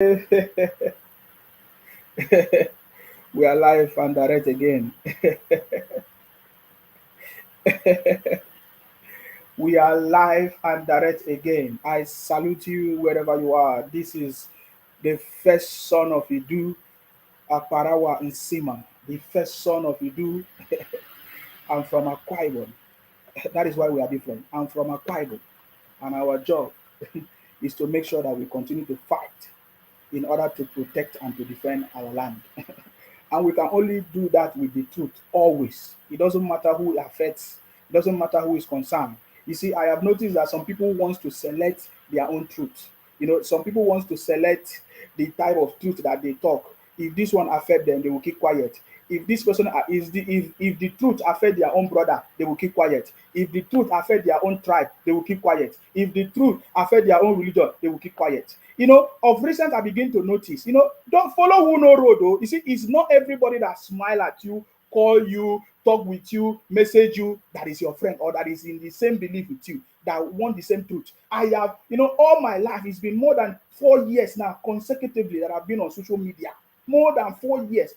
We are live and direct again. We are live and direct again. I salute you wherever you are. This is the first son of Idu, Aparawa Nsima. The first son of Idu. I'm from Akwa Ibom. That is why we are different. I'm from Akwa Ibom, and our job is to make sure that we continue to fight in order to protect and to defend our land. And we can only do that with the truth always. It doesn't matter who it affects, it doesn't matter who is concerned. You see, I have noticed that some people want to select their own truth. Some people want to select the type of truth that they talk. If this one affect them, they will keep quiet. If this person is the if the truth affect their own brother, they will keep quiet. If the truth affect their own tribe, they will keep quiet. If the truth affect their own religion, they will keep quiet. Of recent I begin to notice, don't follow who no road though. You see, it's not everybody that smile at you, call you, talk with you, message you, that is your friend or that is in the same belief with you, that want the same truth. I have, all my life, it's been more than 4 years now consecutively that I've been on social media. More than 4 years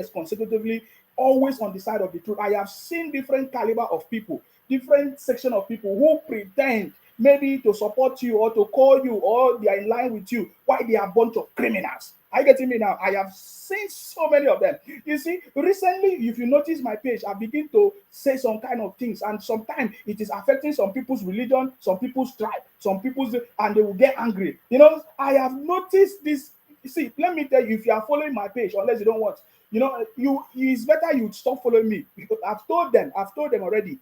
consecutively, always on the side of the truth. I have seen different caliber of people, different section of people who pretend maybe to support you or to call you or they are in line with you, why they are a bunch of criminals. Are you getting me now? I have seen so many of them. You see, recently, if you notice my page, I begin to say some kind of things, and sometimes it is affecting some people's religion, some people's tribe, some people's, and they will get angry. I have noticed this. See, let me tell you, if you are following my page, unless you don't want, it's better you stop following me because I've told them already,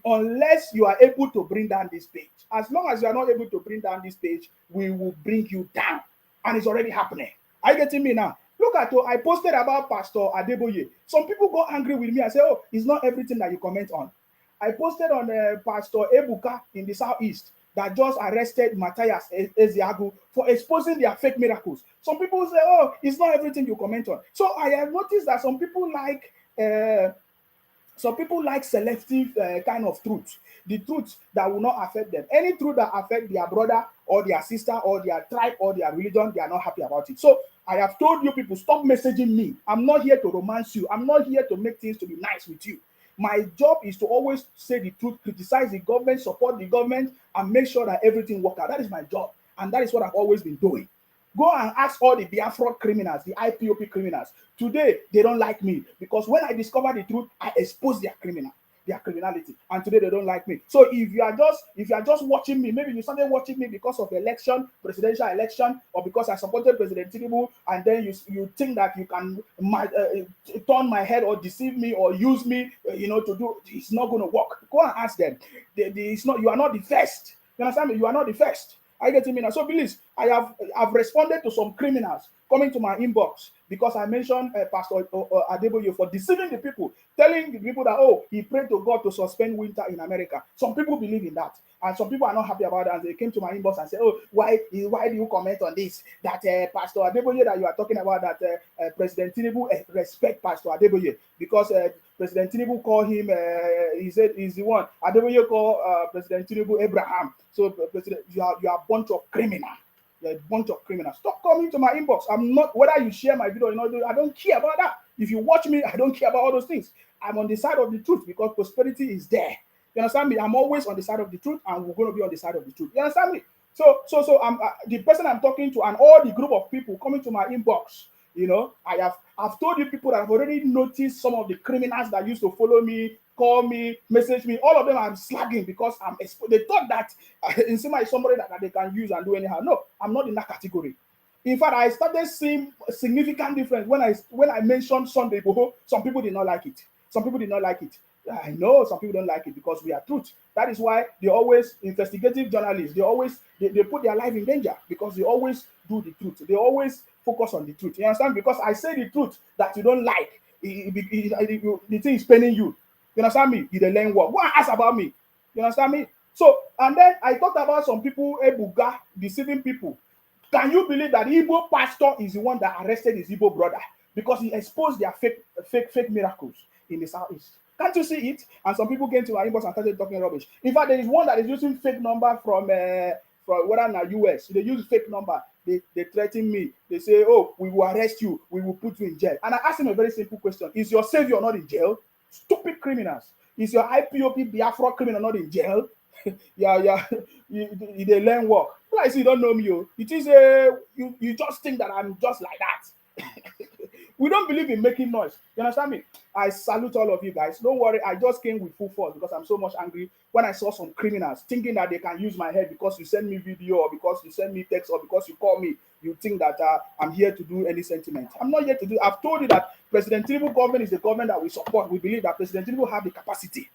unless you are able to bring down this page. As long as you are not able to bring down this page, we will bring you down. And it's already happening. Are you getting me now? Look at what I posted about Pastor Adeboye. Some people got angry with me and say, oh, it's not everything that you comment on. I posted on Pastor Ebuka in the southeast that just arrested Matthias Eziagu for exposing their fake miracles. Some people say, oh, it's not everything you comment on. So I have noticed that some people like selective kind of truth, the truth that will not affect them. Any truth that affect their brother or their sister or their tribe or their religion, they are not happy about it. So I have told you people, stop messaging me. I'm not here to romance you. I'm not here to make things to be nice with you. My job is to always say the truth, criticize the government, support the government, and make sure that everything works out. That is my job, and that is what I've always been doing. Go and ask all the Biafra criminals, the IPOP criminals. Today, they don't like me because when I discover the truth, I expose their criminality, and today they don't like me. So if you are just watching me, maybe you started watching me because of presidential election, or because I supported President Tinubu, and then you think that you can turn my head or deceive me or use me, to do. It's not going to work. Go and ask them. It's not. You are not the first. You understand me? You are not the first. Are you getting me now? So please, I've responded to some criminals coming to my inbox because I mentioned Pastor Adeboye for deceiving the people, telling the people that, oh, he prayed to God to suspend winter in America. Some people believe in that, and some people are not happy about that. And they came to my inbox and said, oh, why do you comment on this? That Pastor Adeboye that you are talking about, that President Tinubu respect Pastor Adeboye because President Tinubu called him, he said he's the one. Adeboye called President Tinubu Abraham. So, President, you are a bunch of criminals. You're a bunch of criminals. Stop coming to my inbox. I'm not, whether you share my video or not, I don't care about that. If you watch me, I don't care about all those things. I'm on the side of the truth because prosperity is there. You understand me? I'm always on the side of the truth, and we're going to be on the side of the truth. You understand me? So I'm the person I'm talking to, and all the group of people coming to my inbox. I've told you people that I've already noticed some of the criminals that used to follow me, call me, message me. All of them I'm slagging because they thought that Nsima is somebody that they can use and do anyhow. No, I'm not in that category. In fact, I started seeing a significant difference when I mentioned Sunday Igboho. Some people did not like it. Some people did not like it. I know some people don't like it because we are truth. That is why they always, investigative journalists, they put their life in danger because they always do the truth. They always focus on the truth. You understand? Because I say the truth that you don't like. The thing is paining you. You understand me? You learn what? Go and ask about me. You understand me? So, and then I talked about some people, Ebuga, deceiving people. Can you believe that Igbo pastor is the one that arrested his Igbo brother because he exposed their fake miracles in the southeast? Can't you see it? And some people came to my inbox and started talking rubbish. In fact, there is one that is using fake number from whether in the US. They use fake number. They threaten me. They say, oh, we will arrest you. We will put you in jail. And I asked him a very simple question. Is your savior not in jail? Stupid criminals. Is your IPOP Biafra criminal not in jail? Yeah. They learn work. Like, you don't know me. Oh. It is you just think that I'm just like that. We don't believe in making noise. You understand me? I salute all of you guys. Don't worry, I just came with full force because I'm so much angry when I saw some criminals thinking that they can use my head because you send me video or because you send me text or because you call me. You think that I'm here to do any sentiment. I'm not here to do. I've told you that President Tinubu government is the government that we support. We believe that President Tinubu have the capacity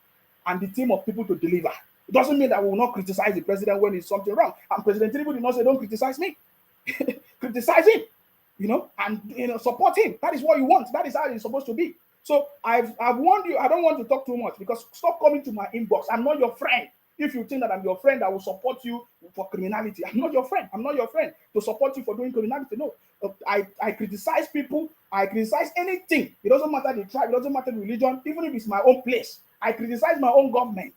and the team of people to deliver. It doesn't mean that we will not criticize the president when it's something wrong. And President Tinubu did not say, don't criticize me. Criticize him, and support him. That is what you want. That is how it's supposed to be. So I've warned you. I don't want to talk too much because stop coming to my inbox. I'm not your friend. If you think that I'm your friend, I will support you for criminality. I'm not your friend. I'm not your friend to support you for doing criminality. No, I criticize people. I criticize anything. It doesn't matter the tribe. It doesn't matter the religion. Even if it's my own place, I criticize my own government.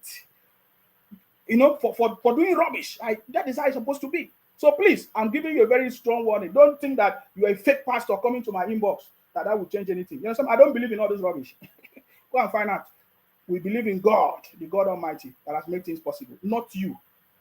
For doing rubbish. That is how it's supposed to be. So please, I'm giving you a very strong warning. Don't think that you're a fake pastor coming to my inbox that will change anything. You know, I don't believe in all this rubbish. Go and find out. We believe in God, the God Almighty, that has made things possible, not you,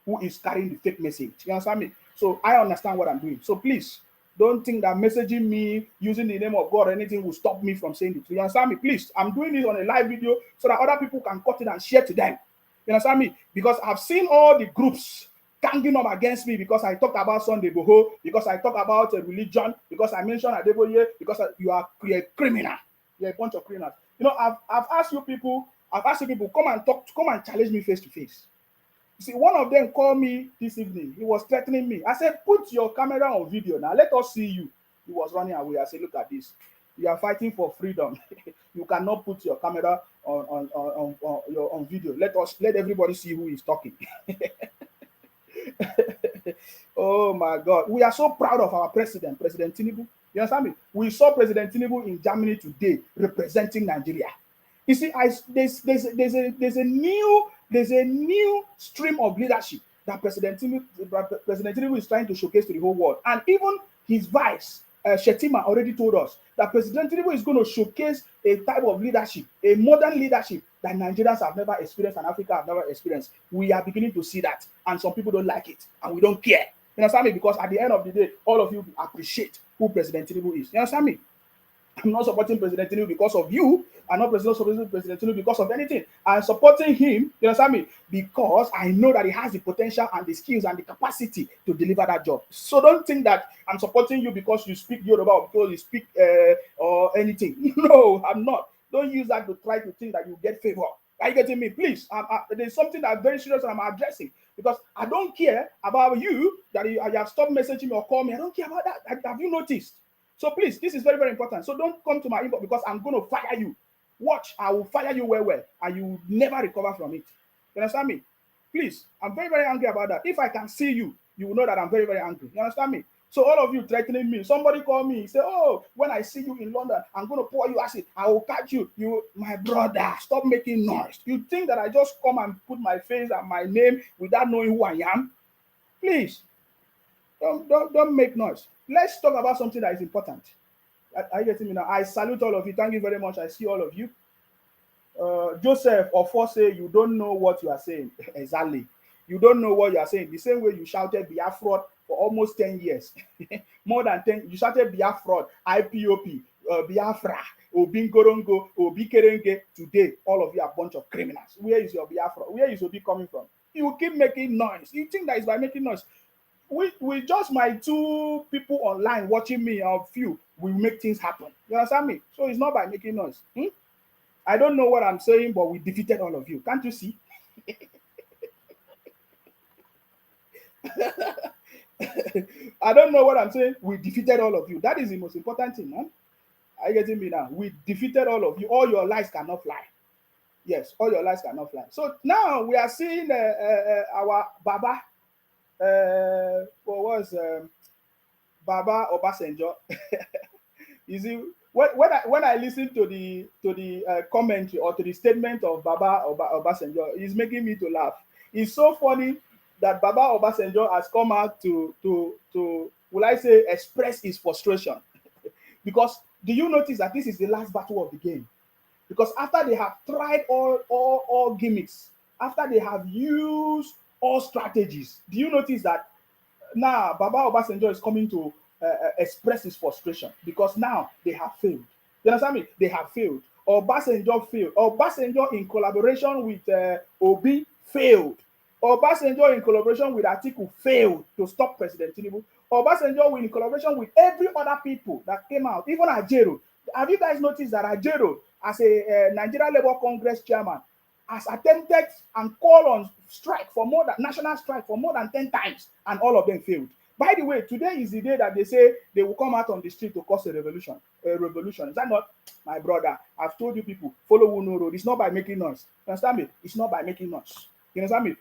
who is carrying the fake message. You understand me? So I understand what I'm doing. So please, don't think that messaging me using the name of God or anything will stop me from saying the truth. You understand me? Please, I'm doing this on a live video so that other people can cut it and share to them. You understand me? Because I've seen all the groups ganging up against me because I talked about Sunday Boho, because I talked about religion, because I mentioned Adeboye, because you're a criminal. You're a bunch of criminals. I've asked you people, come and challenge me face to face. You see, one of them called me this evening. He was threatening me. I said, put your camera on video now. Let us see you. He was running away. I said, look at this. You are fighting for freedom. You cannot put your camera on video. Let everybody see who is talking. Oh my God. We are so proud of our president, President Tinubu. You understand me? We saw President Tinubu in Germany today representing Nigeria. You see, there's a new stream of leadership that President Tinubu is trying to showcase to the whole world. And even his vice, Shetima, already told us that President Tinubu is going to showcase a type of leadership, a modern leadership that Nigerians have never experienced and Africa have never experienced. We are beginning to see that, and some people don't like it, and we don't care. You understand me? Because at the end of the day, all of you appreciate who President Tinubu is. You understand me? I'm not supporting President Tinubu because of you. I'm not supporting President Tinubu because of anything. I'm supporting him, you understand me, because I know that he has the potential and the skills and the capacity to deliver that job. So don't think that I'm supporting you because you speak Yoruba or because you speak or anything. No, I'm not. Don't use that to try to think that you get favor. Are you getting me? Please, there's something that's very serious and I'm addressing because I don't care about you that you have stopped messaging me or call me. I don't care about that. Have you noticed? So please, this is very, very important. So don't come to my inbox because I'm going to fire you. Watch, I will fire you well, and you will never recover from it. You understand me? Please, I'm very, very angry about that. If I can see you, you will know that I'm very, very angry. You understand me? So all of you threatening me, somebody call me, say, oh, when I see you in London, I'm going to pour you acid. I will catch you. My brother, stop making noise. You think that I just come and put my face and my name without knowing who I am? Please, don't make noise. Let's talk about something that is important. Are you getting me now? I salute all of you. Thank you very much. I see all of you. Joseph Ofo say you don't know what you are saying. Exactly. You don't know what you are saying. The same way you shouted Biafra for almost 10 years. More than 10. You shouted Biafra, IPOP, Biafra, Obingorongo, Obikerenge. Today, all of you are a bunch of criminals. Where is your Biafra? Where is Obi coming from? You keep making noise. You think that is by making noise. With just my 2 people online watching me or few, we make things happen. You understand me? So it's not by making noise. I don't know what I'm saying, but we defeated all of you. Can't you see? I don't know what I'm saying. We defeated all of you. That is the most important thing, man. Are you getting me now? We defeated all of you. All your lies cannot fly. Yes, all your lies cannot fly. So now we are seeing our Baba. What was Baba Obasanjo? You see, when I listen to the commentary or to the statement of Baba Obasanjo, it's making me to laugh. It's so funny that Baba Obasanjo has come out to will I say, express his frustration. Because do you notice that this is the last battle of the game? Because after they have tried all gimmicks, after they have used all strategies, do you notice that now Baba Obasanjo is coming to express his frustration because now they have failed. You understand me? They have failed. Obasanjo failed. Obasanjo in collaboration with Obi failed. Obasanjo in collaboration with Atiku failed to stop President Tinubu. Obasanjo in collaboration with every other people that came out, even Ajero. Have you guys noticed that Ajero, as a Nigeria Labour Congress chairman, has attempted and called on strike for more than national strike for more than 10 times, and all of them failed. By the way, today is the day that they say they will come out on the street to cause a revolution. A revolution. Is that not, my brother? I've told you people, follow who no road. It's not by making noise. You understand me? It's not by making noise. You understand me?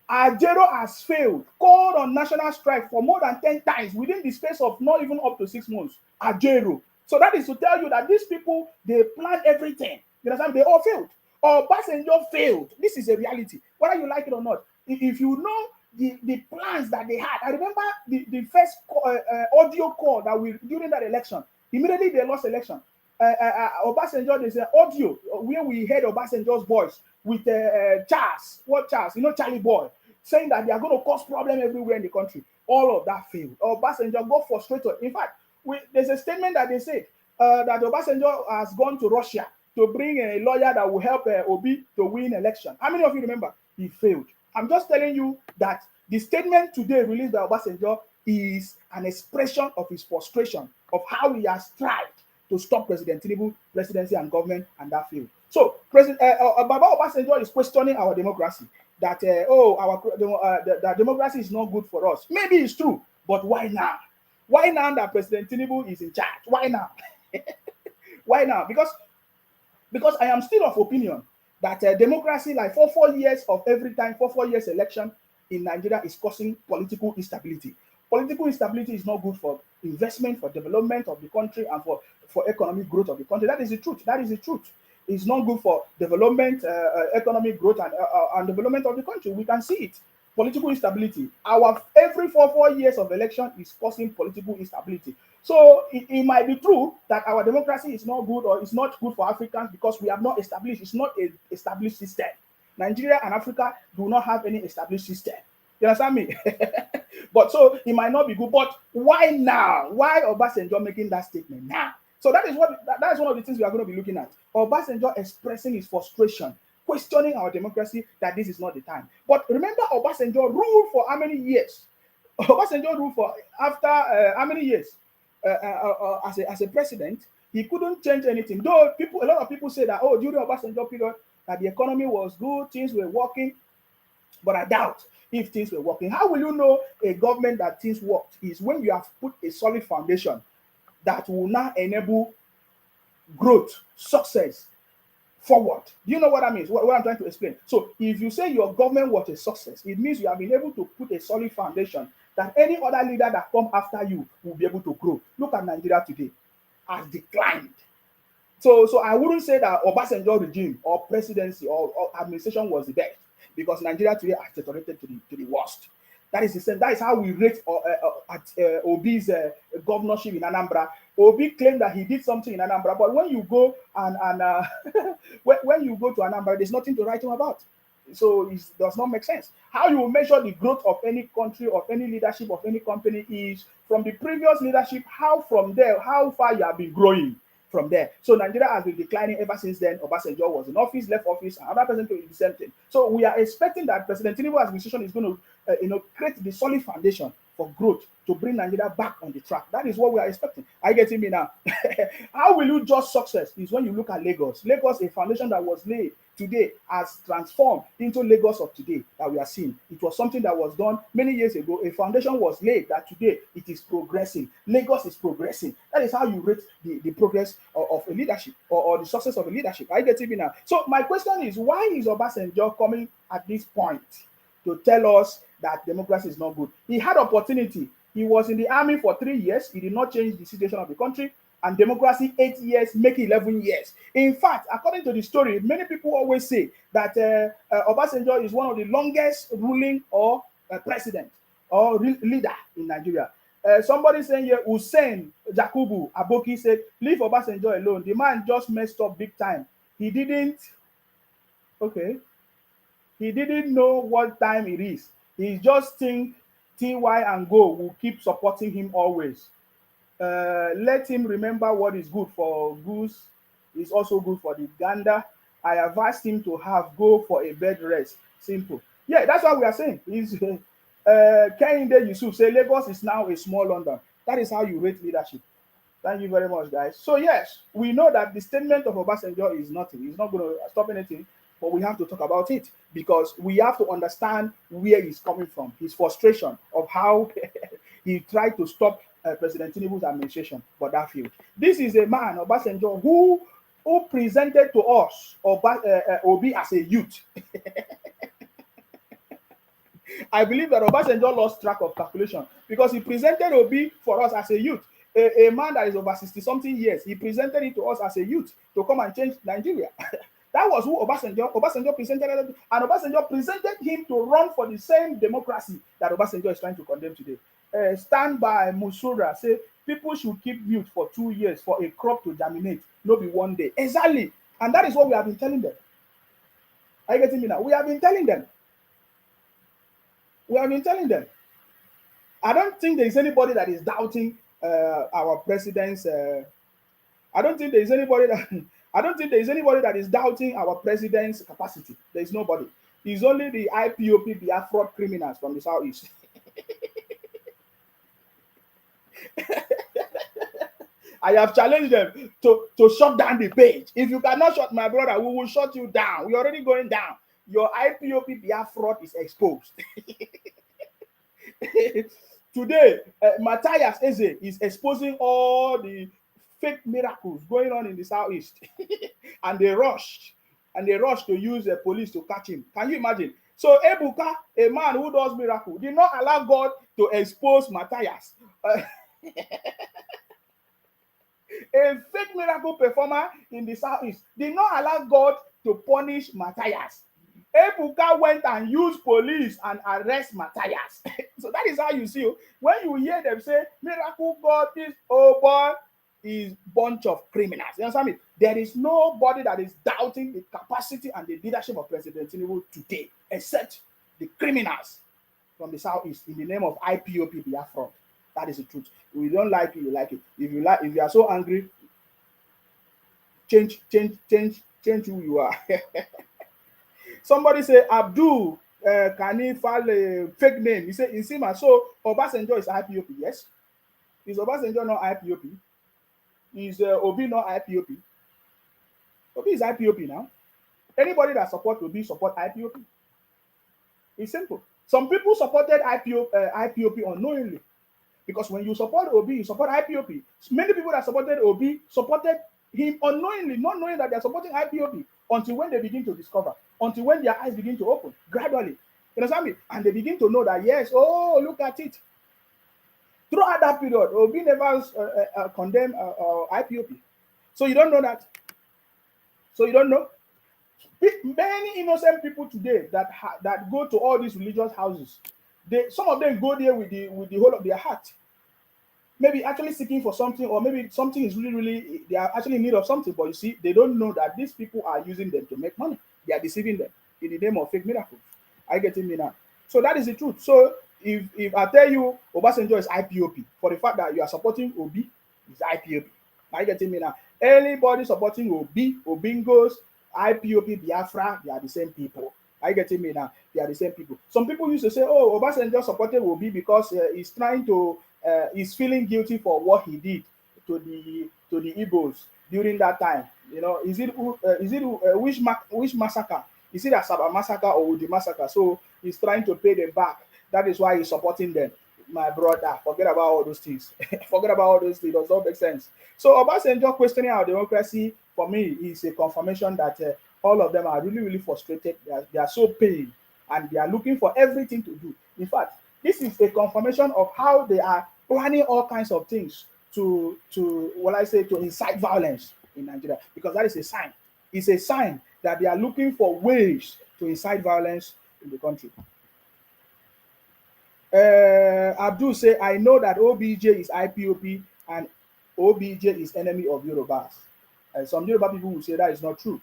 Ajero has failed, called on national strike for more than 10 times within the space of not even up to 6 months. Ajero. So that is to tell you that these people, they plan everything. You understand? They all failed. Obasanjo failed. This is a reality, whether you like it or not. If you know the plans that they had, I remember the first audio call that we during that election. Immediately they lost election. Obasanjo, there's an audio where we heard Obasanjo's voice with Charles. What Charles? You know, Charlie Boy, saying that they are going to cause problem everywhere in the country. All of that failed. Obasanjo got frustrated. In fact, there's a statement that they said that Obasanjo has gone to Russia to bring a lawyer that will help Obi to win election. How many of you remember? He failed. I'm just telling you that the statement today released by Obasanjo is an expression of his frustration of how he has tried to stop President Tinubu, presidency and government, and that failed. So, Baba Obasanjo is questioning our democracy. That the democracy is not good for us. Maybe it's true, but why now? Why now that President Tinubu is in charge? Why now? Why now? Because I am still of opinion that democracy, like for 4 years of every time, for 4 years election in Nigeria is causing political instability. Political instability is not good for investment, for development of the country, and for economic growth of the country. That is the truth. That is the truth. It's not good for development, economic growth, and development of the country. We can see it. Political instability. Every 4 years of election is causing political instability. So it might be true that our democracy is not good, or it's not good for Africans because we have not established. It's not an established system. Nigeria and Africa do not have any established system. You understand me? But so it might not be good. But why now? Why Obasanjo making that statement now? So that is one of the things we are going to be looking at. Obasanjo expressing his frustration, questioning our democracy, that this is not the time. But remember, Obasanjo ruled for how many years? Obasanjo ruled for after how many years as a president? He couldn't change anything. Though a lot of people say that, oh, during Obasanjo period, that the economy was good, things were working. But I doubt if things were working. How will you know a government that things worked? Is when you have put a solid foundation that will now enable growth, success forward. Do you know what I mean? What I'm trying to explain. So if you say your government was a success, it means you have been able to put a solid foundation that any other leader that come after you will be able to grow. Look at Nigeria today, has declined. So I wouldn't say that Obasanjo regime or presidency or administration was the best, because Nigeria today has deteriorated to the worst. That is the same. That is how we rate Obi's governorship in Anambra. Obi claimed that he did something in Anambra, but when you go when you go to Anambra, there's nothing to write him about. So it does not make sense. How you will measure the growth of any country, of any leadership, of any company is from the previous leadership. How far you have been growing from there. So Nigeria has been declining ever since then. Obasanjo was in office, left office, another president doing the same thing. So we are expecting that President Tinubu's administration is going to create the solid foundation for growth to bring Nigeria back on the track. That is what we are expecting. Are you getting me now? How will you judge success? Is when you look at Lagos. Lagos, a foundation that was laid today, has transformed into Lagos of today that we are seeing. It was something that was done many years ago. A foundation was laid that today it is progressing. Lagos is progressing. That is how you rate the progress of a leadership or the success of a leadership. Are you getting me now? So my question is, why is Obasanjo coming at this point to tell us that democracy is not good? He had opportunity. He was in the army for 3 years. He did not change the situation of the country. And democracy, 8 years, make 11 years. In fact, according to the story, many people always say that Obasanjo is one of the longest ruling or president or leader in Nigeria. Somebody saying here, Hussein Jakubu Aboki said, leave Obasanjo alone. The man just messed up big time. He didn't, okay, he didn't know what time it is. He just think TY and Go will keep supporting him always. Let him remember what is good for goose is also good for the gander. I have asked him to have go for a bed rest. Simple. Yeah, that's what we are saying. Is Kehinde Yusuf say Lagos is now a small London. That is how you rate leadership. Thank you very much, guys. So yes, we know that the statement of Obasanjo is nothing. It's not going to stop anything, but we have to talk about it because we have to understand where he's coming from, his frustration of how he tried to stop President Tinubu's administration, but that failed. This is a man, Obasanjo, who presented to us Obi as a youth. I believe that Obasanjo lost track of calculation because he presented Obi for us as a youth, a man that is over 60-something years. He presented it to us as a youth to come and change Nigeria. That was who Obasanjo presented, and Obasanjo presented him to run for the same democracy that Obasanjo is trying to condemn today. Stand by Musura say people should keep mute for 2 years for a crop to germinate, not be one day. Exactly, and that is what we have been telling them. Are you getting me now? We have been telling them. We have been telling them. I don't think there is anybody that is doubting our president's. I don't think there is anybody that. I don't think there is anybody that is doubting our president's capacity. There is nobody. It's only the IPOP Biafra criminals from the southeast. I have challenged them to shut down the page. If you cannot shut my brother, we will shut you down. We're already going down. Your IPOP Biafra is exposed. Today, Matthias Eze is exposing all the fake miracles going on in the southeast. and they rushed to use the police to catch him. Can you imagine? So Ebuka, a man who does miracle, did not allow God to expose Matthias. A fake miracle performer in the southeast did not allow God to punish Matthias. Ebuka went and used police and arrest Matthias. So that is how you see. When you hear them say, miracle God, this boy is bunch of criminals. You understand me? There is nobody that is doubting the capacity and the leadership of President Tinubu today, except the criminals from the southeast in the name of IPOP Biafra. That is the truth. If you don't like it, you like it. If you are so angry, change who you are. Somebody say Abdul can he file a fake name? He said Insima. So Obasanjo is IPOP. Yes. Is Obasanjo not IPOP? Is Obi not IPOP? Obi is IPOP now. Anybody that support Obi support IPOP. It's simple. Some people supported IPOP unknowingly. Because when you support Obi, you support IPOP. Many people that supported Obi supported him unknowingly, not knowing that they're supporting IPOP until when they begin to discover, until when their eyes begin to open gradually. You understand me? And they begin to know that, yes, oh, look at it. Throughout that period, Obi never condemned IPOP. So you don't know that. So you don't know. Many innocent people today that go to all these religious houses, some of them go there with the whole of their heart, maybe actually seeking for something, or maybe something is really they are actually in need of something, but you see, they don't know that these people are using them to make money. They are deceiving them in the name of fake miracles. Are you getting me now? So that is the truth. So if I tell you Obasanjo is IPOP, for the fact that you are supporting Obi, is IPOP. Are you getting me now? Anybody supporting Obi, Obingos, IPOP, Biafra, they are the same people. Are you getting me now? They are the same people. Some people used to say, oh, Obasanjo supported Obi because he's trying to, he's feeling guilty for what he did to the Igbos during that time. You know, is it which massacre? Is it a Saba massacre or Udi massacre? So he's trying to pay them back. That is why he's supporting them. My brother, forget about all those things. Forget about all those things. Does not make sense. So Obasanjo questioning our democracy, for me, is a confirmation that all of them are really, really frustrated. They are so pained, and they are looking for everything to do. In fact, this is a confirmation of how they are planning all kinds of things to incite violence in Nigeria, because that is a sign. It's a sign that they are looking for ways to incite violence in the country. Abdul say, I know that OBJ is IPOP and OBJ is enemy of Yorubas. Some Yoruba people will say that is not true.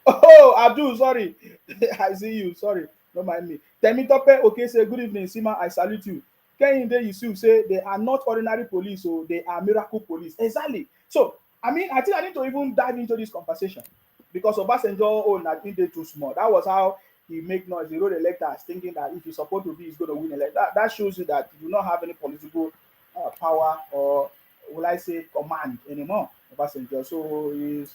Oh, Abdul, sorry. I see you. Sorry. Don't mind me. Temitope, okay, say good evening, Sima. I salute you. Kehinde Yusuf say they are not ordinary police, so they are miracle police. Exactly. So, I mean, I think I need to even dive into this conversation because Obasanjo, oh, I think they too small. That was how he make noise. He wrote a letter thinking that if he's supposed to be, he's going to win a letter. That shows you that you do not have any political power or, will I say, command anymore. Obasanjo. So he's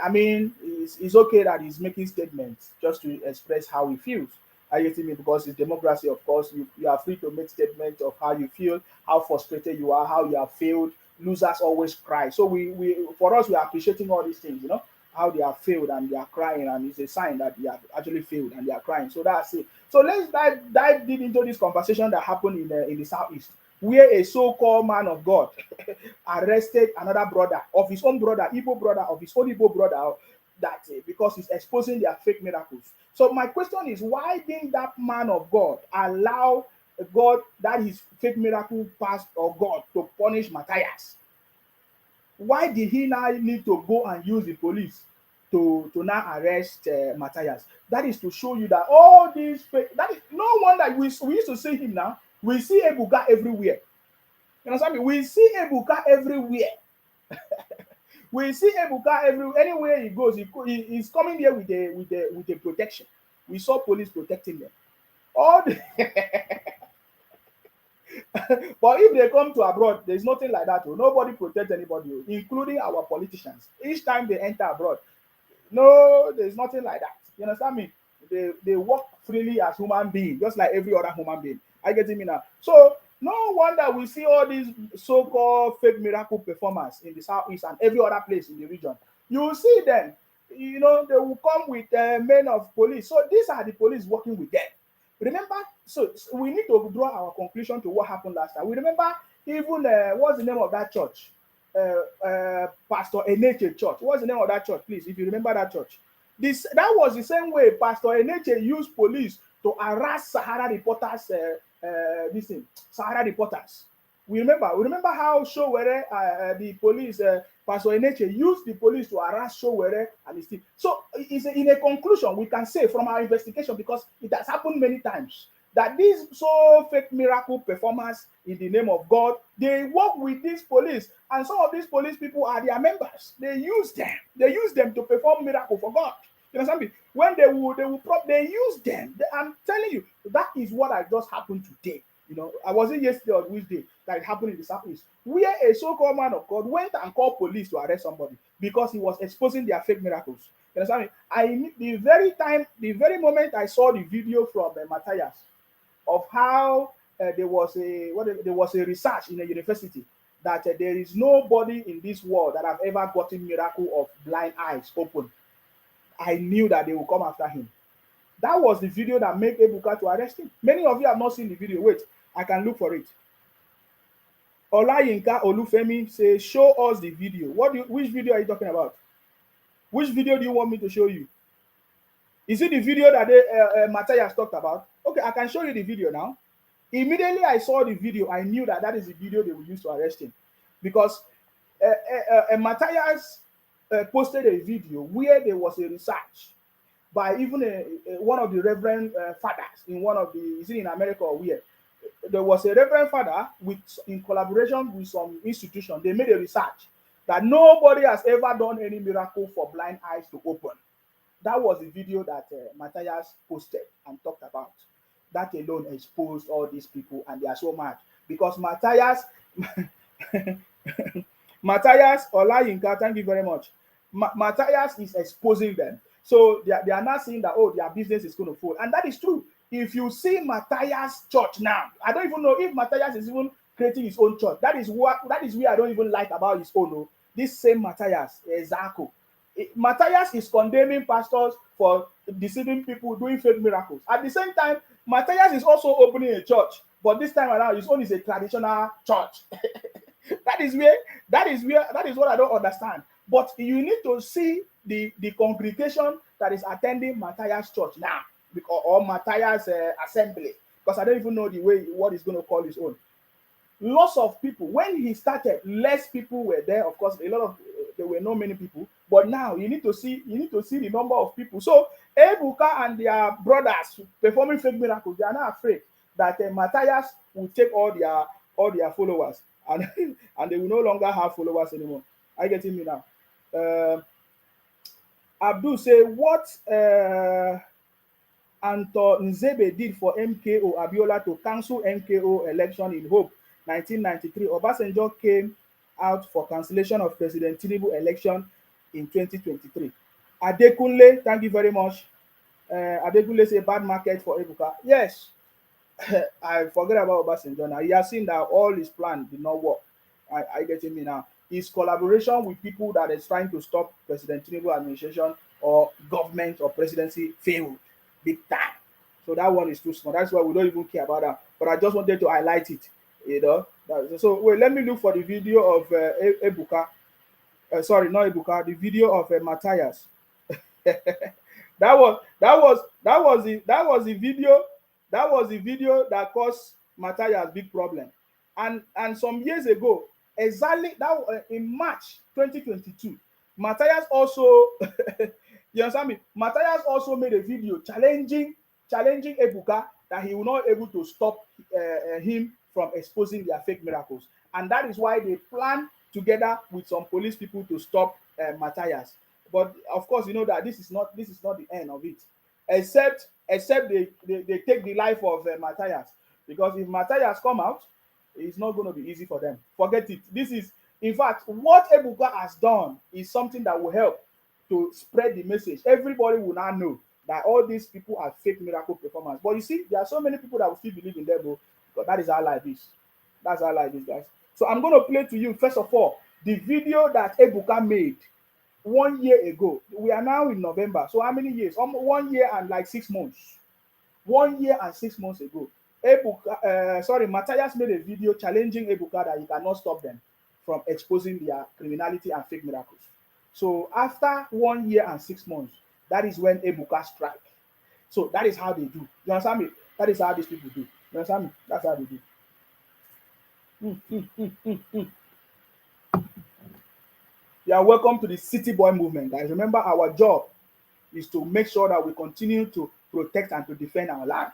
I mean, it's okay that he's making statements just to express how he feels. Are you getting me? Because it's democracy, of course, you are free to make statements of how you feel, how frustrated you are, how you have failed. Losers always cry. So we for us, we are appreciating all these things, how they have failed and they are crying, and it's a sign that they have actually failed and they are crying. So that's it. So let's dive deep into this conversation that happened in the southeast, where a so-called man of God arrested another brother of his own brother, Igbo brother of his own Igbo brother, that because he's exposing their fake miracles. So my question is, why didn't that man of God allow God, that his fake miracle past or God, to punish Matthias? Why did he now need to go and use the police to now arrest Matthias? That is to show you that all these fake, that is no wonder we used to see him now. We see Ebuka everywhere. You understand me? We see Ebuka everywhere. We see Ebuka everywhere. Anywhere he goes, he's coming here with a protection. We saw police protecting them. All the but if they come to abroad, there's nothing like that. Nobody protects anybody, including our politicians. Each time they enter abroad, no, there's nothing like that. You understand me? They walk freely as human beings, just like every other human being. I get me now. So no wonder we see all these so-called fake miracle performers in the southeast and every other place in the region. You will see them. They will come with men of police. So these are the police working with them. Remember, so we need to draw our conclusion to what happened last time. We remember even what's the name of that church? Pastor Eneche Church. What's the name of that church, please? If you remember that church, that was the same way Pastor Eneche used police to harass Sahara reporters. Sahara reporters. We remember how Showere, the police, Pastor Eneche used the police to harass Showere and his team. So, in a conclusion, we can say from our investigation, because it has happened many times, that these so fake miracle performers in the name of God, they work with these police, and some of these police people are their members. They use them to perform miracle for God. You understand me? When they use them. I'm telling you, that is what I just happened today. I wasn't yesterday or which day that it happened in the southeast, where a so-called man of God went and called police to arrest somebody because he was exposing their fake miracles. You understand me? The very moment I saw the video from Matthias of how there was a research in a university that there is nobody in this world that have ever gotten miracle of blind eyes open. I knew that they would come after him. That was the video that made Ebuka to arrest him. Many of you have not seen the video. Wait, I can look for it. Olayinka Olufemi says, show us the video. Which video are you talking about? Which video do you want me to show you? Is it the video that Matthias talked about? Okay, I can show you the video now. Immediately I saw the video, I knew that is the video they will use to arrest him. Because Matthias posted a video where there was a research by even one of the reverend fathers in one of the, is it in America or where? There was a reverend father in collaboration with some institution. They made a research that nobody has ever done any miracle for blind eyes to open. That was the video that Matthias posted and talked about. That alone exposed all these people, and they are so mad because Matthias Olayinka, thank you very much. Matthias is exposing them. So they are not saying that, oh, their business is going to fall. And that is true. If you see Matthias' church now, I don't even know if Matthias is even creating his own church. That is where I don't even like about his own. No. This same Matthias, Zako. Matthias is condemning pastors for deceiving people, doing fake miracles. At the same time, Matthias is also opening a church. But this time around, his own is a traditional church. That is what I don't understand. But you need to see the congregation that is attending Matthias' church now. or Matthias assembly, because I don't even know the way what he's going to call his own. Lots of people. When he started, less people were there. Of course, a lot of there were not many people. But now you need to see the number of people. So Ebuka and their brothers performing fake miracles, they are not afraid that Matthias will take all their followers, and and they will no longer have followers anymore. Are you getting me now? Abdul say what Anto Nzebe did for MKO Abiola to cancel MKO election in Hope 1993. Obasanjo came out for cancellation of President Tinubu election in 2023. Adekunle, thank you very much. Adekunle say bad market for Ebuka. Yes, I forget about Obasanjo now. He has seen that all his plan did not work. I getting me now. His collaboration with people that is trying to stop President Tinubu administration or government or presidency failed big time. So that one is too small. That's why we don't even care about that. But I just wanted to highlight it. You know. So wait, let me look for the video of Ebuka. Sorry, not Ebuka. The video of Matthias. That was the video that caused Matthias big problem. And some years ago, exactly that in March 2022, Matthias also you understand me? Matthias also made a video challenging Ebuka that he will not able to stop him from exposing their fake miracles, and that is why they plan together with some police people to stop Matthias. But of course, you know that this is not the end of it, except they take the life of Matthias, because if Matthias come out, it's not going to be easy for them. Forget it. This is, in fact, what Ebuka has done is something that will help to spread the message. Everybody will now know that all these people are fake miracle performers. But you see, there are so many people that will still believe in them, bro, because that is how life is. That's how life is, guys. So I'm going to play to you, first of all, the video that Ebuka made 1 year ago. We are now in November. So how many years? 1 year and like 6 months. 1 year and 6 months ago. Matthias made a video challenging Ebuka that he cannot stop them from exposing their criminality and fake miracles. So after 1 year and 6 months, that is when Ebuka strike. So that is how they do. You understand me? That is how these people do. You understand me? That's how they do. You are welcome to the City Boy movement, guys. Remember, our job is to make sure that we continue to protect and to defend our land.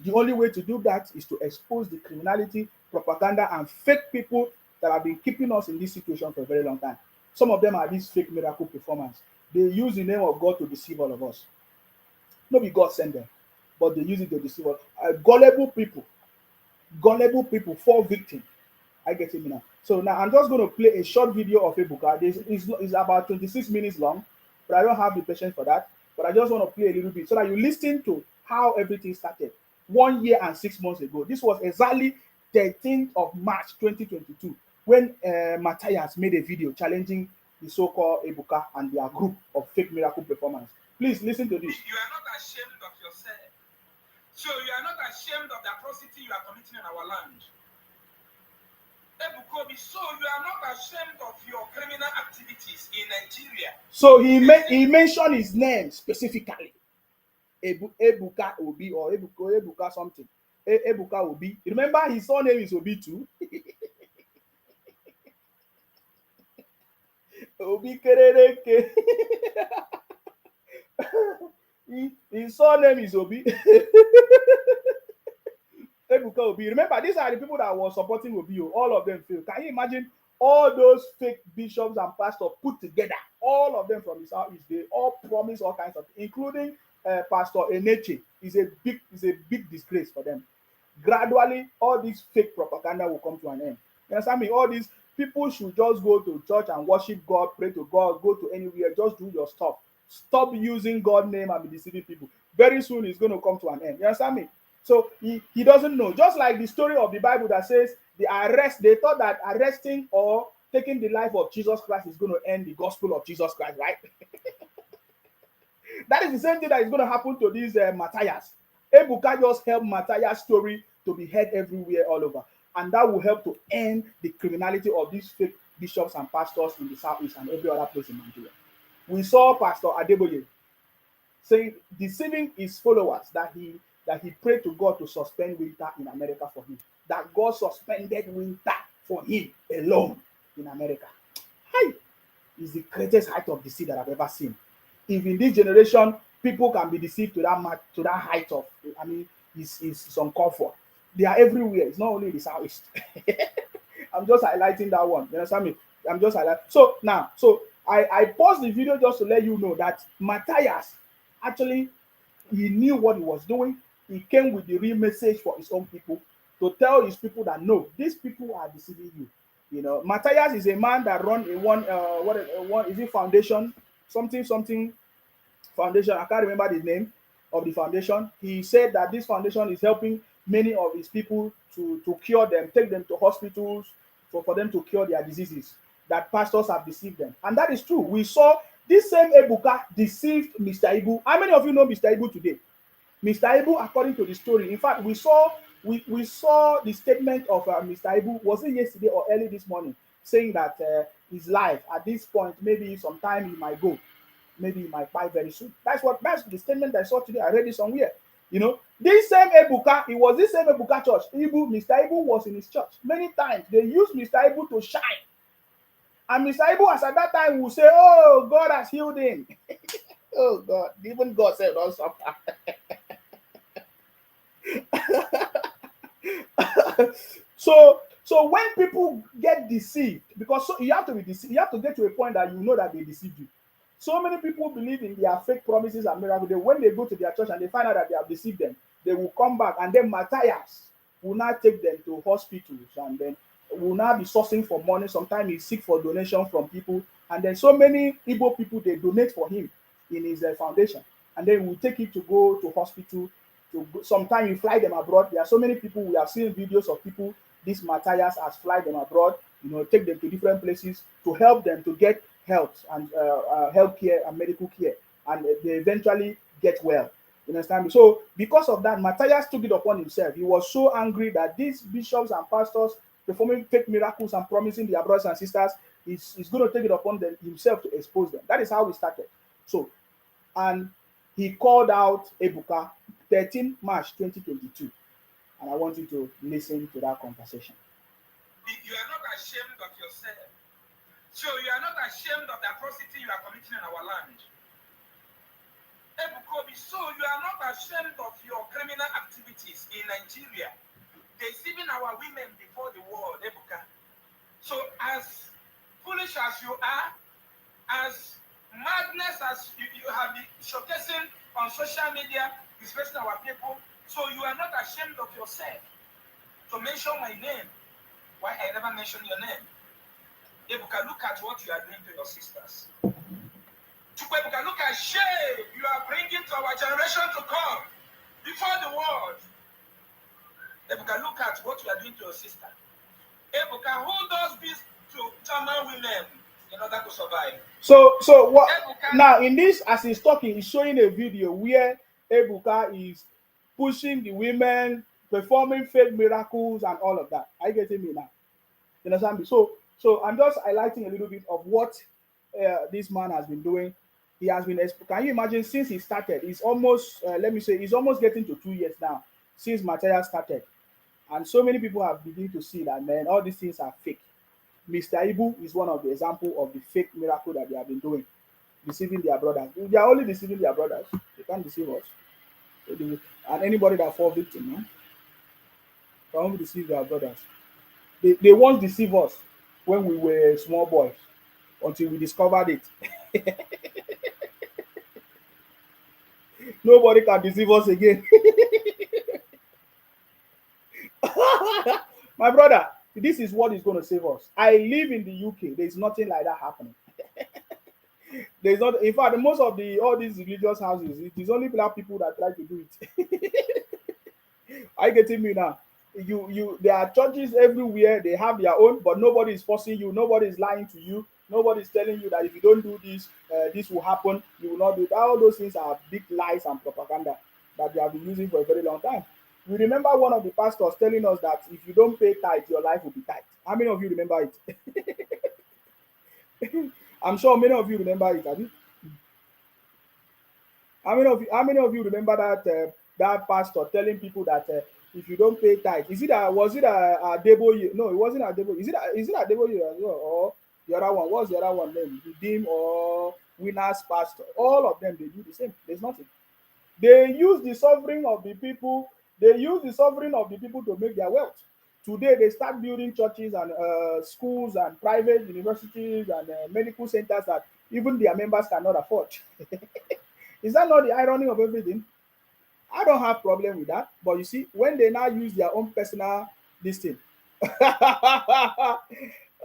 The only way to do that is to expose the criminality, propaganda, and fake people that have been keeping us in this situation for a very long time. Some of them are these fake miracle performers. They use the name of God to deceive all of us. Maybe God sent them, but they use it to deceive us. Gullible people fall victim. I get it now. So now I'm just going to play a short video of Ebuka. This is about 26 minutes long, but I don't have the patience for that. But I just want to play a little bit so that you listen to how everything started 1 year and 6 months ago. This was exactly 13th of March 2022 when Matthias made a video challenging the so-called Ebuka and their group of fake miracle performers. Please listen to this. You are not ashamed of yourself. So you are not ashamed of the atrocity you are committing in our land. Ebukobi, so you are not ashamed of your criminal activities in Nigeria. So he mentioned his name specifically. Ebuka Obi or Ebuka something. Ebuka Obi. Remember his surname is Obi too. Obi Kerereke. His surname is Obi. Ebuka Obi. Remember, these are the people that were supporting Obi. All of them failed. Can you imagine all those fake bishops and pastors put together? All of them from the southeast, they all promise all kinds of, including Pastor Eneche. Is a big disgrace for them. Gradually, all this fake propaganda will come to an end. You understand me? All these people should just go to church and worship God, pray to God, go to anywhere, just do your stuff. Stop using God's name and be deceiving people. Very soon it's going to come to an end. You understand me? So he doesn't know. Just like the story of the Bible that says they thought that arresting or taking the life of Jesus Christ is going to end the gospel of Jesus Christ, right? That is the same thing that is going to happen to these Matthias. Ebuka just helped Matthias' story to be heard everywhere all over. And that will help to end the criminality of these fake bishops and pastors in the southeast and every other place in Nigeria. We saw Pastor Adeboye saying, deceiving his followers that he prayed to God to suspend winter in America for him. That God suspended winter for him alone in America. Hi! Is the greatest height of deceit that I've ever seen. If in this generation people can be deceived to that height of, I mean, is uncalled for. They are everywhere. It's not only in the southeast. I'm just highlighting that one. You understand me? I'm just highlighting. So now, I paused the video just to let you know that Matthias actually, he knew what he was doing. He came with the real message for his own people to tell his people that no, these people are deceiving you. You know, Matthias is a man that run a one is it foundation, something foundation. I can't remember the name of the foundation. He said that this foundation is helping many of his people to cure them, take them to hospitals for them to cure their diseases. That pastors have deceived them, and that is true. We saw this same Ebuka deceived Mr. Ibu. How many of you know Mr. Ibu today? Mr. Ibu, according to the story, in fact, we saw the statement of Mr. Ibu, was it yesterday or early this morning, saying that his life at this point, maybe sometime he might go, maybe he might die very soon. That's the statement I saw today. I read it somewhere. You know, this same Ebuka, it was this same Ebuka church. Mr. Ibu was in his church many times. They used Mr. Ibu to shine, and Mr. Ibu, as at that time, will say, "Oh, God has healed him." Oh God, even God said, "Don't suffer." So when people get deceived, because you have to be deceived, you have to get to a point that you know that they deceived you. So many people believe in their fake promises and miracles. When they go to their church and they find out that they have deceived them, they will come back, and then Matthias will now take them to hospitals, and then will now be sourcing for money. Sometimes he seek for donation from people, and then so many Igbo people, they donate for him in his foundation, and then we'll take it to go to hospital. Sometimes you fly them abroad. There are so many people, we have seen videos of people this Matthias has fly them abroad, you know, take them to different places to help them to get health and health care and medical care, and they eventually get well. You understand me? So because of that, Matthias took it upon himself. He was so angry that these bishops and pastors performing fake miracles and promising their brothers and sisters, he's going to take it upon himself to expose them. That is how we started. So, and he called out Ebuka 13 March 2022. And I want you to listen to that conversation. You are not ashamed of yourself. So you are not ashamed of the atrocity you are committing in our land. Ebukobi, so you are not ashamed of your criminal activities in Nigeria, deceiving our women before the world, Ebuka. So as foolish as you are, as madness as you have been showcasing on social media, especially our people, so you are not ashamed of yourself to mention my name. Why I never mentioned your name? Ebuka, look at what you are doing to your sisters. Ebuka, look at shame you are bringing to our generation to come before the world. Ebuka, look at what you are doing to your sister. Ebuka, who does this to German women in order to survive? So what Ebuka, now in this, as he's talking, he's showing a video where Ebuka is pushing the women, performing fake miracles and all of that. Are you getting me now? You understand me? So I'm just highlighting a little bit of what this man has been doing. He has been, can you imagine, since he started, he's almost, let me say, he's almost getting to 2 years now since Matthias started. And so many people have begun to see that, man, all these things are fake. Mr. Ibu is one of the examples of the fake miracle that they have been doing, deceiving their brothers. They are only deceiving their brothers. They can't deceive us. And anybody that falls victim, man, they only deceive their brothers. They once deceive us when we were small boys until we discovered it. Nobody can deceive us again. My brother, this is what is going to save us. I live in the UK. There's nothing like that happening. There's not, in fact, most of all these religious houses, it is only black people that try to do it. Are you getting me now? There are churches everywhere, they have their own, but nobody is forcing you, nobody is lying to you, nobody is telling you that if you don't do this, this will happen, you will not do that. All those things are big lies and propaganda that they have been using for a very long time. We remember one of the pastors telling us that if you don't pay tithe, your life will be tight. How many of you remember it? I'm sure many of you remember it, have you? How many of you remember that pastor telling people that if you don't pay tithe, was it a Deboye? No, it wasn't a Deboye. Is it a Deboye as well, or the other one? What's the other one name? Redeem or Winners Pastor? All of them, they do the same. There's nothing. They use the suffering of the people. They use the suffering of the people to make their wealth. Today, they start building churches and schools and private universities and medical centers that even their members cannot afford. Is that not the irony of everything? I don't have problem with that. But you see, when they now use their own personal this thing,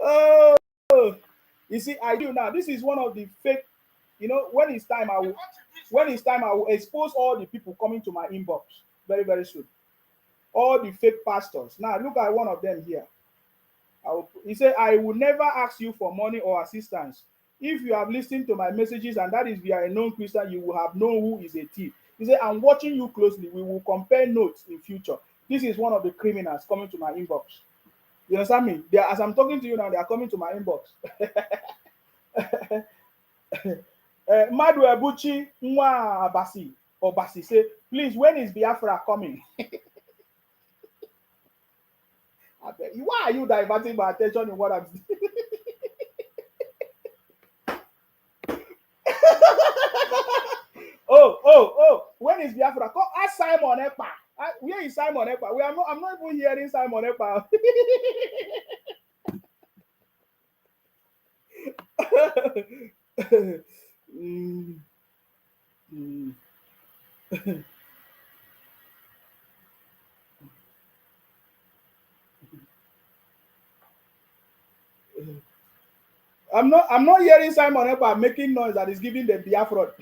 oh, you see, I do now. This is one of the fake. When it's time, I will expose all the people coming to my inbox very very soon. All the fake pastors. Now look at one of them here. He said, I will never ask you for money or assistance. If you have listened to my messages and that is via a known Christian, you will have known who is a thief. He said, I'm watching you closely. We will compare notes in future. This is one of the criminals coming to my inbox. You understand me? As I'm talking to you now, they are coming to my inbox. Madu Ebuchi Nwa Obasi say, please, when is Biafra coming? Why are you diverting my attention in what I'm saying? Oh, when is Biafra? Come ask Simon Ekpa. Where is Simon Ekpa? I'm not even hearing Simon Ekpa. Mm, mm. I'm not hearing Simon Ekpa making noise that is giving the Biafra.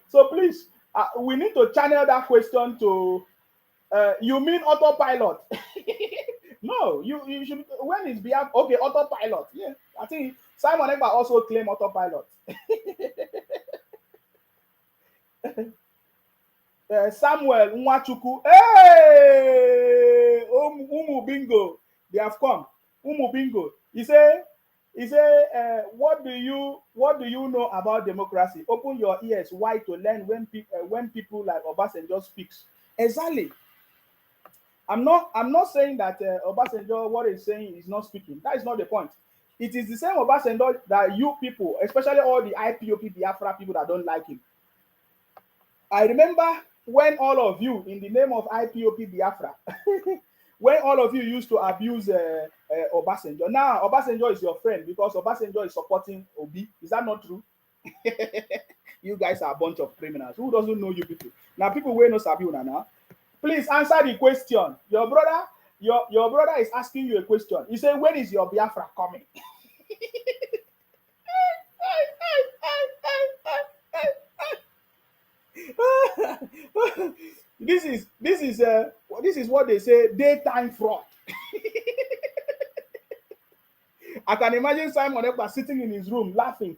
So please, we need to channel that question to. You mean autopilot? No, you should. When is Biafra? Okay, autopilot. Yeah, I think Simon Ekpa also claim autopilot. Samuel Nwachukwu. Hey, Umu Bingo, they have come. Umu Bingo. He say, what do you know about democracy? Open your ears wide to learn when people like Obasanjo speaks. Exactly. I'm not saying that Obasanjo what he's saying is not speaking. That is not the point. It is the same Obasanjo that you people, especially all the IPOP Biafra people that don't like him. I remember when all of you, in the name of IPOP Biafra, when all of you used to abuse Obasanjo. Now Obasanjo is your friend because Obasanjo is supporting Obi. Is that not true? You guys are a bunch of criminals. Who doesn't know you people? Now people will know Sabi una now. Please answer the question. Your brother is asking you a question. He said, when is your Biafra coming? This is what they say, daytime fraud. I can imagine Simon Ekpa sitting in his room laughing.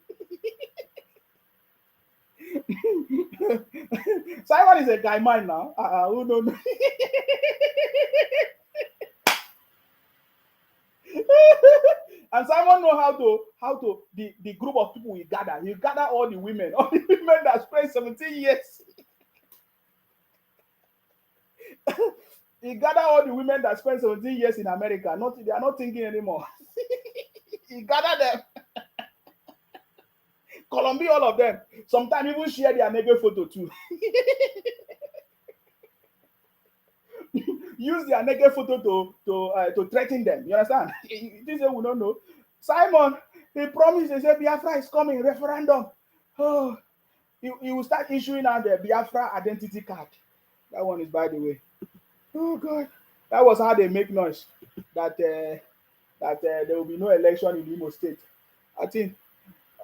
Simon is a guy man now. Who don't know? And Simon know how to the group of people we gather. He gather all the women that spent 17 years. He gather all the women that spent 17 years in America. They are not thinking anymore. He gather them. Colombia, all of them. Sometimes even share their naked photo too. Use their naked photo to threaten them. You understand? This we don't know. Simon, he promised. He said Biafra is coming. Referendum. Oh, he will start issuing out the Biafra identity card. That one is by the way. Oh God, that was how they make noise. That there will be no election in Imo State. I think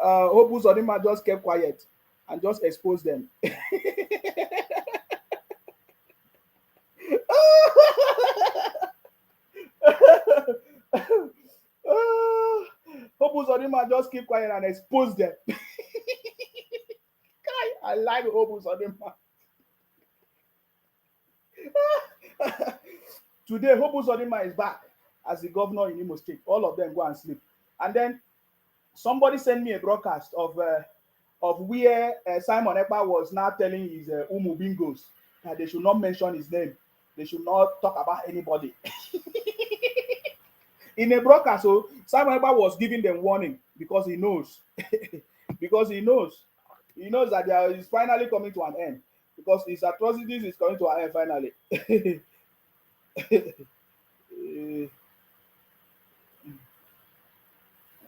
Obu Zodima just kept quiet and just exposed them. Obu Zodima just keep quiet and expose them. I like Obu Zodima. Today, Hopu Zodima is back as the governor in Imo State. All of them go and sleep. And then somebody sent me a broadcast of of where Simon Ekpa was now telling his Umu Bingos that they should not mention his name. They should not talk about anybody. In a broadcast, so Simon Ekpa was giving them warning because he knows. Because he knows that there is finally coming to an end. Because his atrocities is coming to an end finally. Eh, mm,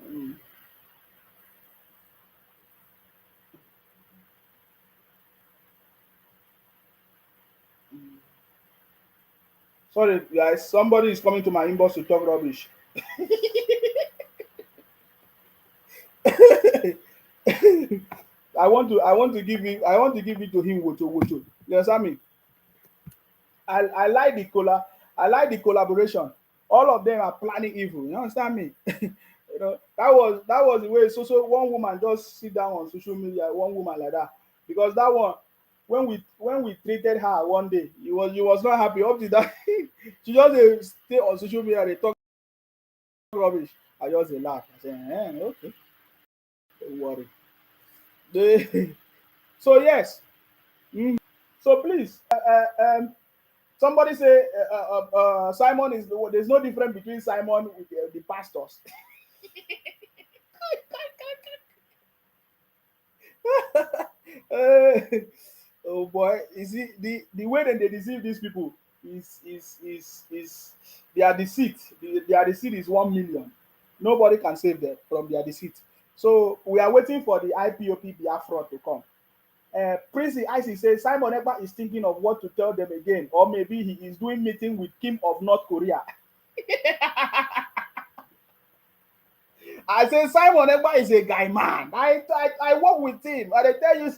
mm. Sorry, guys. Somebody is coming to my inbox to talk rubbish. I want to give it to him woto woto. You understand me? I like the I like the collaboration. All of them are planning evil. You understand me? You know, that was the way so one woman just sit down on social media, one woman like that. Because that one, when we treated her one day, he was not happy. Up to that, she just stay on social media, they talk rubbish. I just laugh. I say, okay, don't worry. They, so yes. So please, somebody say Simon is there's no difference between Simon with the pastors. Uh, oh boy, you see the way that they deceive these people is their deceit. Their deceit is 1 million. Nobody can save them from their deceit. So we are waiting for the IPOP Biafra to come. Prince Icy says Simon Ekpa is thinking of what to tell them again, or maybe he is doing meeting with Kim of North Korea. I say Simon Ekpa is a guy man. I work with him. And I tell you,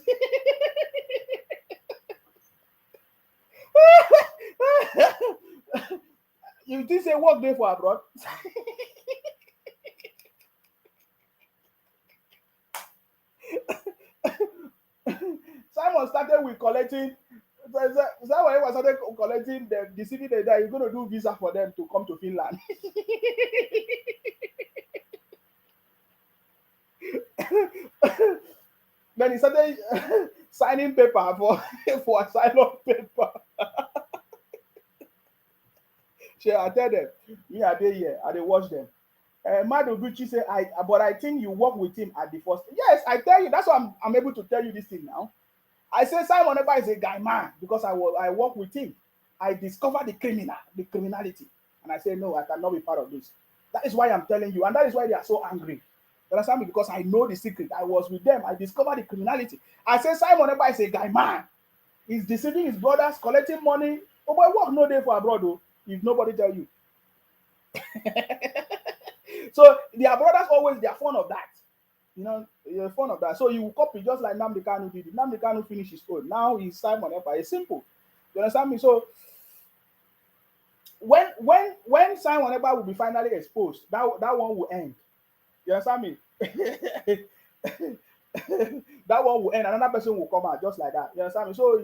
you think say work there for abroad? Simon started with collecting. Simon Ekpa started collecting the city that he's going to do visa for them to come to Finland. Then he started signing paper for for asylum paper. Shey I tell them, me I dey here, I dey watch them. Madu Gucci say, but I think you work with him at the first. Yes, I tell you, that's why I'm able to tell you this thing now. I say Simon Ekpa is a guy man because I work with him. I discover the criminality, and I say no, I cannot be part of this. That is why I'm telling you, and that is why they are so angry. You understand me? Because I know the secret. I was with them. I discovered the criminality. I say Simon Ekpa is a guy man. He's deceiving his brothers, collecting money. Oh boy, work no day for abroad though. If nobody tell you. So their brothers always they are fond of that. You know, you're fond of that. So you copy just like Nnamdi Kanu did. Nnamdi Kanu finished his own. Now he's Simon Ekpa. It's simple. You understand me? So when Simon Ekpa will be finally exposed, that one will end. You understand me? That one will end. Another person will come out just like that. You understand me? So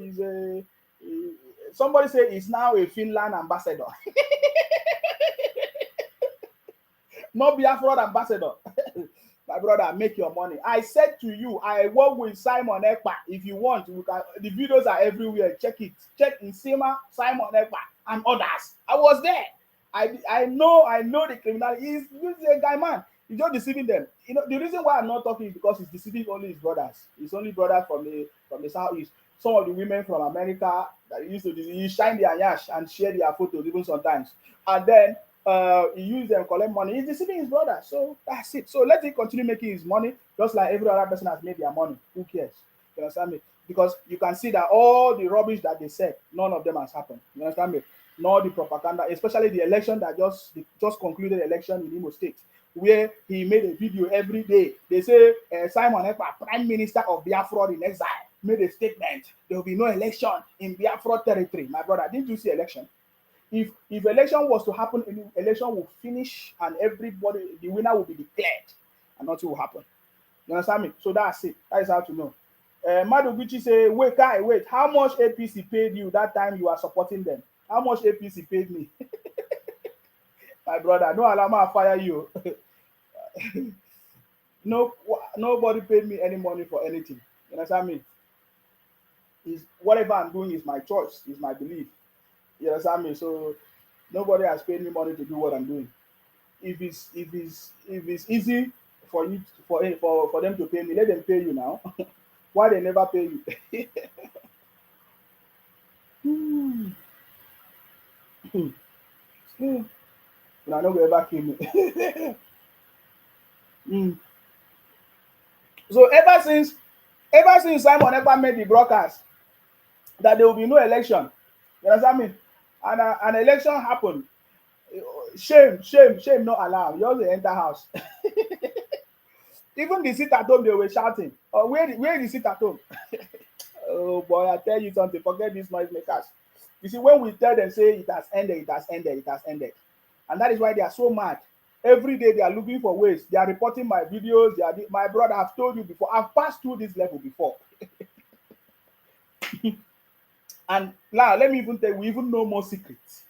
somebody say he's now a Finland ambassador, not Biafra ambassador. My brother, make your money. I said to you, I work with Simon Ekpa. If you want, the videos are everywhere. Check it. Check in Sima, Simon Ekpa, and others. I was there. I know the criminal. He's a guy man. He's just deceiving them. You know, the reason why I'm not talking is because he's deceiving only his brothers. His only brothers from the southeast. Some of the women from America that used to he shine their yash and share their photos even sometimes. And then he used them collect money. He's deceiving his brother. So that's it. So let him continue making his money just like every other person has made their money. Who cares? You understand me? Because you can see that all the rubbish that they said, none of them has happened. You understand me? Nor the propaganda, especially the election that just concluded election in Imo State, where he made a video every day. They say Simon Ekpa, Prime Minister of Biafra in exile, made a statement. There will be no election in Biafra territory. My brother, didn't you see election? If election was to happen, election will finish and everybody, the winner will be declared, and nothing will happen. You understand me? So that's it. That is how to know. Madoguchi say, wait, guy, wait. How much APC paid you that time you are supporting them? How much APC paid me? My brother, no alarm, I'll fire you. No, nobody paid me any money for anything. You understand me? Is whatever I'm doing is my choice, is my belief. You understand me? So nobody has paid me money to do what I'm doing. If it's easy for you for them to pay me, let them pay you now. Why they never pay you? Hmm. Hmm. Una no go ever kill me. Hmm. So ever since Simon Ekpa made the broadcast that there will be no election, you understand me? And an election happened. Shame, not allowed. You just enter house. Even the sit at home, they were shouting. Oh, where the sit at home? Oh boy, I tell you something. Forget these noisemakers. You see, when we tell them, say it has ended, it has ended, it has ended, and that is why they are so mad. Every day they are looking for ways. They are reporting my videos. My brother. I've told you before. I've passed through this level before. And now let me even tell you, we even know more secrets.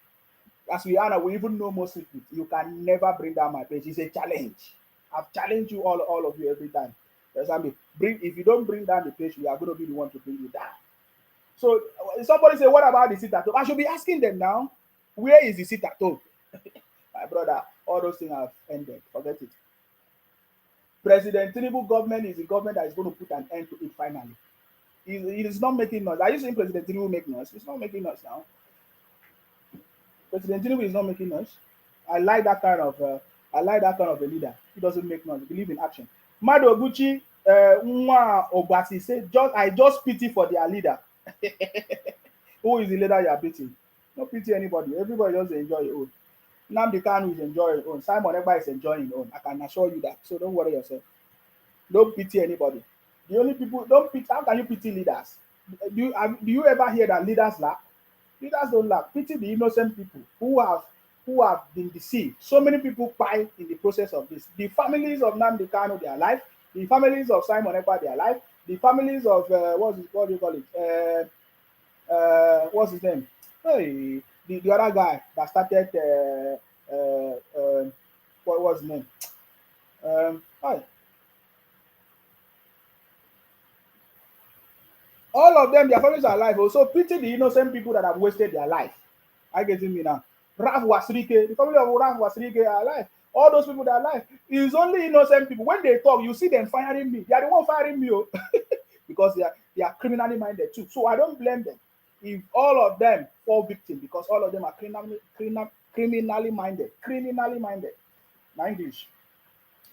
As we are now, we even know more secrets. You can never bring down my page. It's a challenge. I've challenged you all of you every time. That's what I mean. If you don't bring down the page, we are going to be the one to bring you down. So somebody say, what about the sit at home? I should be asking them now, where is the sit at home? My brother, all those things have ended. Forget it. President Tinubu government is the government that is going to put an end to it finally. It is not making noise. Are you saying President Tinubu make noise? It's not making noise now. President Tinubu is not making noise. I like that kind of a leader. He doesn't make noise. Believe in action. Mado Oguchi, Nwa Ogbasi say, I just pity for their leader. Who is the leader you are beating? No pity anybody. Everybody just enjoy your own. Nnamdi Kanu is enjoying his own. Simon Ekpa is enjoying his own. I can assure you that. So don't worry yourself. Don't pity anybody. The only people don't pity. How can you pity leaders? Do you ever hear that leaders laugh? Leaders don't laugh. Pity the innocent people who have been deceived. So many people die in the process of this. The families of Nnamdi Kanu, they are alive. The families of Simon Ekpa, they are alive. The families of what do you call it? What's his name? Hey, the other guy that started what was his name? Hi. All of them, their families are alive. Also, pity the innocent people that have wasted their life. I getting me now. Raf Wasrike, the family of Raf Wasrike are alive. All those people that are alive. It's only innocent people. When they talk, you see them firing me. They are the one firing me. Oh. Because they are criminally minded too. So I don't blame them. If all of them fall victim, because all of them are criminally minded. Criminally minded. My English.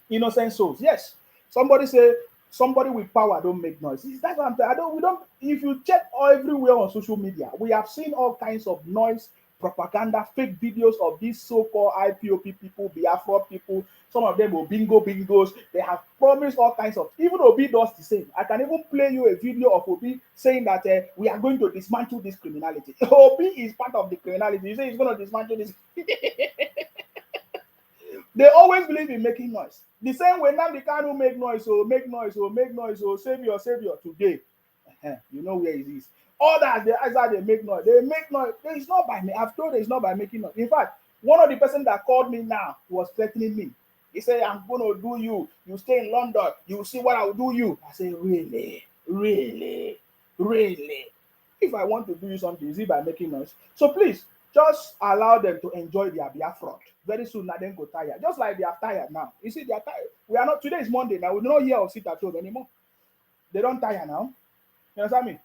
Innocent souls. Yes. Somebody say somebody with power don't make noise. That's what I'm saying. We don't. If you check everywhere on social media, we have seen all kinds of noise, propaganda, fake videos of these so-called IPOP people, Biafra people. Some of them will bingos. They have promised all kinds of. Even Obi does the same. I can even play you a video of Obi saying that we are going to dismantle this criminality. Obi is part of the criminality. You say he's going to dismantle this. They always believe in making noise. The same way now the Kanu make noise, savior today. You know where it is. Others, they make noise. They make noise. It's not by me. I've told you it's not by making noise. In fact, one of the person that called me now was threatening me. He said, I'm gonna do you. You stay in London, you see what I'll do you. I say, really? Really? Really? If I want to do you something, is it by making noise? So please, just allow them to enjoy their Biafra. Very soon, now then go tired. Just like they are tired now. You see, they are tired. We are not, today is Monday now. We don't hear of sit at home anymore. They don't tire now. You understand me?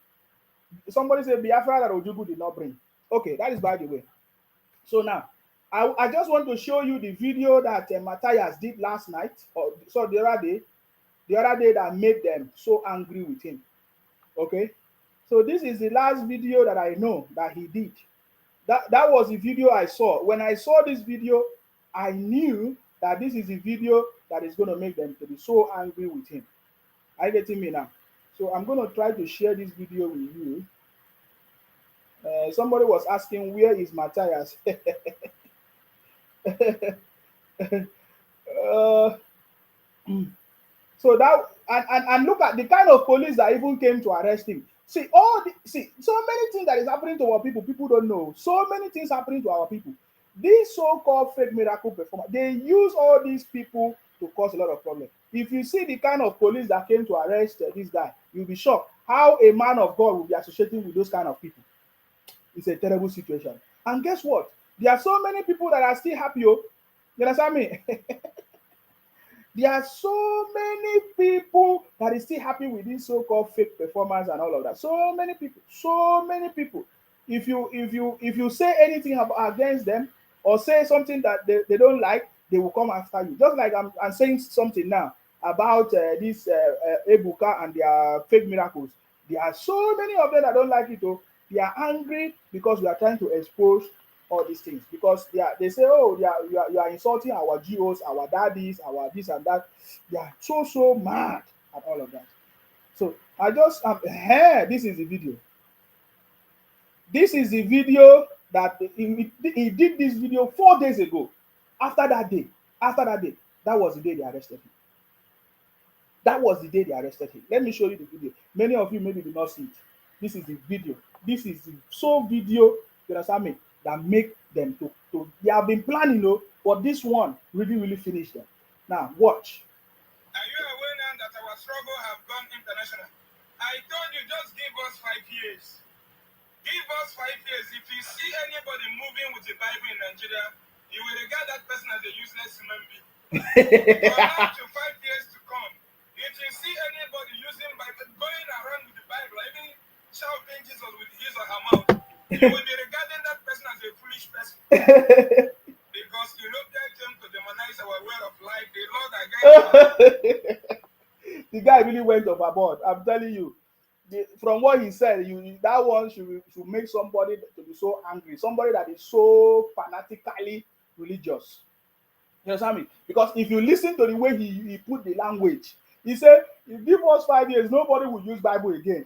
Somebody said Biafra that Ojubu did not bring. Okay, that is by the way. So now, I just want to show you the video that Matthias did last night, or so the other day that made them so angry with him. Okay, so this is the last video that I know that he did. That was the video I saw. When I saw this video, I knew that this is the video that is going to make them to be so angry with him. Are you getting me now? So I'm going to try to share this video with you. Somebody was asking, where is Matthias? uh, so that and look at the kind of police that even came to arrest him. See so many things that is happening to our people don't know. So many things happening to our people. These so-called fake miracle performers, they use all these people to cause a lot of problems. If you see the kind of police that came to arrest this guy, you'll be shocked how a man of God will be associating with those kind of people. It's a terrible situation. And guess what? There are so many people that are still happy. Oh, you understand me? There are so many people that is still happy with these so-called fake performance and all of that. So many people, so many people. If you say anything against them or say something that they don't like, they will come after you. Just like I'm saying something now about this Ebuka and their fake miracles. There are so many of them that don't like it. Oh, they are angry because we are trying to expose all these things because they say, oh, you are insulting our GOs, our daddies, our this and that. They are so mad at all of that. So I just here, this is the video. This is the video that he did this video 4 days ago. After that day, that was the day they arrested him. That was the day they arrested him. Let me show you the video. Many of you maybe did not see it. This is the video. This is the sole video, you understand me, that make them to they have been planning, but this one really finished them. Now watch. Are you aware now that our struggle have gone international? I told you, just give us 5 years. Give us 5 years. If you see anybody moving with the Bible in Nigeria, you will regard that person as a useless human being. From now to 5 years to come, if you see anybody using Bible, going around with the Bible, even shouting Jesus with his or her mouth, you will be regarding that person as a foolish person. Because you look at him to demonize our way of life. The Lord again. The guy really went overboard. I'm telling you. From what he said, that one should make somebody to be so angry. Somebody that is so fanatically religious. You understand me? Because if you listen to the way he put the language, he said, if give us 5 years, nobody will use Bible again.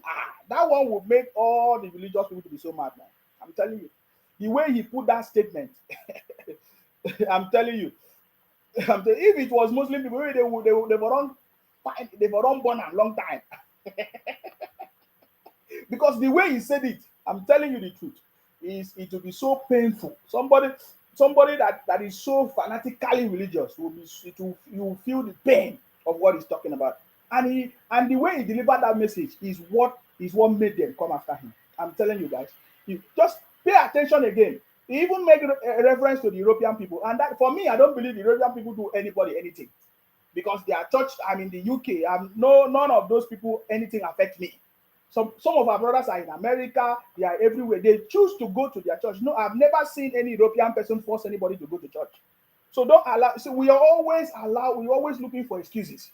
That one would make all the religious people to be so mad, man. I'm telling you. The way he put that statement, I'm telling you. If it was Muslim people, they would run born a long time. Because the way he said it, I'm telling you the truth, it will be so painful. Somebody that is so fanatically religious you will feel the pain of what he's talking about. And the way he delivered that message is what made them come after him. I'm telling you guys. You just pay attention again. He even made a reference to the European people. And that, for me, I don't believe the European people do anybody anything. Because they are church, I'm in the UK. None of those people, anything affect me. Some of our brothers are in America, they are everywhere. They choose to go to their church. No, I've never seen any European person force anybody to go to church. So don't allow. So we're always looking for excuses.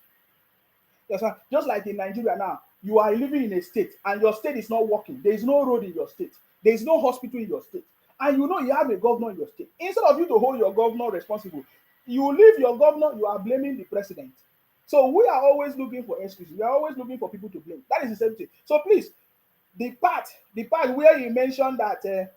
Yes, sir. Just like in Nigeria now, you are living in a state and your state is not working. There is no road in your state. There is no hospital in your state. And you have a governor in your state. Instead of you to hold your governor responsible, you leave your governor, you are blaming the president. So we are always looking for excuses. We are always looking for people to blame. That is the same thing. So please, the part where you mentioned that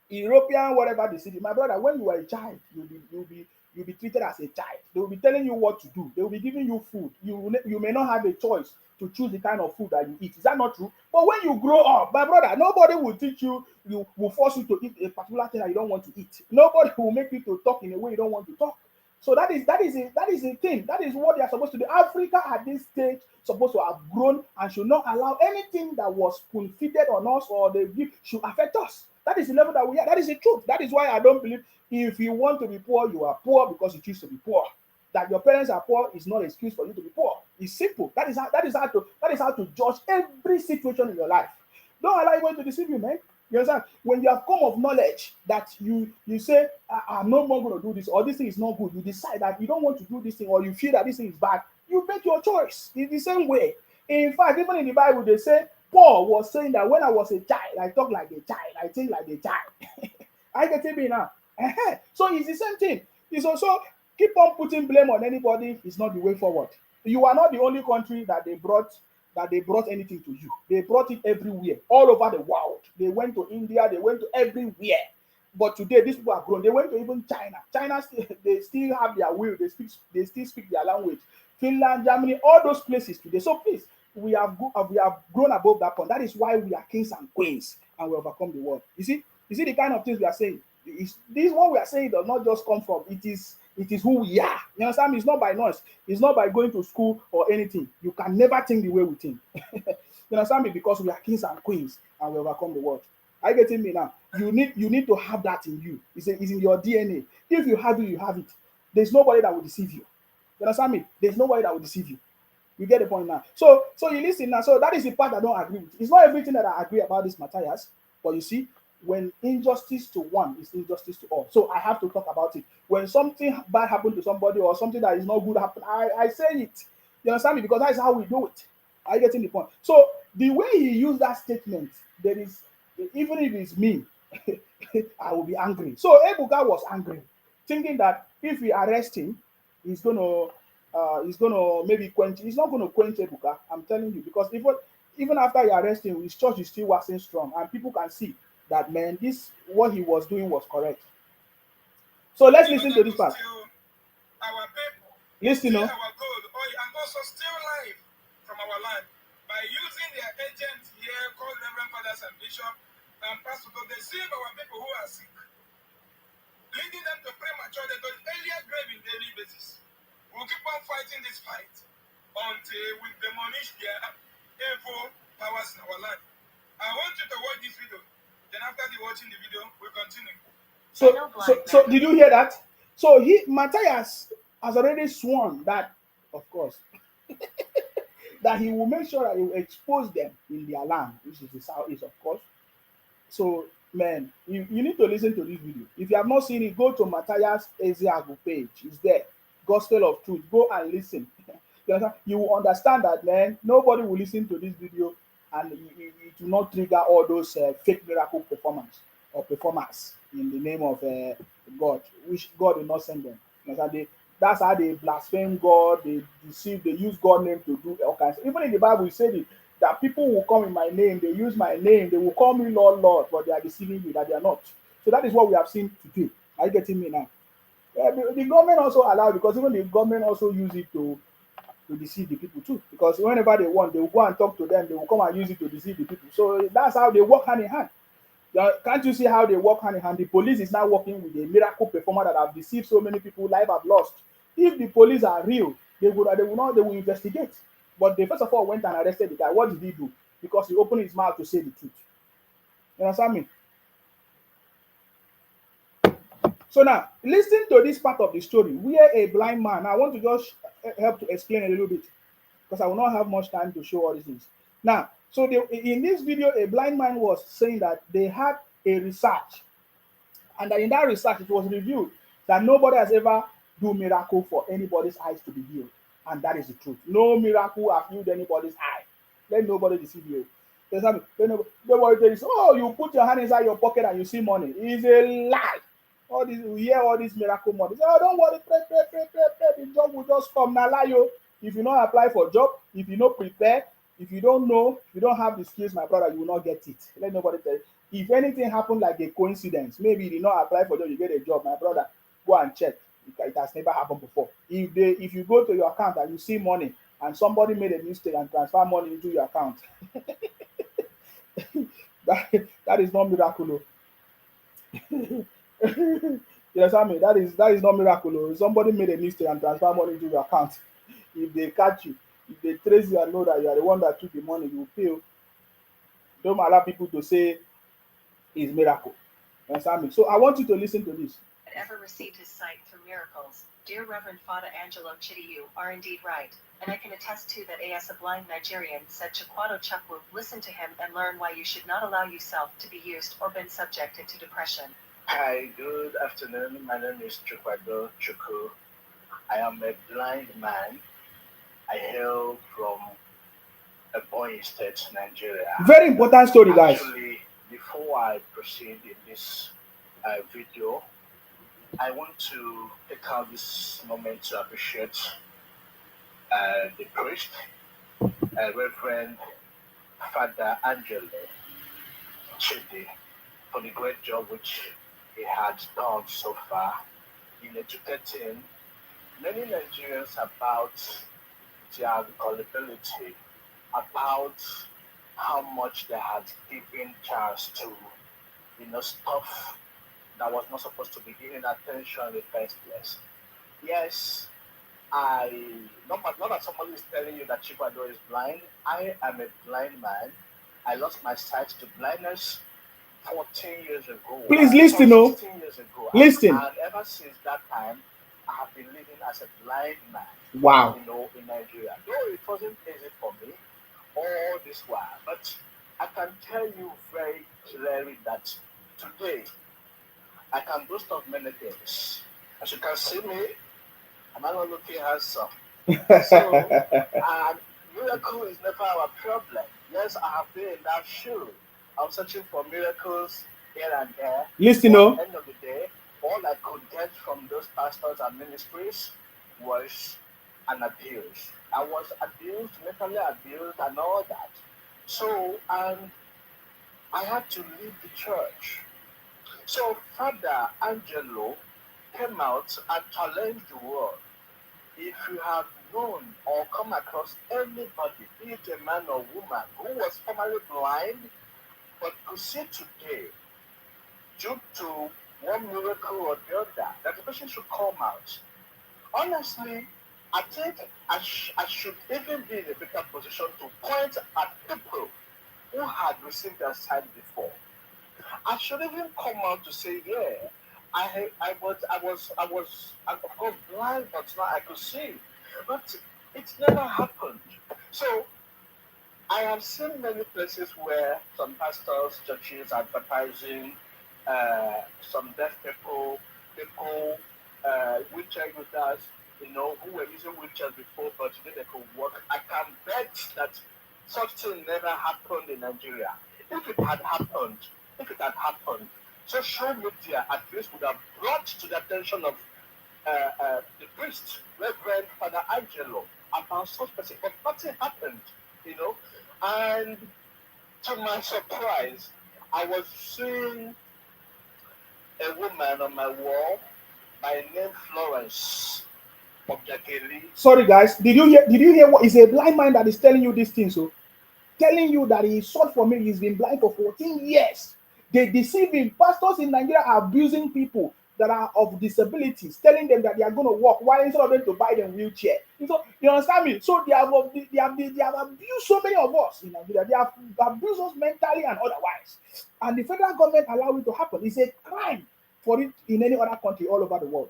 European, whatever the city, my brother, when you are a child, you'll be treated as a child. They will be telling you what to do. They will be giving you food. You may not have a choice to choose the kind of food that you eat. Is that not true? But when you grow up, my brother, nobody will teach you. You will force you to eat a particular thing that you don't want to eat. Nobody will make you to talk in a way you don't want to talk. So that is a thing. That is what they are supposed to do. Africa at this stage supposed to have grown and should not allow anything that was spoon-feeded on us or they give should affect us. That is the level that we are. That is the truth. That is why I don't believe if you want to be poor, you are poor because you choose to be poor. That your parents are poor is not an excuse for you to be poor. It's simple. That is how to judge every situation in your life. Don't allow anyone to deceive you, man. You understand? When you have come of knowledge that you say, I'm no more going to do this, or this thing is not good, you decide that you don't want to do this thing, or you feel that this thing is bad, you make your choice. It's the same way. In fact, even in the Bible, they say, Paul was saying that when I was a child, I talk like a child, I think like a child. I get it now. So it's the same thing. It's also keep on putting blame on anybody is not the way forward. You are not the only country that they brought anything to you. They brought it everywhere, all over the world. They went to India, they went to everywhere. But today, these people have grown. They went to even China. They still have their will. They still speak their language. Finland, Germany, all those places today. So please, we have grown above that point. That is why we are kings and queens and we overcome the world. You see the kind of things we are saying. This one we are saying does not just come from, it is who we are. You understand me? It's not by noise, it's not by going to school or anything. You can never think the way we think. You understand me? Because we are kings and queens and we overcome the world. Are you getting me now? You need to have that in you. It's in your DNA. If you have it, you have it. There's nobody that will deceive you. You understand me? There's nobody that will deceive you. You get the point now. So you listen now. So that is the part I don't agree with. It's not everything that I agree about this Matthias, but you see, when injustice to one is injustice to all. So I have to talk about it. When something bad happened to somebody or something that is not good happen, I say it. You understand me? Because that is how we do it. Are you getting the point? So the way he used that statement, there is, even if it's me, I will be angry. So Ebuka was angry, thinking that if we arrest him, he's gonna maybe quench. He's not gonna quench Ebuka. I'm telling you, because even after he arrest him, his church is still waxing strong, and people can see that, man, this what he was doing was correct. So let's In listen order to to this part. steal our people, Listen, steal no. our gold, oil, and also steal life from our land by using their agents here, called Reverend Fathers and Bishop and Pastor, to deceive our people who are sick, leading them to premature death on earlier grave in daily basis. We'll keep on fighting this fight until we demolish their evil powers in our land. I want you to watch this video. Then after watching the video, we'll continue. So did you hear that? So Matthias has already sworn that, of course, that he will make sure that he will expose them in their land, which is the southeast, of course. So, man, you need to listen to this video. If you have not seen it, go to Matthias Ezeagu page. It's there. Gospel of Truth. Go and listen. You will understand that, man, nobody will listen to this video and it will not trigger all those fake miracle performance or performers in the name of God, which God will not send them. That's how they blaspheme God, they deceive, they use God's name to do all kinds. Even in the Bible, it said it, that people will come in my name, they use my name, they will call me Lord, Lord, but they are deceiving you, that they are not. So that is what we have seen today. Are you getting me now? The government also allow, because even the government also use it to deceive the people too. Because whenever they want, they will go and talk to them, they will come and use it to deceive the people. So that's how they work hand in hand. Can't you see how they work hand in hand? The police is now working with a miracle performer that have deceived so many people, life have lost. If the police are real, they will investigate. But they first of all went and arrested the guy. What did he do? Because he opened his mouth to say the truth. You understand me? So now, listen to this part of the story where a blind man. I want to just help to explain a little bit because I will not have much time to show all these things. Now, so in this video, a blind man was saying that they had a research, and that in that research, it was revealed that nobody has ever do miracle for anybody's eyes to be healed, and that is the truth. No miracle have healed anybody's eye. Let nobody deceive you. Nobody tell you, oh, you put your hand inside your pocket and you see money. It's a lie. All this, we hear all these miracle money. Say, oh, don't worry, pray. The job will just come. Now, lie you. If you not apply for job, if you not prepare, if you don't know, if you don't have the skills, my brother, you will not get it. Let nobody tell you. If anything happened like a coincidence, maybe you did not apply for job, you get a job, my brother, go and check. It has never happened before. If you go to your account and you see money and somebody made a mistake and transfer money into your account, that is not miracle. Yes, I mean that is not miracle. Somebody made a mistake and transfer money into your account. If they catch you, if they trace you and know that you are the one that took the money, you will pay. Don't allow people to say it's miracle. You understand me? So I want you to listen to this. Ever received his sight through miracles, dear Reverend Father Angelo Chidi, you are indeed right, and I can attest to that. As a blind Nigerian said Chakwado Chukwu, listen to him and learn why you should not allow yourself to be used or been subjected to depression. Hi, good afternoon. My name is Chakwado Chukwu. I am a blind man. I hail from Ebonyi State, Nigeria. Very important story, guys. Actually, before I proceed in this video, I want to take out this moment to appreciate the priest, Reverend Father Angelo Chidi, for the great job which he has done so far in educating many Nigerians about their gullibility, about how much they had given chance to, stuff that was not supposed to be given attention in the first place. Yes, I not that somebody is telling you that Chikwado is blind. I am a blind man. I lost my sight to blindness 14 years ago. Please Sorry, listen, oh, 16 years ago. listen. And ever since that time, I have been living as a blind man, Wow. in Nigeria. Though it wasn't easy for me all this while, but I can tell you very clearly that today I can boast of many things. As you can see me, I'm not looking handsome. So, and miracle is never our problem. Yes, I have been in that shoe. I'm searching for miracles here and there. Listen, But at oh, the end of the day, all I could get from those pastors and ministries was an abuse. I was abused, mentally abused, and all that. So, and I had to leave the church. So, Father Angelo came out and challenged the world. If you have known or come across anybody, be it a man or woman, who was formerly blind but could see today due to one miracle or the other, that the person should come out. Honestly, I think I should even be in a better position to point at people who had received their sight before. I should even come out to say, yeah, of course blind, but now I could see. But it never happened. So I have seen many places where some pastors, churches advertising some deaf people, wheelchair users, who were using wheelchairs before, but today they could walk. I can bet that such thing never happened in Nigeria. If it had happened, if it had happened, social media at least would have brought to the attention of the priest, Reverend Father Angelo, about such person, but nothing happened, you know. And to my surprise, I was seeing a woman on my wall by name Florence Obiageli. sorry guys. Did you hear what is a blind man that is telling you these things? So telling you that he sought for me, he's been blind for 14 years. They deceive him. Pastors in Nigeria are abusing people that are of disabilities, telling them that they are going to walk while instead of them to buy them wheelchair. So you understand me? So they have abused so many of us in Nigeria. They have abused us mentally and otherwise. And the federal government allow it to happen. It's a crime for it in any other country all over the world.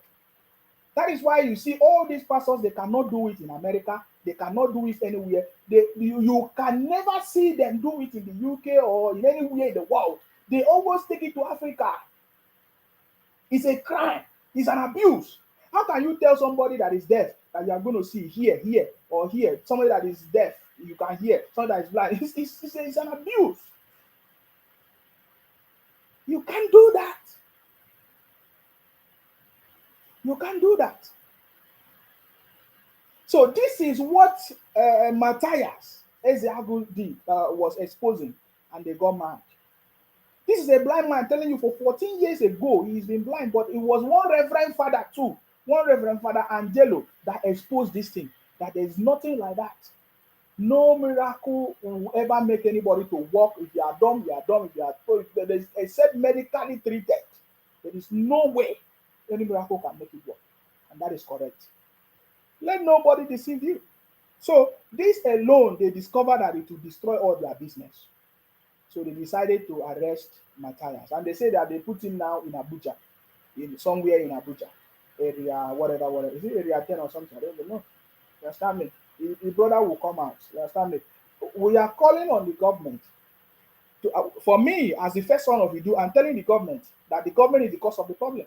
That is why you see all these pastors, they cannot do it in America, they cannot do it anywhere. You can never see them do it in the UK or in anywhere in the world. They always take it to Africa. It's a crime, it's an abuse. How can you tell somebody that is deaf that you are going to see here, here, or here? Somebody that is deaf, you can hear. Somebody that is blind, it's an abuse. You can't do that. You can't do that. So this is what Matthias Ezeagu did, was exposing, and they got mad. This is a blind man telling you for 14 years ago he's been blind, but it was one Reverend Father too, one Reverend Father Angelo that exposed this thing, that there's nothing like that. No miracle will ever make anybody to walk. If you are dumb, you are dumb. If you are except medically treated, there is no way any miracle can make it work, and that is correct. Let nobody deceive you. So this alone, they discovered that it will destroy all their business. So they decided to arrest Matthias. And they say that they put him now in Abuja, in somewhere in Abuja, area, whatever, whatever. Is it area 10 or something? I don't even know. You understand me? The brother will come out. You understand me? We are calling on the government. For me, as the first son of Idu, I'm telling the government that the government is the cause of the problem.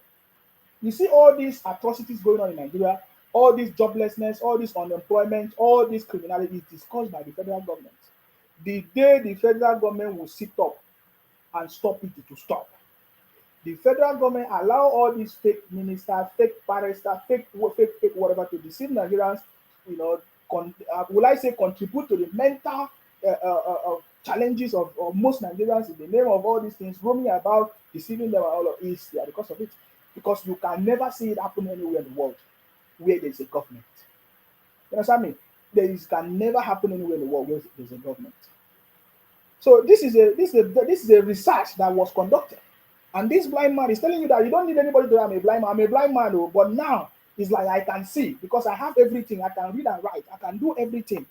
You see all these atrocities going on in Nigeria, all this joblessness, all this unemployment, all this criminality is caused by the federal government. The day the federal government will sit up and stop it, it will stop. The federal government allow all these fake ministers, fake barristers, fake whatever to deceive Nigerians, you know, will I say contribute to the mental challenges of most Nigerians in the name of all these things, roaming about, deceiving them and all of this, yeah, because of it. Because you can never see it happen anywhere in the world where there's a government. You understand me? Can never happen anywhere in the world where there's a government. So this is a research that was conducted. And this blind man is telling you that you don't need anybody to say I'm a blind man. I'm a blind man, oh, but now it's like I can see because I have everything. I can read and write. I can do everything.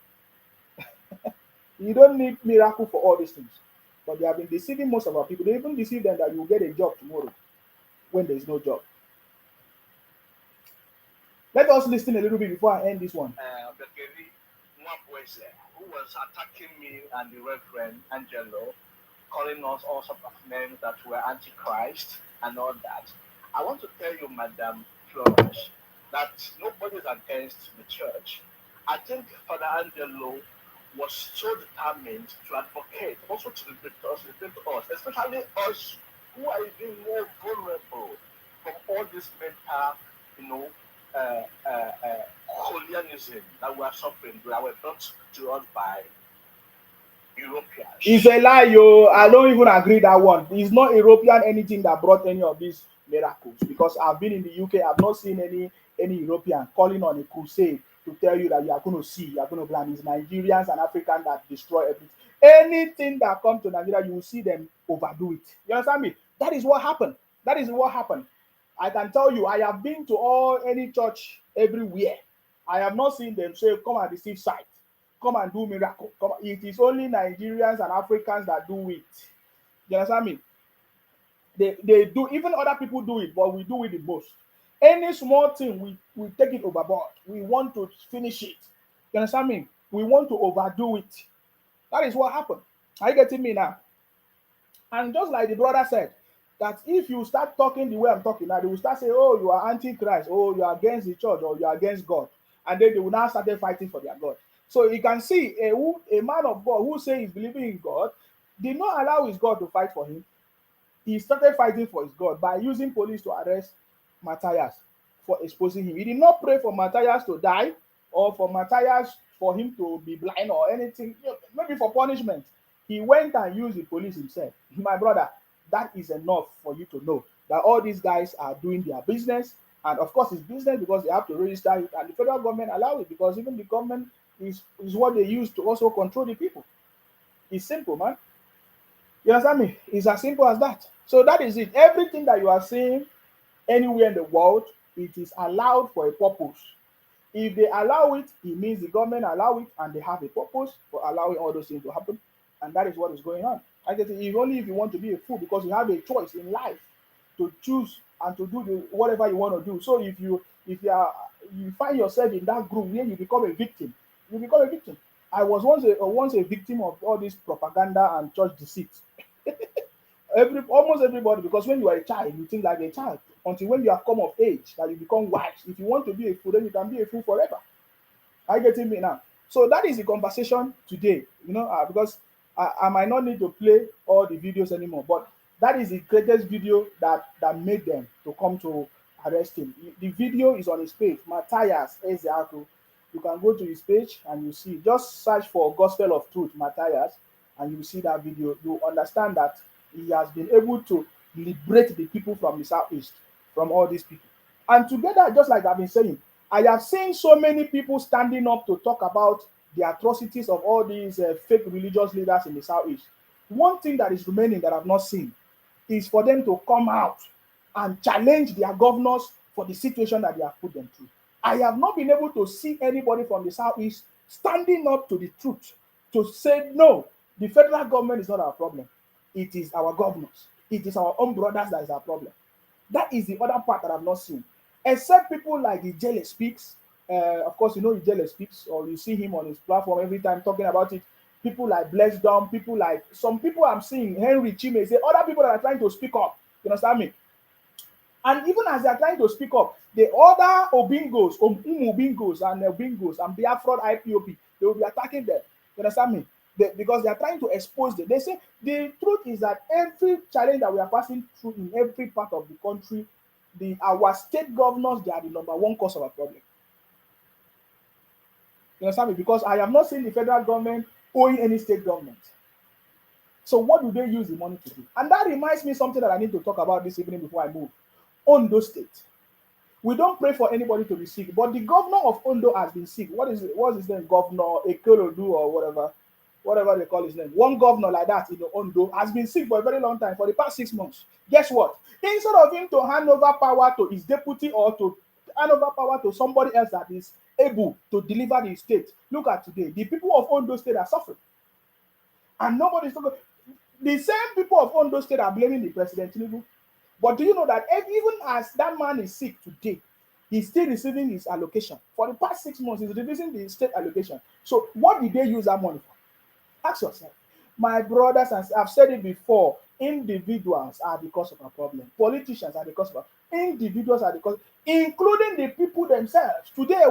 You don't need miracle for all these things. But they have been deceiving most of our people. They even deceive them that you will get a job tomorrow when there is no job. Let us listen a little bit before I end this one. Bekeri Mwapwese, who was attacking me and the Reverend Angelo, calling us all sorts of names that were antichrist and all that. I want to tell you, Madam Florence, that nobody is against the church. I think Father Angelo was so determined to advocate, also to liberate us, especially us who are even more vulnerable from all this mental, you know, uh, uh, uh, colonialism that we are suffering, that were brought to us by It's Europeans. a lie, yo. I don't even agree that one. It's not European anything that brought any of these miracles because I've been in the UK. I've not seen any European calling on a crusade to tell you that you are going to see, you are going to blind. It's Nigerians and Africans that destroy everything. Anything that comes to Nigeria, you will see them overdo it. You understand me? That is what happened. That is what happened. I can tell you, I have been to all any church everywhere. I have not seen them say, "Come and receive sight. Come and do miracle." Come, it is only Nigerians and Africans that do it. You understand me? They do, even other people do it, but we do it the most. Any small thing, we take it overboard. We want to finish it. You understand me? We want to overdo it. That is what happened. Are you getting me now? And just like the brother said, that if you start talking the way I'm talking now, they will start saying, "Oh, you are antichrist, oh, you are against the church, or you are against God." And then they will now start fighting for their God. So you can see a man of God who says he's believing in God did not allow his God to fight for him. He started fighting for his God by using police to arrest Matthias for exposing him. He did not pray for Matthias to die or for Matthias for him to be blind or anything, maybe for punishment. He went and used the police himself. My brother, that is enough for you to know that all these guys are doing their business. And of course, it's business because they have to register it, and the federal government allow it because even the government is what they use to also control the people. It's simple, man. You understand me? It's as simple as that. So that is it. Everything that you are seeing anywhere in the world, it is allowed for a purpose. If they allow it, it means the government allow it and they have a purpose for allowing all those things to happen. And that is what is going on. I guess if only if you want to be a fool, because you have a choice in life to choose and to do whatever you want to do. So if you find yourself in that group where you become a victim, you become a victim. I was once a victim of all this propaganda and church deceit. Almost everybody, because when you are a child, you think like a child until when you have come of age that you become wise. If you want to be a fool, then you can be a fool forever. Are you getting me now? So that is the conversation today, because I might not need to play all the videos anymore, but that is the greatest video that made them to come to arrest him. The video is on his page, Matthias Ezeaku. You can go to his page and you see, just search for Gospel of Truth, Matthias, and you see that video. You understand that he has been able to liberate the people from the southeast, from all these people. And together, just like I've been saying, I have seen so many people standing up to talk about the atrocities of all these fake religious leaders in the southeast. One thing that is remaining that I've not seen is for them to come out and challenge their governors for the situation that they have put them through. I have not been able to see anybody from the southeast standing up to the truth to say, no, the federal government is not our problem. It is our governors. It is our own brothers that is our problem. That is the other part that I've not seen. Except people like Ijele Speaks. Of course, you know Ijele Speaks, or you see him on his platform every time talking about it. People like Blessed Dom, people like some people I'm seeing, Henry Chimeze, other people that are trying to speak up. You understand me? And even as they are trying to speak up, the other Obingos, Umubingos and Obingos and Biafran IPOP, they will be attacking them. You understand me? Because they are trying to expose them. They say the truth is that every challenge that we are passing through in every part of the country, our state governors, they are the number one cause of our problem. You understand me? Because I have not seen the federal government owing any state government. So what do they use the money to do? And that reminds me something that I need to talk about this evening before I move. Ondo State. We don't pray for anybody to be sick, but the governor of Ondo has been sick. What is his name? Governor Ekolodu or whatever. whatever they call his name, one governor like that in the Ondo has been sick for a very long time, for the past 6 months. Guess what? Instead of him to hand over power to his deputy or to hand over power to somebody else that is able to deliver the state, look at today. The people of Ondo State are suffering. And nobody's talking. The same people of Ondo State are blaming the President Tinubu. But do you know that even as that man is sick today, he's still receiving his allocation? For the past 6 months, he's releasing the state allocation. So what did they use that money for? Ask yourself. My brothers, and I've said it before, individuals are the cause of our problem. Politicians are the cause of our individuals are the cause, including the people themselves. Today,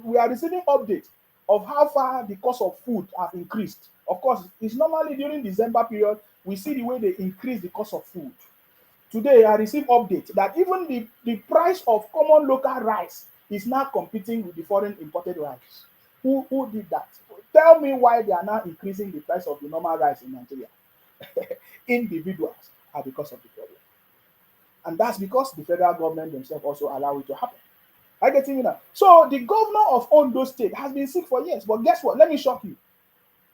we are receiving updates of how far the cost of food have increased. Of course, it's normally during December period, we see the way they increase the cost of food. Today, I received update that even the price of common local rice is now competing with the foreign imported rice. Who did that? Tell me why they are now increasing the price of the normal rice in Nigeria. Individuals are because of the problem. And that's because the federal government themselves also allow it to happen. I get it now. So the governor of Ondo State has been sick for years. But guess what? Let me shock you.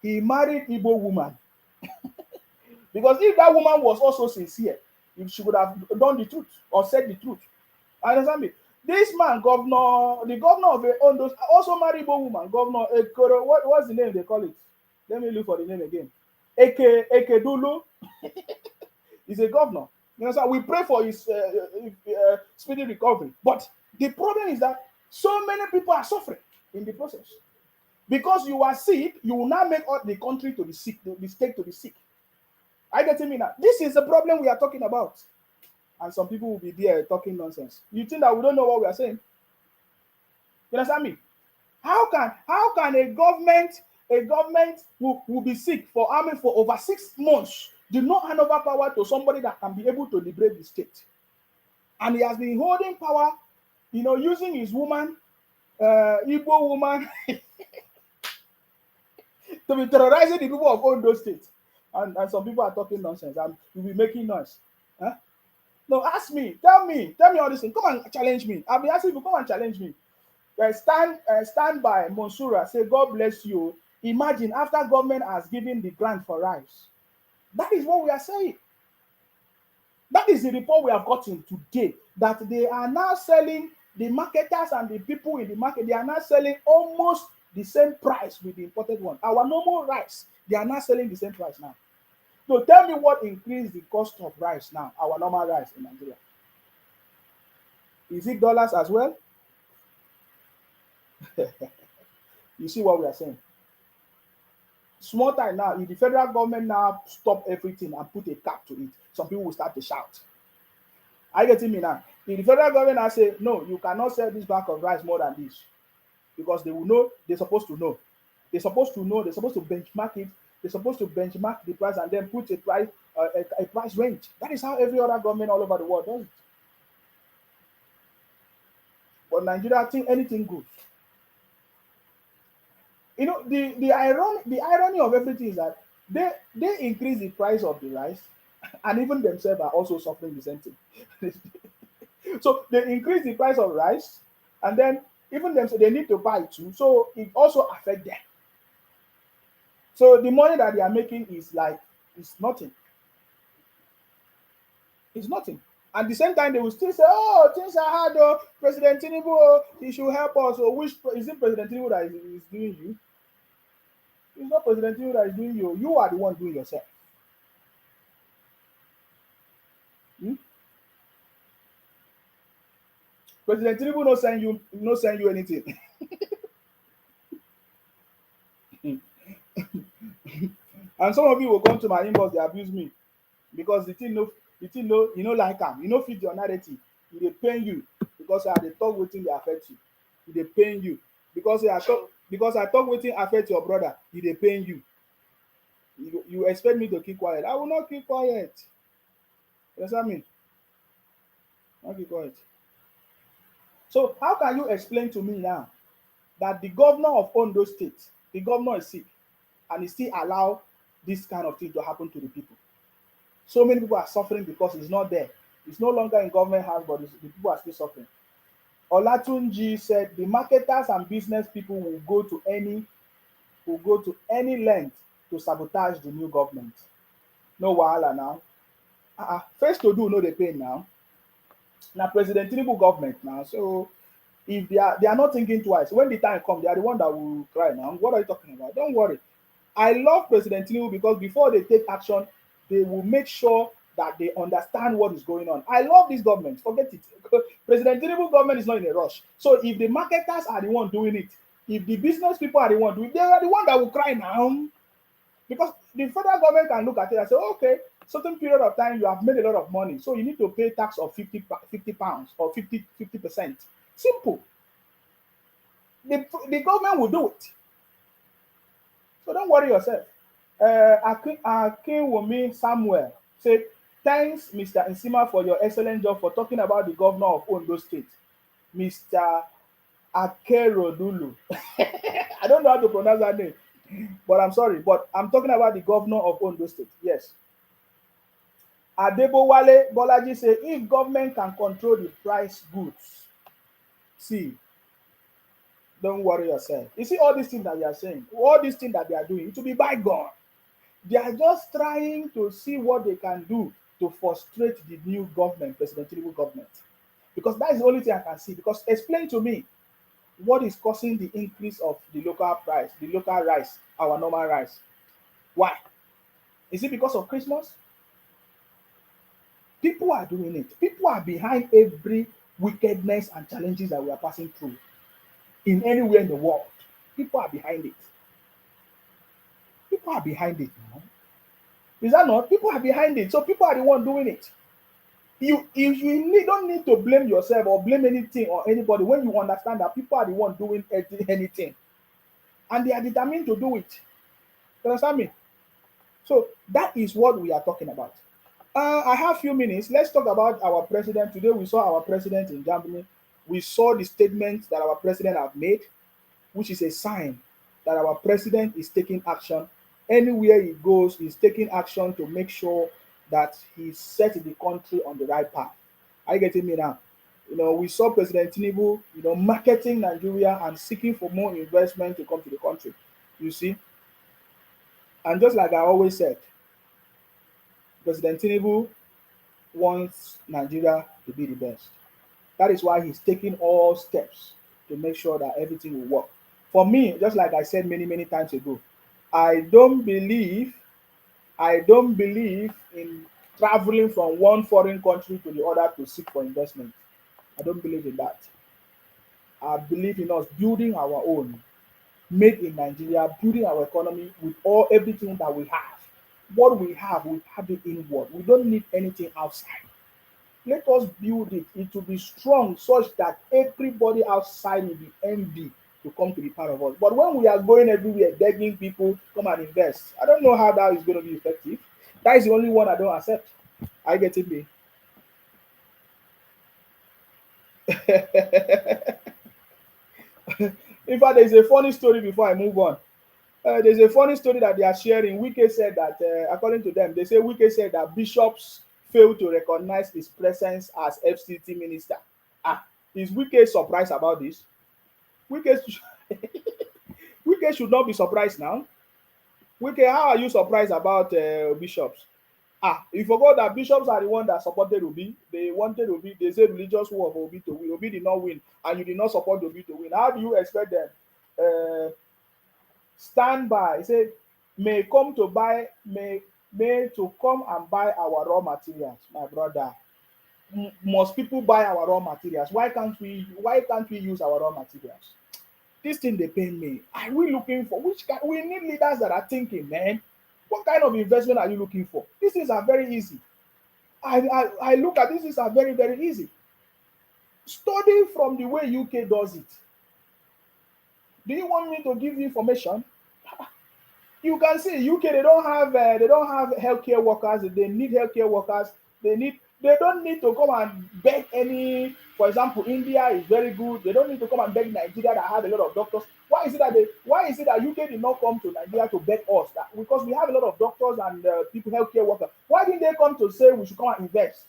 He married Igbo woman. Because if that woman was also sincere, if she would have done the truth or said the truth. Understand me? This man, the governor of Ondo, also married Igbo woman. Governor Ekoro, what's the name they call it? Let me look for the name again. Ekedulu is a governor. You know, so we pray for his speedy recovery. But the problem is that so many people are suffering in the process. Because you are sick, you will now make all the country to be sick, the state to be sick. I get me now. This is the problem we are talking about. And some people will be there talking nonsense. You think that we don't know what we are saying? You understand me? How can a government who be sick for army for over 6 months did not hand over power to somebody that can be able to liberate the state? And he has been holding power, using his woman, Igbo woman, to be terrorizing the people of Ondo State. And some people are talking nonsense and you'll be making noise. Huh? No, ask me, tell me all this thing. Come and challenge me. I'll be asking you, come and challenge me. Stand by Monsura, say, God bless you. Imagine after government has given the grant for rice. That is what we are saying. That is the report we have gotten today, that they are now selling, the marketers and the people in the market, they are now selling almost the same price with the imported one. Our normal rice, they are not selling the same price now. So tell me what increased the cost of rice now, our normal rice in Nigeria. Is it dollars as well? You see what we are saying? Small time now, if the federal government now stop everything and put a cap to it, some people will start to shout. Are you getting me now? If the federal government now say, no, you cannot sell this bag of rice more than this, because they will know, they're supposed to know. They're supposed to know, they're supposed to benchmark it, they're supposed to benchmark the price and then put a price range. That is how every other government all over the world does it. But Nigeria, I think anything goes. You know, the irony of everything is that they increase the price of the rice, and even themselves are also suffering the same thing. So they increase the price of rice, and then even themselves they need to buy it too. So it also affects them. So the money that they are making is nothing. It's nothing. At the same time, they will still say, "Oh, things are hard. Oh, President Tinubu, oh, he should help us." Or which is it President Tinubu that is doing you? It's not President Tinubu that is doing you. You are the one doing yourself. Hmm? President Tinubu no send you anything. And some of you will come to my inbox, they abuse me because the thing no like am, fit your narrative. They pain you because I dey talk wetin dey affect you. They pain you because I talk wetin affect your brother. They pain you. You expect me to keep quiet? I will not keep quiet. You understand me? Not keep quiet. So how can you explain to me now that the governor of Ondo State, the governor is sick, and he still allow this kind of thing to happen to the people? So many people are suffering because it's not there. It's no longer in government hands, but the people are still suffering. Olatunji said the marketers and business people will go to any length to sabotage the new government. No wahala now. First to do no dey pain now. Na President Tinubu government now. So if they are not thinking twice, when the time come, they are the one that will cry now. What are you talking about? Don't worry. I love President Tinubu because before they take action, they will make sure that they understand what is going on. I love this government. Forget it. President Tinubu government is not in a rush. So if the marketers are the one doing it, if the business people are the one doing it, they are the one that will cry now. Because the federal government can look at it and say, okay, certain period of time you have made a lot of money, so you need to pay tax of 50 pounds or 50%. Simple. The government will do it. So don't worry yourself. Akinwumi Samuel said, thanks, Mr. Nsima, for your excellent job for talking about the governor of Ondo State, Mr. Akerodulu. I don't know how to pronounce that name, but I'm sorry. But I'm talking about the governor of Ondo State. Yes. Adebowale Bolaji said, if government can control the price goods, see, don't worry yourself. You see all these things that you are saying, all these things that they are doing, it will be bygone. They are just trying to see what they can do to frustrate the new government, President Tinubu government. Because that is the only thing I can see. Because explain to me what is causing the increase of the local price, the local rice, our normal rice. Why? Is it because of Christmas? People are doing it. People are behind every wickedness and challenges that we are passing through in anywhere in the world. People are behind it. People are behind it now. Is that not? People are behind it. So people are the one doing it. You don't need to blame yourself or blame anything or anybody when you understand that people are the one doing anything. And they are determined to do it. You understand me? So that is what we are talking about. I have a few minutes. Let's talk about our president. Today we saw our president in Germany. We saw the statements that our president have made, which is a sign that our president is taking action. Anywhere he goes, he's taking action to make sure that he sets the country on the right path. Are you getting me now? We saw President Tinubu, marketing Nigeria and seeking for more investment to come to the country. You see? And just like I always said, President Tinubu wants Nigeria to be the best. That is why he's taking all steps to make sure that everything will work. For me, just like I said many, many times ago, I don't believe in traveling from one foreign country to the other to seek for investment. I don't believe in that. I believe in us building our own, made in Nigeria, building our economy with everything that we have. What we have it inward. We don't need anything outside. Let us build it. It will be strong such that everybody outside will be envy to come to be part of us. But when we are going everywhere begging people come and invest, I don't know how that is going to be effective. That is the only one I don't accept. I get it, me. In fact, there's a funny story before I move on. There's a funny story that they are sharing. Wike said that, according to them, they say Wike said that bishops failed to recognize his presence as FCT minister. Is Wike surprised about this? Wike should not be surprised now. Wike, how are you surprised about bishops? You forgot that bishops are the one that supported Obi. They wanted Obi. They said religious war of Obi to win. Obi did not win, and you did not support Obi to win. How do you expect them? Stand by. He said, may come to come and buy our raw materials, my brother. Must people buy our raw materials? Why can't we use our raw materials? This thing they pay me. Are we looking for we need leaders that are thinking, man. What kind of investment are you looking for? These things are very easy. I look at these things are very, very easy. Study from the way UK does it. Do you want me to give you information? You can see UK, they don't have healthcare workers. They need healthcare workers. They don't need to come and beg any. For example, India is very good. They don't need to come and beg Nigeria that have a lot of doctors. Why is it that UK did not come to Nigeria to beg us? Because we have a lot of doctors and people, healthcare workers. Why didn't they come to say we should come and invest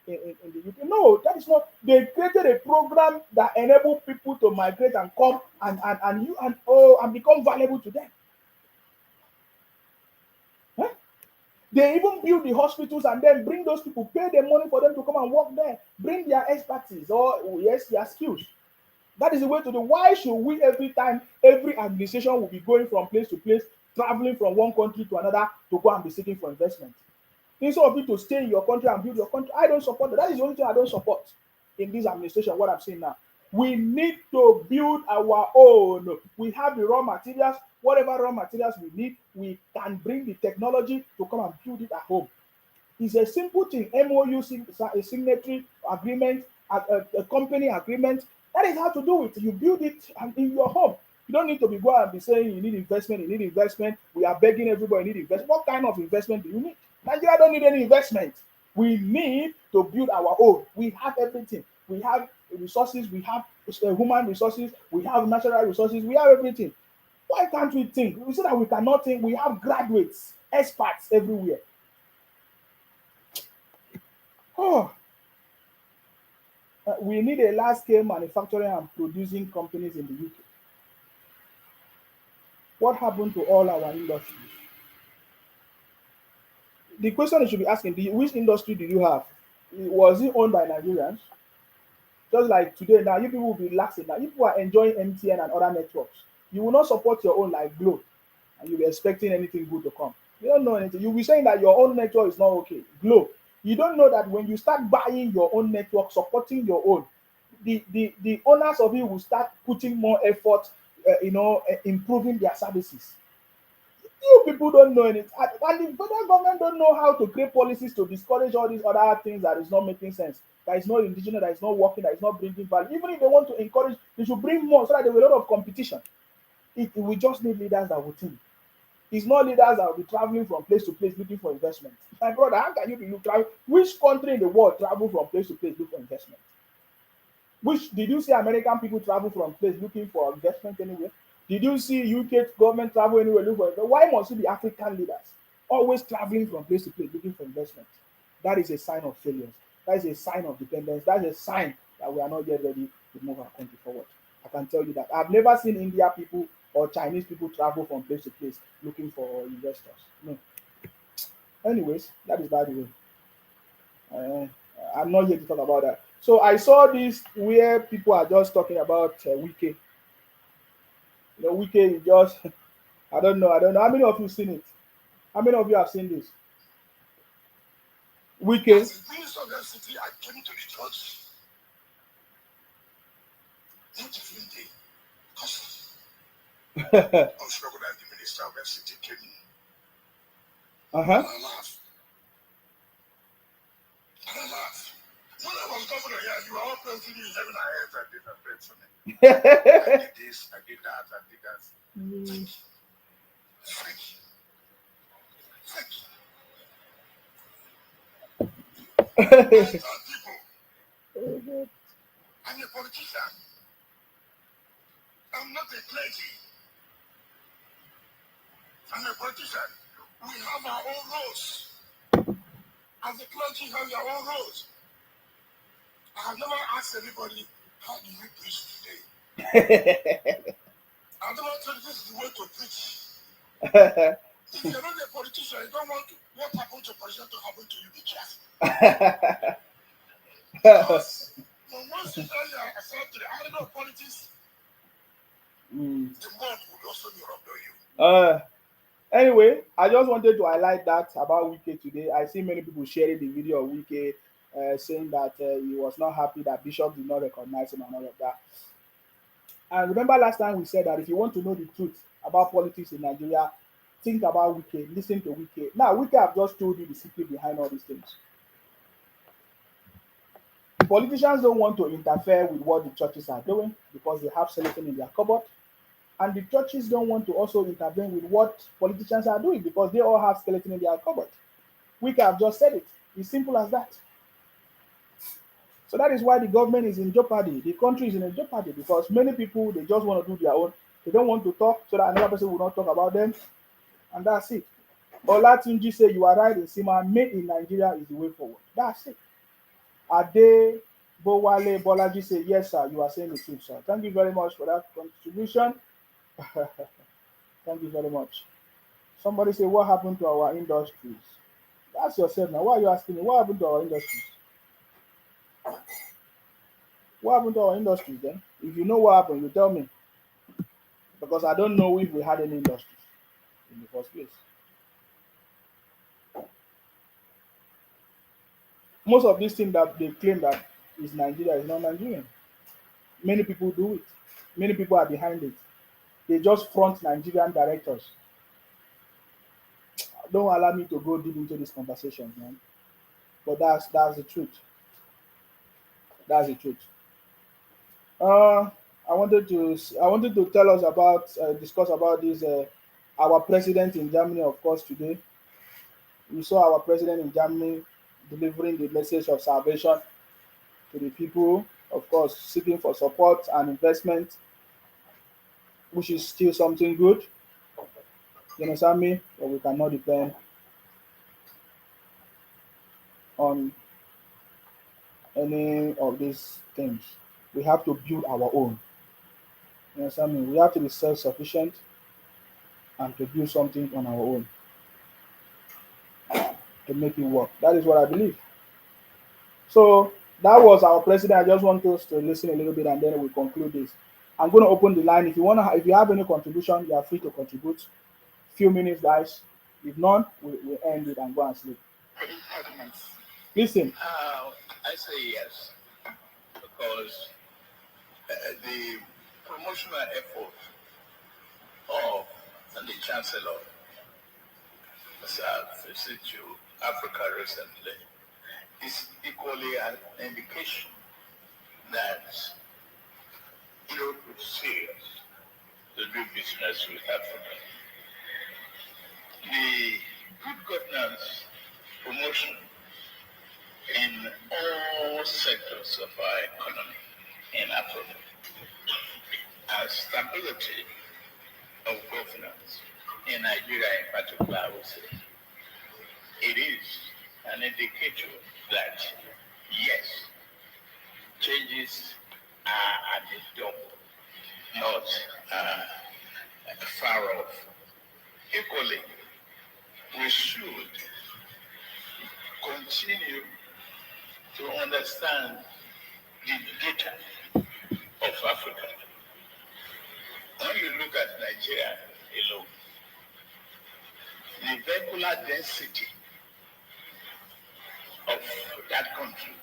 in the UK? No, that is not. They created a program that enable people to migrate and come and become valuable to them. They even build the hospitals and then bring those people, pay them money for them to come and work there, bring their expertise or yes, their skills. That is the way to do. Why should we every time, every administration will be going from place to place, traveling from one country to another to go and be seeking for investment? Instead of you to stay in your country and build your country, I don't support that. That is the only thing I don't support in this administration. What I'm saying now, we need to build our own. We have the raw materials. Whatever raw materials we need, we can bring the technology to come and build it at home. It's a simple thing. MOU, a signatory agreement, a company agreement. That is how to do it. You build it in your home. You don't need to be going and be saying you need investment, you need investment. We are begging everybody, you need investment. What kind of investment do you need? Nigeria don't need any investment. We need to build our own. We have everything. We have resources, we have human resources, we have natural resources, we have everything. Why can't we think? We say that we cannot think. We have graduates, experts everywhere. Oh, we need a large scale manufacturing and producing companies in the UK. What happened to all our industries? The question you should be asking, which industry do you have? Was it owned by Nigerians? Just like today, now you people will be relaxing. Now, you people are enjoying MTN and other networks. You will not support your own like Glo, and you'll be expecting anything good to come. You don't know anything. You'll be saying that your own network is not okay. Glo. You don't know that when you start buying your own network, supporting your own, the owners of it will start putting more effort, improving their services. You people don't know anything, and the federal government don't know how to create policies to discourage all these other things that is not making sense, that is not indigenous, that is not working, that is not bringing value. Even if they want to encourage, they should bring more so that there will be a lot of competition. We just need leaders that will think. It's not leaders that will be traveling from place to place looking for investment. My brother, how can you be traveling? Which country in the world travel from place to place looking for investment? Which did you see American people travel from place looking for investment anywhere? Did you see UK government travel anywhere looking for investment? Why must it be African leaders always traveling from place to place looking for investment? That is a sign of failure. That is a sign of dependence. That's a sign that we are not yet ready to move our country forward. I can tell you that. I've never seen India people or Chinese people travel from place to place looking for investors. No. Anyways, that is by the way. Uh, I'm not here to talk about that. So I saw this where people are just talking about Wiki. Wiki is just I don't know. I don't know. How many of you seen it? How many of you have seen this? Wiki. As a minister of city, I came to the church. Not every day. Because I was struggling as the minister of city came in. Uh-huh. And I laughed. When I was governor here, you were all praising me in heaven and earth. I did not pray for me. I did this, I did that, I did that. Thank you. People. I'm a politician. I'm not a clergy. I'm a politician. We have our own roles. As a clergy, you have your own roles. I have never asked anybody, how do you preach today? I don't want to say this is the way to preach. If you're not a politician, you don't want what happened to politician to happen to you, be careful. Because once you tell yourself to the idol of politics, the mud will also be rubbed on you. Anyway, I just wanted to highlight that about Wike today. I see many people sharing the video of Wike saying that he was not happy that Bishop did not recognize him and all of that. And remember last time we said that if you want to know the truth about politics in Nigeria, think about Wike, listen to Wike. Now, Wike have just told you the secret behind all these things. The politicians don't want to interfere with what the churches are doing because they have skeleton in their cupboard. And the churches don't want to also intervene with what politicians are doing because they all have skeleton in their cupboard. Wike have just said it. It's simple as that. So that is why the government is in jeopardy. The country is in a jeopardy because many people, they just want to do their own. They don't want to talk so that another person will not talk about them. And that's it. Olatunji say you are right in Sima, made in Nigeria is the way forward. That's it. Ade Bowale Bolaji say, yes, sir, you are saying the truth, sir. Thank you very much for that contribution. Thank you very much. Somebody say, what happened to our industries? Ask yourself now. Why are you asking me? What happened to our industries? What happened to our industries then? If you know what happened, you tell me. Because I don't know if we had any industries in the first place. Most of these things that they claim that is Nigeria is not Nigerian. Many people do it. Many people are behind it. They just front Nigerian directors. Don't allow me to go deep into this conversation, man. But that's the truth. That's the truth. Uh, I wanted to tell us about discuss about this our president in Germany, of course. Today we saw our president in Germany delivering the message of salvation to the people, of course, seeking for support and investment, which is still something good. You understand me? But we cannot depend on any of these things. We have to build our own. You understand me? We have to be self-sufficient and to build something on our own to make it work. That is what I believe. So that was our president. I just want us to listen a little bit and then we conclude this. I'm going to open the line. If you have any contribution, you are free to contribute. Few minutes, guys. If not, we end it and go and sleep. The impediments. Listen. I say yes, because the promotional effort of the Chancellor has visited to Africa recently is equally an indication that Europe is serious to do business with Africa. The good governance promotion in all sectors of our economy in Africa and stability of governance in Nigeria in particular, I would say, it is an indicator that yes, changes are at the door, not far off. Equally, we should continue to understand the data of Africa. When you look at Nigeria alone, the vehicular density of that country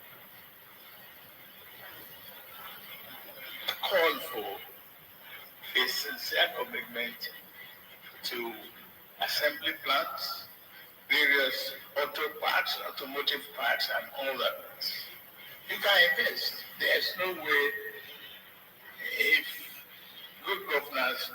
call for a sincere commitment to assembly plants, various automotive parts, and all that. You can invest. There's no way, if good governance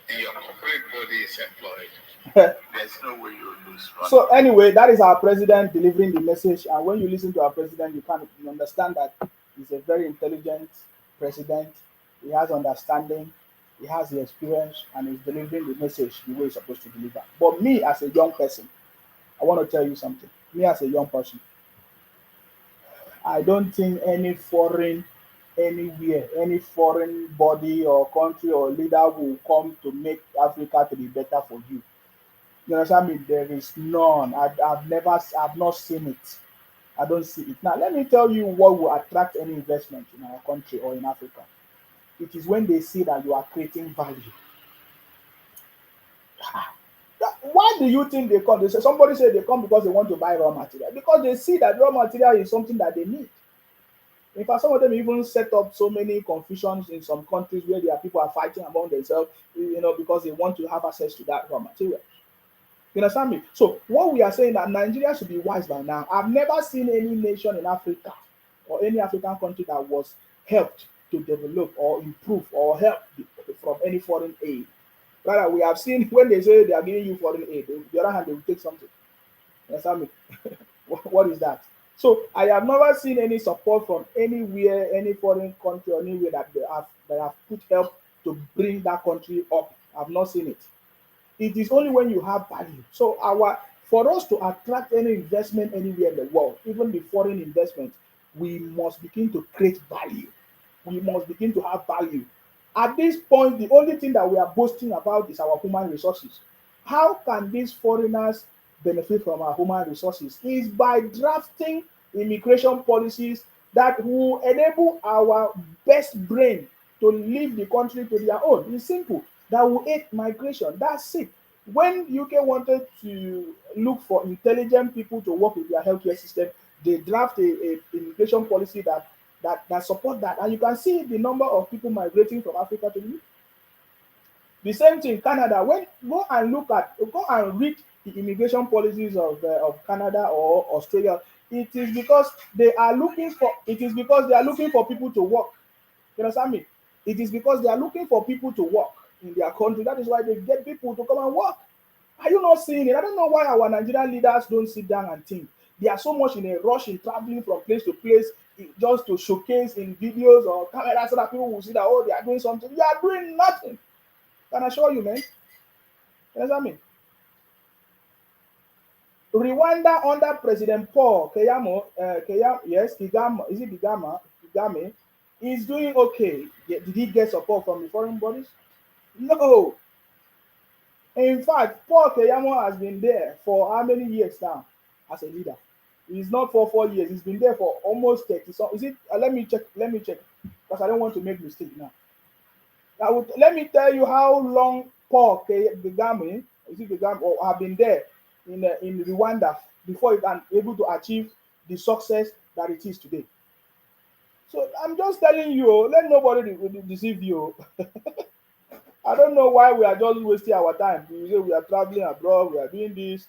in your corporate body is employed, there's no way you will lose money. So anyway, that is our president delivering the message. And when you listen to our president, you understand that he's a very intelligent president. He has understanding, he has the experience, and he's delivering the message the way he's supposed to deliver. But me as a young person, I want to tell you something. Me as a young person, I don't think any foreign anywhere, any foreign body or country or leader will come to make Africa to be better for you. You understand me? There is none. I've not seen it. I don't see it. Now, let me tell you what will attract any investment in our country or in Africa. It is when they see that you are creating value. Why do you think they come? They say somebody said they come because they want to buy raw material. Because they see that raw material is something that they need. In fact, some of them even set up so many confusions in some countries where their people are fighting among themselves, because they want to have access to that raw material. You understand me? So what we are saying that Nigeria should be wise by now. I've never seen any nation in Africa or any African country that was helped to develop or improve or help from any foreign aid. Rather, we have seen when they say they are giving you foreign aid, the other hand they will take something. You understand me? What is that? So I have never seen any support from anywhere, any foreign country or anywhere that have put help to bring that country up. I've not seen it. It is only when you have value. So for us to attract any investment anywhere in the world, even the foreign investment, we must begin to create value. We must begin to have value. At this point, the only thing that we are boasting about is our human resources. How can these foreigners benefit from our human resources is by drafting immigration policies that will enable our best brain to leave the country to their own. It's simple. That will aid migration. That's it. When UK wanted to look for intelligent people to work with their healthcare system, they draft a immigration policy that support that. And you can see the number of people migrating from Africa to the UK. The same thing Canada. When go and read the immigration policies of Canada or Australia, it is because they are looking for people to work. You understand me? It is because they are looking for people to work in their country. That is why they get people to come and work. Are you not seeing it? I don't know why our Nigerian leaders don't sit down and think. They are so much in a rush in traveling from place to place just to showcase in videos or cameras so that people will see that, oh, they are doing something. They are doing nothing. Can I show you, man? You understand me? Rwanda under President Paul Kagame is doing okay. Did he get support from the foreign bodies? No. In fact, Paul Kagame has been there for how many years now as a leader? He's not for 4 years. He's been there for almost 30. So is it? Let me check. Because I don't want to make mistake now. Let me tell you how long Paul Kagame or have been there in Rwanda before he can able to achieve the success that it is today. So I'm just telling you, let nobody deceive you. I don't know why we are just wasting our time. We say we are traveling abroad, we are doing this.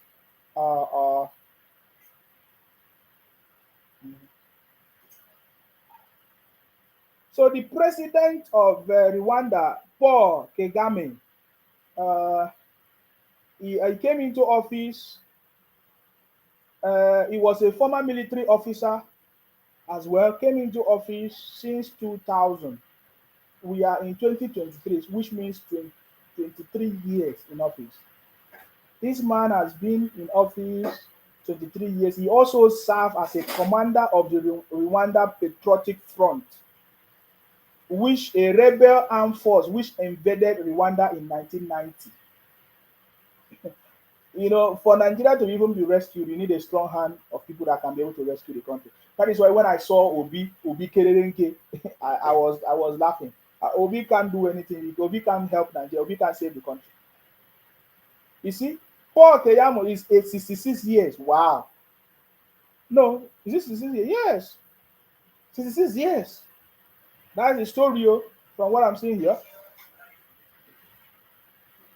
So the president of Rwanda, Paul Kagame, he came into office. He was a former military officer as well. Came into office since 2000. We are in 2023, which means 23 years in office. This man has been in office 23 years. He also served as a commander of the Rwanda Patriotic Front, which a rebel armed force which invaded Rwanda in 1990. You know, for Nigeria to even be rescued, you need a strong hand of people that can be able to rescue the country. That is why when I saw Obi Kererenke, I was laughing. Obi can't do anything. Obi can't help Nigeria. Obi can't save the country. You see, Paul Kagame is 66 years. Wow. No, is this 66 years? Yes. 66 years. That's the story from what I'm seeing here.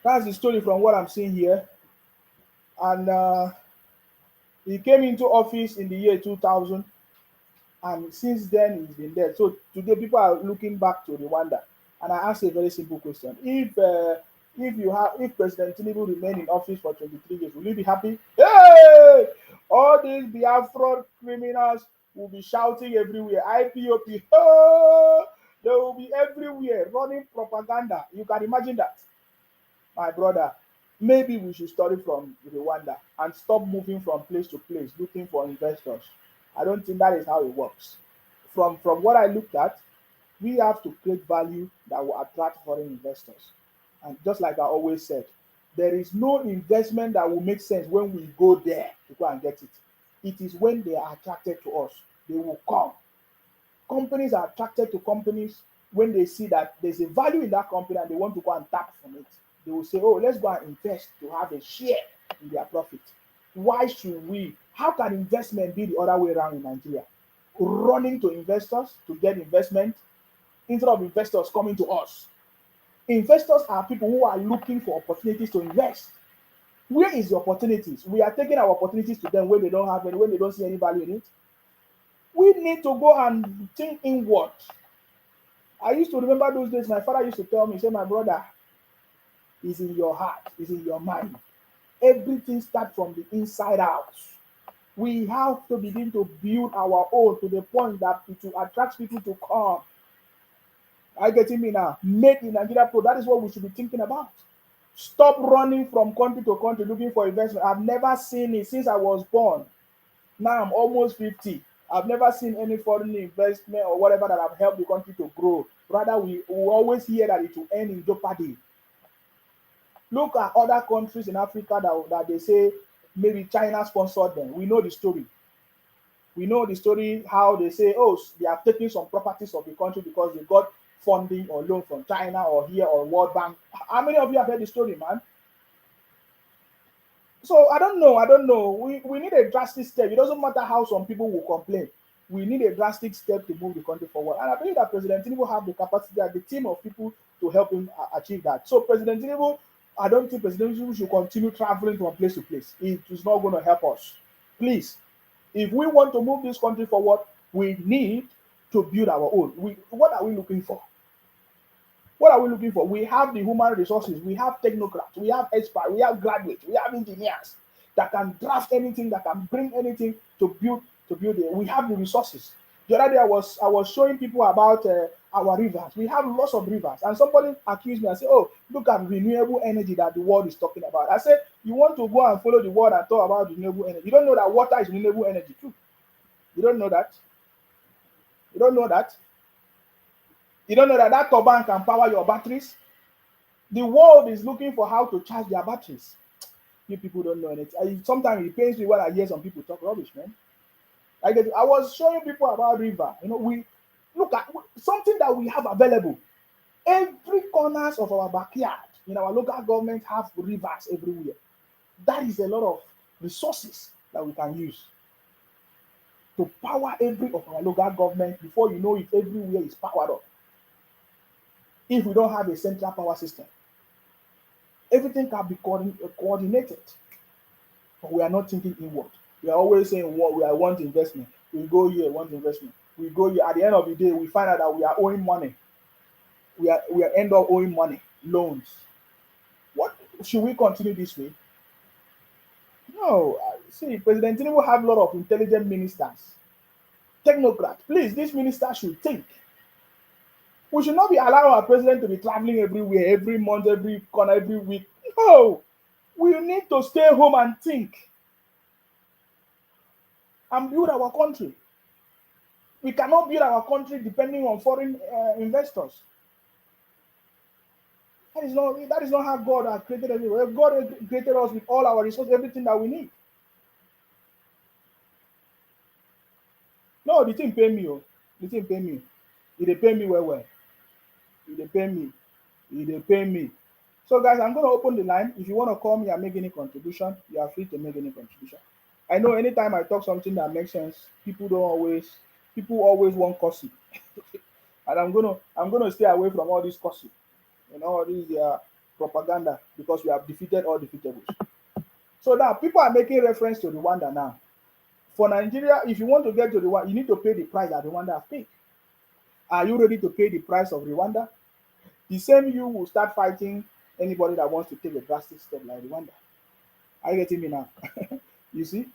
That's the story from what I'm seeing here. And he came into office in the year 2000, and since then he's been there. So today people are looking back to Rwanda, and I ask a very simple question: if President Tinubu remain in office for 23 years, will you be happy? Hey, all these Biafran criminals will be shouting everywhere. IPOP, oh, they will be everywhere running propaganda. You can imagine that, my brother. Maybe we should study from Rwanda and stop moving from place to place looking for investors. I don't think that is how it works. From what I looked at, we have to create value that will attract foreign investors. And just like I always said, there is no investment that will make sense when we go there to go and get it. It is when they are attracted to us, they will come. Companies are attracted to companies when they see that there's a value in that company and they want to go and tap from it. They will say, oh, let's go and invest to have a share in their profit. Why should we? How can investment be the other way around in Nigeria? Running to investors to get investment instead of investors coming to us. Investors are people who are looking for opportunities to invest. Where is the opportunities? We are taking our opportunities to them when they don't have any, when they don't see any value in it. We need to go and think inward. I used to remember those days. My father used to tell me, say, my brother, is in your heart, is in your mind. Everything starts from the inside out. We have to begin to build our own to the point that it will attract people to come. Are you getting me now? Make in Nigeria pro. That is what we should be thinking about. Stop running from country to country looking for investment. I've never seen it since I was born. Now I'm almost 50. I've never seen any foreign investment or whatever that have helped the country to grow. Rather, we always hear that it will end in jeopardy. Look at other countries in Africa that they say maybe China sponsored them. We know the story. We know the story how they say, oh, they are taking some properties of the country because they got funding or loan from China or here or World Bank. How many of you have heard the story, man? So I don't know. I don't know. We need a drastic step. It doesn't matter how some people will complain. We need a drastic step to move the country forward. And I believe that President Tinubu have the capacity and the team of people to help him achieve that. So President Tinubu, I don't think President Tinubu should continue traveling from place to place. It is not going to help us. Please, if we want to move this country forward, we need to build our own. What are we looking for? What are we looking for? We have the human resources, we have technocrats, we have experts, we have graduates, we have engineers that can draft anything, that can bring anything to build it. We have the resources. The other day I was showing people about our rivers. We have lots of rivers, and somebody accused me and said, "Oh, look at renewable energy that the world is talking about." I said, "You want to go and follow the world and talk about renewable energy? You don't know that water is renewable energy too. You don't know that. You don't know that. You don't know that that turbine can power your batteries. The world is looking for how to charge their batteries. You people don't know anything. Sometimes it pains me when I hear some people talk rubbish, man. I was showing people about river. We look at something that we have available. Every corners of our backyard in our local government have rivers everywhere. That is a lot of resources that we can use to power every of our local government. Before you know it, everywhere is powered up. If we don't have a central power system, everything can be coordinated. But we are not thinking inward. We are always saying what we want investment. We go here, want investment. We go here. At the end of the day, we find out that we are owing money. We end up owing money, loans. What should we continue this way? No. See, President Tinubu have a lot of intelligent ministers, technocrats. Please, this minister should think. We should not be allowing our president to be traveling everywhere, every month, every corner, every week. No, we need to stay home and think and build our country. We cannot build our country depending on foreign investors. That is not how God has created us. God has created us with all our resources, everything that we need. No, the thing pay me. Oh. The thing pay me. It pay me well. It pay me. It pay me. So guys, I'm going to open the line. If you want to call me and make any contribution, you are free to make any contribution. I know anytime I talk something that makes sense, people always want cussing. And I'm gonna stay away from all this cussing, all these propaganda, because we have defeated all defeatables. So now people are making reference to Rwanda now. For Nigeria, if you want to get to Rwanda, you need to pay the price that Rwanda has paid. Are you ready to pay the price of Rwanda? The same you will start fighting anybody that wants to take a drastic step like Rwanda. Are you getting me now? You see?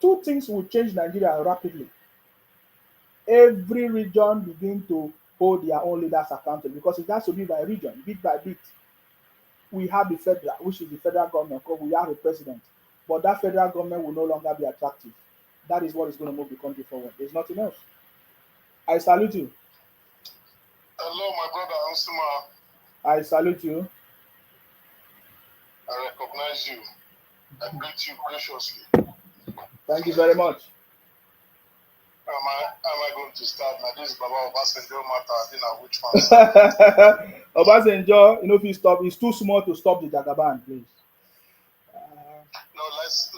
Two things will change Nigeria rapidly. Every region begin to hold their own leaders accountable, because it has to be by region, bit by bit. We have the federal, which is the federal government, because we have a president. But that federal government will no longer be attractive. That is what is going to move the country forward. There's nothing else. I salute you. Hello, my brother Ansuma. I salute you. I recognize you. I greet you graciously. Thank you very much. Am I going to start? Now, this is Baba Obasanjo matter. I think I which one? Obasanjo, if you stop, it's too small to stop the Jagaban, please. No, let's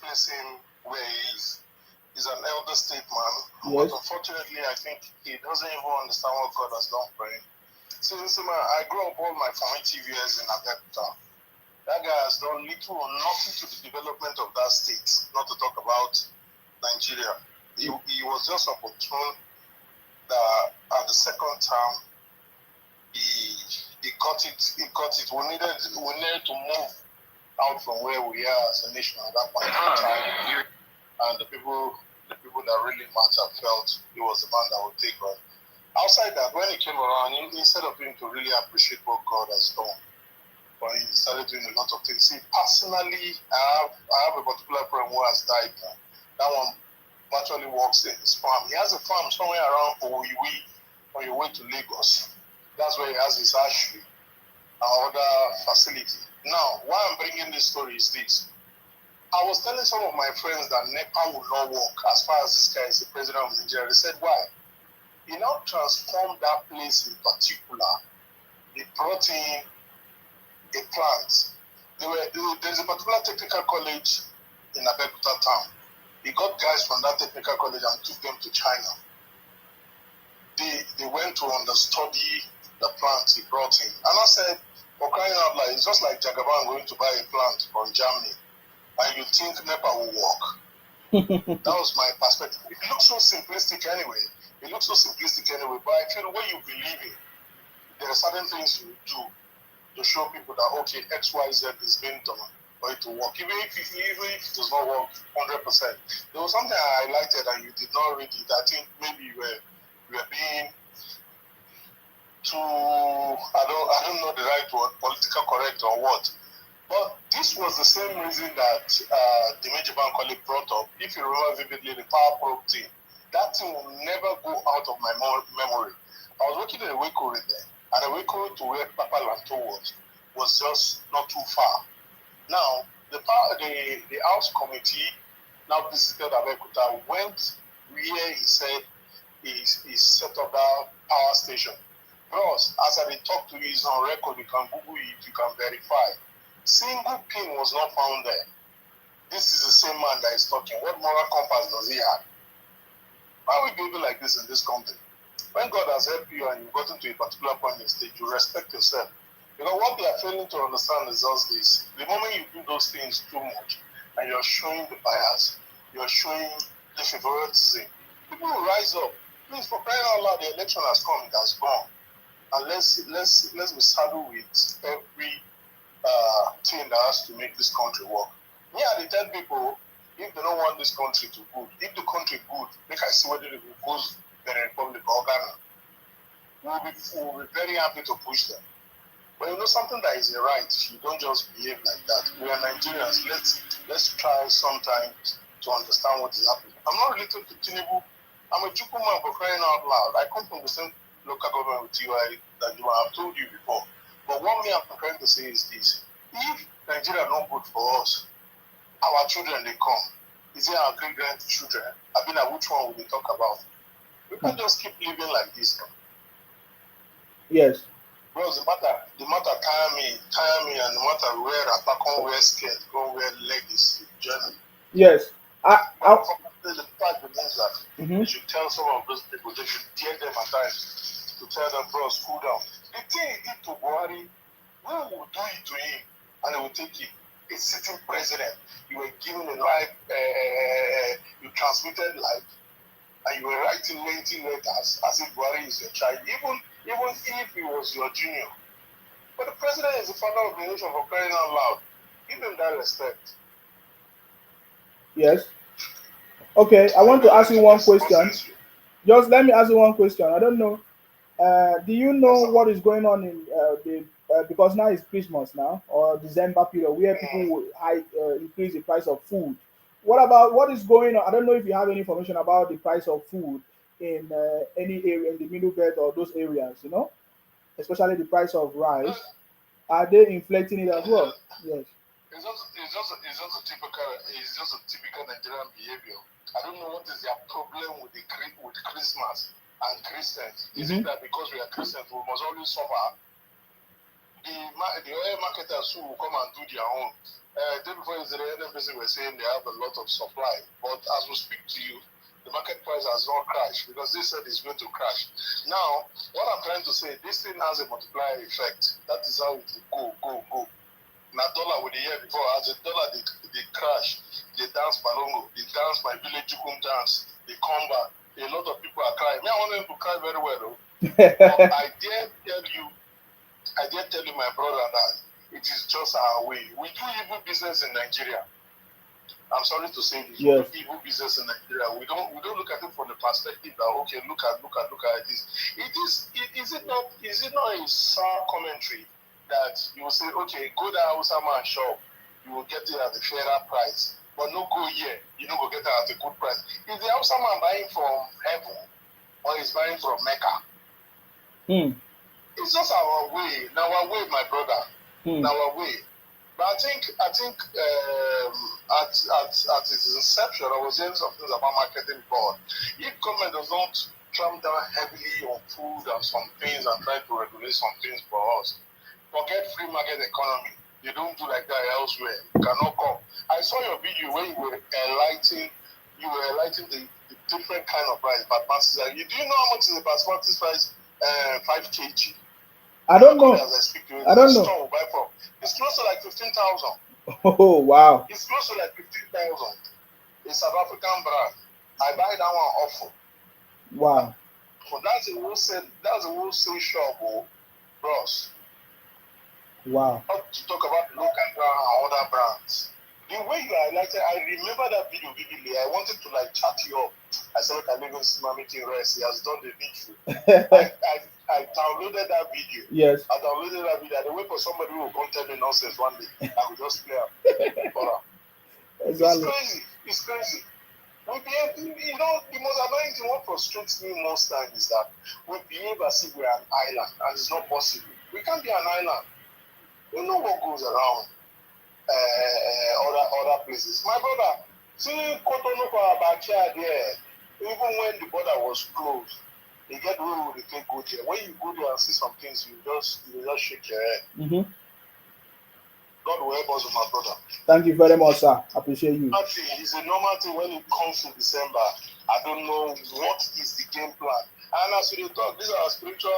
place him where he is. He's an elder statesman, yes. But unfortunately, I think he doesn't even understand what God has done for him. So, I grew up all my formative years in Abeokuta. That guy has done little or nothing to the development of that state, not to talk about Nigeria. He was just opportune that at the second term, he got it. We needed to move out from where we are as a nation at that point in time. And the people that really matter felt he was the man that would take on. Outside that, when he came around, instead of him to really appreciate what God has done, but he started doing a lot of things. See, personally, I have a particular friend who has died now. That one virtually works in his farm. He has a farm somewhere around Owiwi on your way to Lagos. That's where he has his hatchery and other facility. Now, why I'm bringing this story is this. I was telling some of my friends that NEPA will not work as far as this guy is the president of Nigeria. They said, why? He now transformed that place in particular. He brought in a plant. There's a particular technical college in Abeokuta town. He got guys from that technical college and took them to China. They went to understudy the plant he brought in. And I said, for crying out loud, it's just like Jagaban going to buy a plant from Germany and you think NEPA will work. That was my perspective. It looks so simplistic anyway. But I feel when you believe it, there are certain things you do to show people that, okay, X, Y, Z is being done for it to work. Even if it does not work 100%. There was something I highlighted and you did not read it. I think maybe you were being too, I don't know the right word, political correct or what. But this was the same reason that the Major Bank colleague brought up. If you remember vividly, the power probe thing, that thing will never go out of my memory. I was working in a Weko there, and a Weko to where Papa Lanto was just not too far. Now, the House committee now visited Abeokuta, went where he said he set up that power station. Plus, as I talk to you, it's on record, you can Google it, you can verify. Single pin was not found there. This is the same man that is talking. What moral compass does he have? Why are we building like this in this country? When God has helped you and you've gotten to a particular point in stage, you respect yourself. Because what they are failing to understand is just this. The moment you do those things too much and you're showing the bias, you're showing the favoritism, people will rise up. Please, for crying out loud, the election has come, it has gone. And let's be saddled with every thing that has to make this country work. Me, I tell people, if they don't want this country to good, if the country good, make I see whether it goes to the Republic or Ghana. We'll be very happy to push them. But you know something that is a right, you don't just behave like that. We are Nigerians. Let's try sometimes to understand what is happening. I'm not related to Tinubu. I'm a Juku man for crying out loud. I come from the same local government with you that I've told you before. But one thing I'm trying to say is this. If Nigeria is not good for us, our children, they come. Is it our great-grandchildren? I mean, which one will they talk about? We can't just keep living like this. Yes. Bros, the matter tire me, and the matter wear a can't wear skirt, can't wear leggings, journey. Yes. The fact remains that Mm-hmm. they should tell some of those people, they should dare them at times to tell them, bros, cool down. The thing he did to Buhari, we will do it to him, and they will take it. A sitting president, you were given a life, you transmitted life, and you were writing lengthy letters as if Buhari is your child, even if he was your junior. But the president is the father of the nation for crying out loud. Give him that respect. Yes. Okay, I want to ask you one question. Just let me ask you one question. I don't know. Do you know what is going on in because now it's Christmas now or December period where people will increase the price of food. What is going on? I don't know if you have any information about the price of food in any area in the middle belt or those areas. You know, especially the price of rice. Are they inflating it as well? Yes. It's just a typical Nigerian behavior. I don't know what is their problem with Christmas and Christians. Is it that because we are Christians we must always suffer? The oil marketers who will come and do their own. Day before yesterday, NFBC were saying they have a lot of supply, but as we speak to you, the market price has not crashed because they said it's going to crash. Now, what I'm trying to say, this thing has a multiplier effect. That is how it will go. Now, dollar with the year before, as the dollar they crash, they dance Palongo, they dance my village Jukum dance, they come back. A lot of people are crying. Me, I want them to cry very well, though. But I dare tell you, my brother, that it is just our way. We do evil business in Nigeria. I'm sorry to say this. Yes. We do evil business in Nigeria. We don't look at it from the perspective that okay, look at this. Is it not a sour commentary that you will say, okay, go to Hausa man shop, you will get it at a fairer price. But no go here, you don't go get it at a good price. Is the Hausa man buying from heaven or is buying from Mecca? It's just our way. Now our way, my brother. Now our way. But I think at its inception, I was hearing some things about marketing board. If government does not clamp down heavily on food and some things and try to regulate some things for us, forget free market economy. They don't do like that elsewhere. You cannot come. I saw your video where you were enlightening the different kind of rice, but do you know how much is the basmati rice? 5 kg. I don't know. I don't know. Store will buy from. It's close to like 15,000. Oh wow. It's close to like 15,000. It's South African brand. I buy that one awful. Wow. So that's a wholesale shop, bros. Wow. Not to talk about the local brand and other brands. The way you highlighted, I remember that video vividly. I wanted to like chat you up. I said, look, I live in Sima making rice. He has done the needful. I downloaded that video. Yes. I downloaded that video. I wait for somebody who will come tell me nonsense one day. I will just play up. Exactly. It's crazy. We behave, the most annoying thing, what frustrates me most times is that we behave as if we're an island, and it's not possible. We can't be an island. We know what goes around other places. My brother, see Kotonou for Abacha there, even when the border was closed, they get away with the take go there. When you go there and see some things, you just shake your head. Mm-hmm. God will help us, my brother. Thank you very much, sir. I appreciate you. It's a normal thing when it comes to December. I don't know what is the game plan. And as we talk, these are spiritual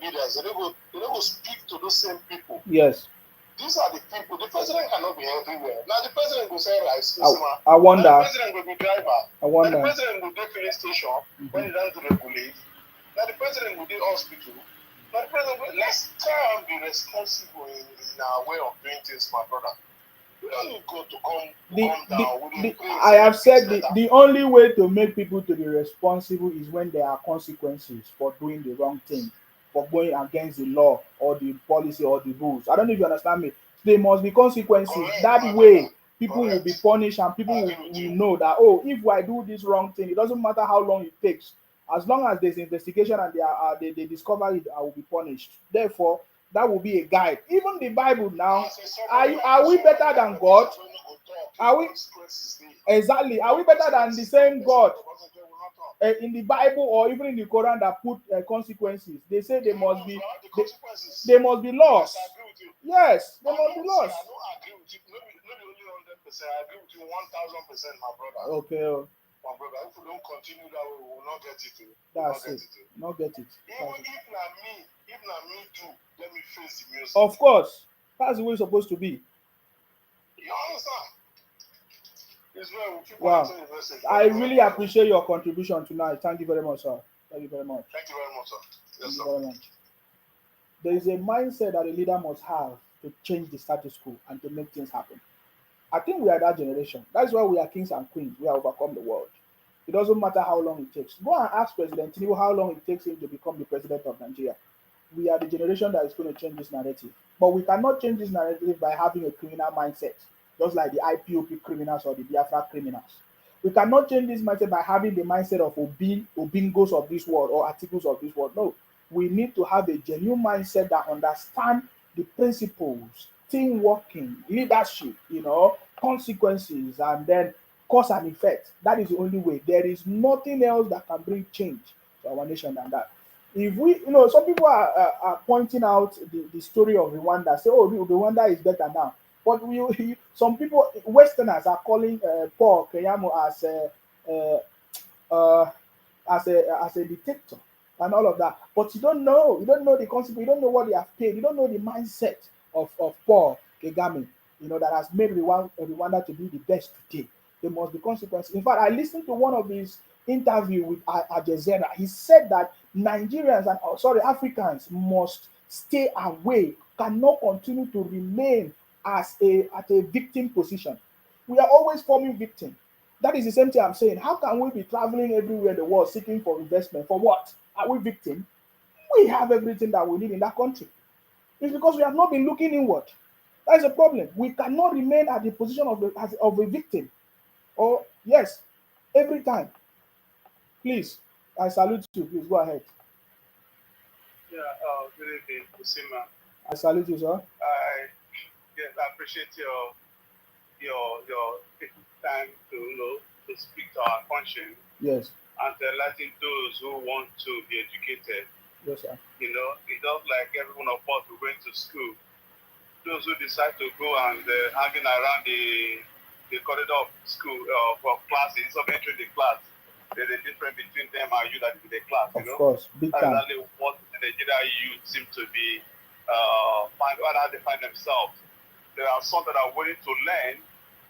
leaders. They don't go speak to those same people. Yes. These are the people. The president cannot be everywhere. Now the president will say rice. I wonder. Now the president will be driver. I wonder. Now the president will do filling station when he doesn't regulate. Now the president will do hospital. Now the president will, let's try and be responsible in our way of doing things, my brother. We don't need God to come down. I have said the only way to make people to be responsible is when there are consequences for doing the wrong thing, for going against the law or the policy or the rules. I don't know if you understand me. There must be consequences. Correct, that way, people correct. will be punished and people will know that, oh, if I do this wrong thing, it doesn't matter how long it takes. As long as there's investigation and they discover it, I will be punished. Therefore, that will be a guide. Even the Bible now, are we better than God? Are we exactly? Are we better than the same God in the Bible or even in the Quran that put consequences? They say they must be laws. Yes, they must be laws. I don't agree with you. Maybe only 100%. I agree with you 1,000%, my brother. Okay. My brother, if we don't continue that way, we will not get it. That's it. Not get it. Even if not me too, let me face the music. Of course, that's the way it's supposed to be. You understand? It's well. Wow. I really appreciate your contribution tonight. Thank you very much, sir. Thank you very much. Thank you very much, sir. Yes, Thank you very much. There is a mindset that a leader must have to change the status quo and to make things happen. I think we are that generation. That's why we are kings and queens. We have overcome the world. It doesn't matter how long it takes. Go and ask President Tinubu how long it takes him to become the president of Nigeria. We are the generation that is going to change this narrative. But we cannot change this narrative by having a criminal mindset, just like the IPOP criminals or the Biafra criminals. We cannot change this mindset by having the mindset of Obingos of this world or articles of this world. No, we need to have a genuine mindset that understands the principles, team working, leadership, consequences, and then cause and effect. That is the only way. There is nothing else that can bring change to our nation than that. If we, some people are pointing out the story of Rwanda, say, oh, Rwanda is better now. But some people, Westerners, are calling Paul Kagame as a dictator and all of that. But you don't know the consequence, you don't know what they have paid, you don't know the mindset of Paul Kagame, that has made Rwanda to be the best today. There must be consequences. In fact, I listened to one of his interview with Al Jazeera. He said that Nigerians and Africans must stay away, cannot continue to remain at a victim position. We are always forming victim. That is the same thing I'm saying. How can we be traveling everywhere in the world seeking for investment? For what? Are we victim? We have everything that we need in that country. It's because we have not been looking inward. That's a problem. We cannot remain at the position of a victim. Oh, yes, every time. Please, I salute you. Please go ahead. Yeah, good evening, Kusima. I salute you, sir. Yes, I appreciate your taking time to speak to our conscience. Yes. And letting those who want to be educated. Yes, sir. It's just like every one of us who went to school. Those who decide to go and hanging around the corridor of school for classes, of entering the class, there's a difference between them and you that is in the class. Of course, big That's time. exactly what the Nigerian youth seem to be how they find themselves. There are some that are willing to learn,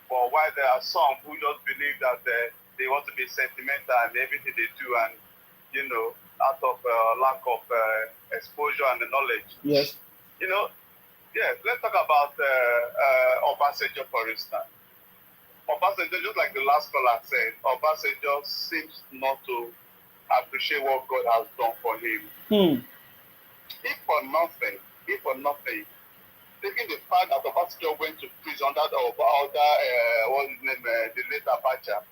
but while there are some who just believe that they want to be sentimental and everything they do, and out of lack of exposure and the knowledge. Yes. Yes, let's talk about Obasanjo, for instance. Obasanjo, just like the last caller said, Obasanjo seems not to appreciate what God has done for him. If for nothing, taking the fact that Obasanjo went to prison under what's his name, the late Abacha,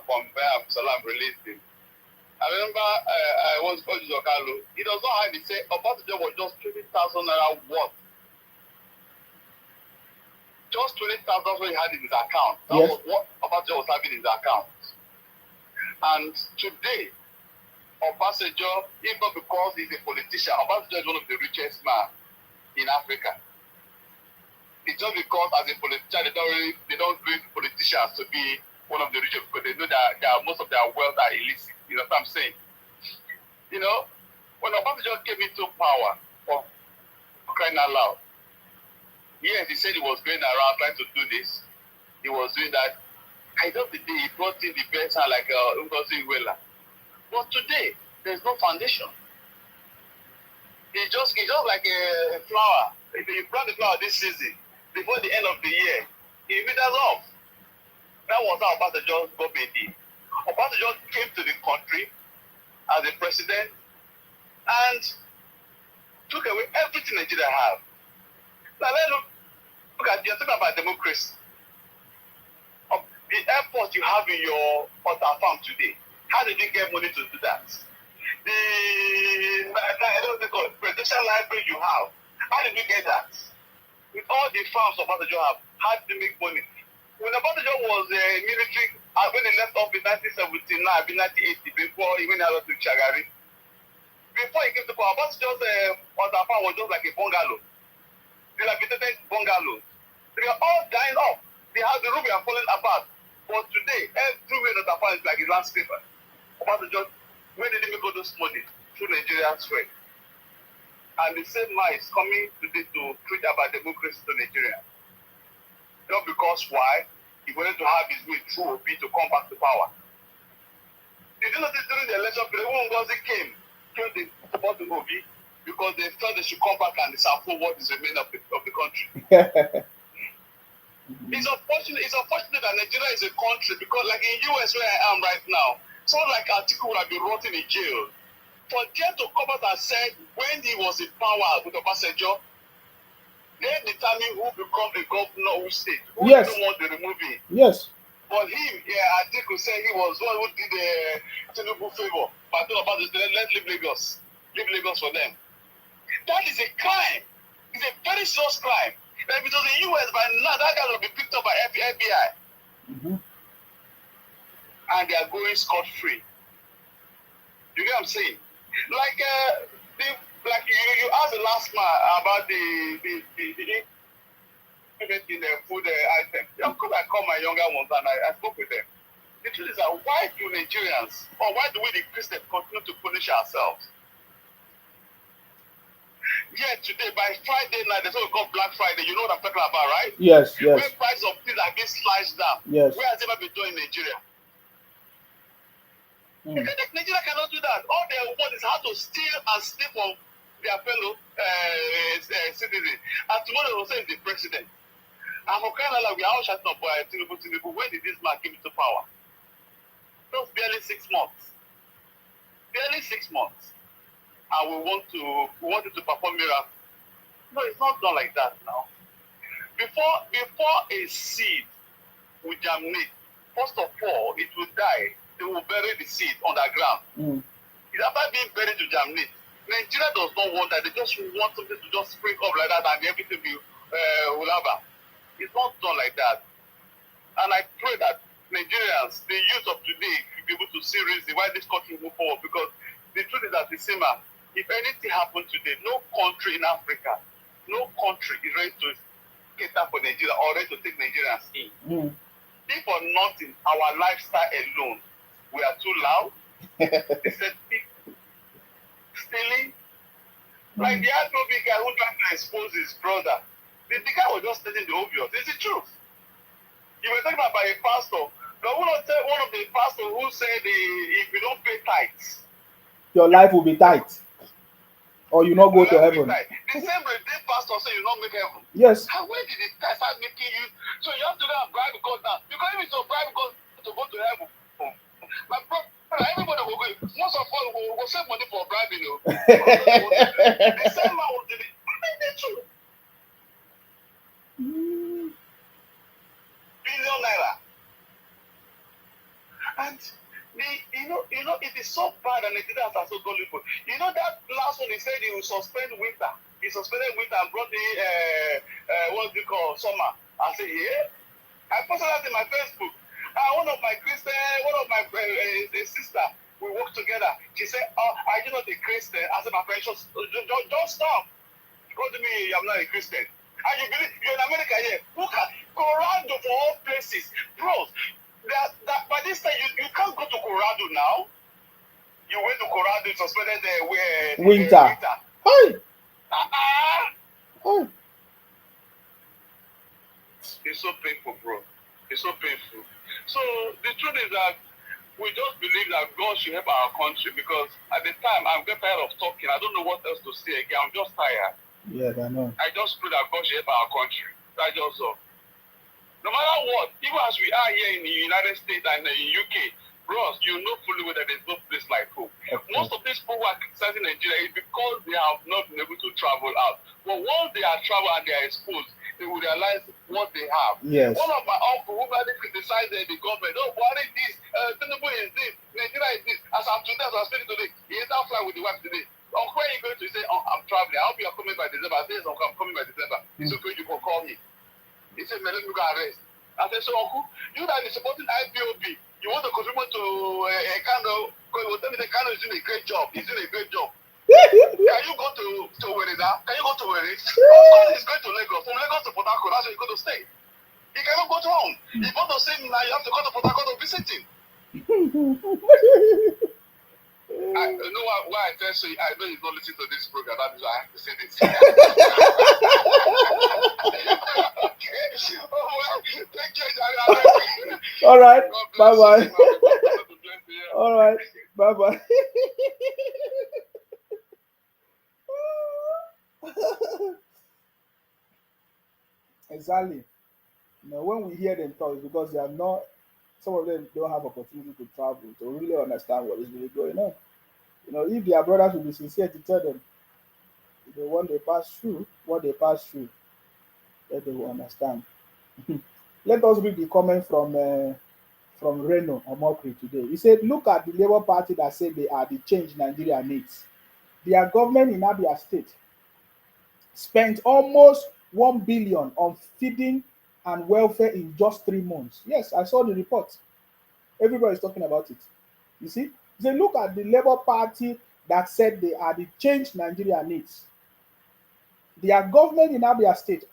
from where Salam released him. I remember I was called Zokalo. He does not hide. He said Obasanjo was just 20,000 naira worth. Just 20,000 what he had in his account. That was what Obasanjo was having in his account. And today, Obasanjo, even because he's a politician, Obasanjo is one of the richest men in Africa. It's just because as a politician, they don't bring politicians to be one of the richest because they know that most of their wealth are illicit. You know what I'm saying? When Obasanjo came into power, for crying out loud, yes, he said he was going around trying to do this. He was doing that. I know the day he brought in the best like Ngozi Iweala. But today, there's no foundation. It's just like a flower. If you plant the flower this season, before the end of the year, it withers off. That was how Obasanjo got paid. Obasanjo came to the country as a president and took away everything Nigeria have. Now let's look at, you're talking about democracy. The airport you have in your Otta farm today, how did you get money to do that? The presidential library you have, how did you get that? With all the farms Obasanjo have, how did you make money? When Obasanjo was military, when he left office in 1979, 1980, before he went out to Chagari, before he came to power, Obasanjo's Otta farm was just like a bungalow. Dilapidated bungalows. They are all dying off. The roof are falling apart. But today, everywhere that apart is like a landscaper. Obasanjo, where did he make all this money? Through Nigeria's way. And the same man is coming today to preach about democracy to Nigeria. Not because why? He wanted to have his way through Obi to come back to power. Did you notice during the election period, when Ngozi came to support the Obi, because they thought they should come back and sample what is remaining of the country. It's unfortunate that Nigeria is a country because, like in US where I am right now, someone like Atiku would have been rotting in jail. For them to come out and say when he was in power with Obasanjo, they determine who become the governor of which state. Who don't want to remove him. Yes. But him, Atiku said he was one who did the Tinubu favor. But about this, let's leave Lagos. Leave Lagos for them. That is a crime. It's a very serious crime. Like because in the US by now, that guy will be picked up by FBI. And they are going scot-free. You get what I'm saying? Like you asked the last man about the food item. Of course, I call my younger ones and I spoke with them. The truth is that why do Nigerians, or why do we the Christians continue to punish ourselves? Yeah, today by Friday night, there's what we call Black Friday. You know what I'm talking about, right? Yes. Where prices of things are being sliced down. Yes. Where has it ever been done in Nigeria? Nigeria cannot do that. All they want is how to steal and steal from their fellow citizens. And tomorrow they will say the president. And for crying out loud, we are all shouting up by Tinubu. When did this man come into power? Just barely 6 months. Barely 6 months. And we want it to perform miracles. No, it's not done like that now. Before a seed will germinate, first of all, it will die. They will bury the seed underground. It's after being buried to germinate. Nigeria does not want that. They just want something to just spring up like that and everything will Ulaba. It's not done like that. And I pray that Nigerians, the youth of today, will be able to see reason why this country will move forward. Because the truth is that the same, if anything happened today, no country in Africa, no country is ready to cater for Nigeria or ready to take Nigerians in. If for nothing, our lifestyle alone, we are too loud, deceptive, stealing. Like the Afrobeat guy who tried to expose his brother. The guy was just stating the obvious. It's the truth. You were talking about a pastor. But one of the pastors who said if you don't pay tithes, your life will be tight. Or you not go to heaven. The same redeemed pastor say you not make heaven. Yes. How when did the tithe start making you? So you have to go and bribe God now. Because if it's a bribe God to go to heaven, my brother, everybody will go. Most of all will save money for bribing, you know. The same man will do it. I mean, the truth. Billion naira. And it is so bad and Nigerians are so gullible. You know that last one he said he will suspend winter. He suspended winter and brought the what do you call summer. I said, yeah. I posted that in my Facebook. One of my sister, we work together. She said, "Oh, are you not a Christian?" I said, "My friend, just stop. Go to me, I'm not a Christian." And you believe you're in America here? Look at Colorado for all places, bros. That by this time you can't go to Colorado now. You went to Colorado, you suspended the winter. Hey. Oh. It's so painful, bro. It's so painful. So the truth is that we just believe that God should help our country because at the time I'm getting tired of talking. I don't know what else to say again. I'm just tired. Yeah, I know. I just pray that God should help our country. That's just all. No matter what, even as we are here in the United States and in the UK, bros, you know fully well that there's no place like home. Okay. Most of these people who are criticizing Nigeria is because they have not been able to travel out. But once they are traveled and they are exposed, they will realize what they have. Yes. One of my uncles who really criticized the government, oh, Buhari this, Tinubu is this, Nigeria is this. As I'm today, as I'm speaking today, he is out flying with the wife today. Uncle, where are you going to? He say, oh, I'm traveling. I hope you are coming by December. I say, yes, Uncle, I'm coming by December. He said, okay, you can call me. He said, man, let me go arrest. I said, so Uncle, you that is supporting IPOB, you want to contribute to a kind of, because tell me the kind of is doing a great job. He's doing a great job. Can you go to Were now? Can you go to Were? Of course, he's going to Lagos. From Lagos to Port Harcourt, that's where he's going to stay. He cannot go to home. If you want to see him now, you have to go to Port Harcourt to visit him. I know why I tell you, I know he's not listening to this program. That is why I have to say this. Okay. Oh, well, thank you. All right. Bye-bye. All right. Bye-bye. Exactly. You know, when we hear them talk, it's because they are not, some of them don't have opportunity to travel to really understand what is really going on. You know, if their brothers will be sincere to tell them, you know, when they pass through, what they pass through, then they will understand. Let us read the comment from Reno Omokri today. He said, look at the Labour Party that said they are the change Nigeria needs. Their government in Abia State spent almost 1 billion on feeding and welfare in just 3 months. Yes, I saw the report. Everybody is talking about it. You see? They look at the Labour Party that said they are the change Nigeria needs. Their government in Abia State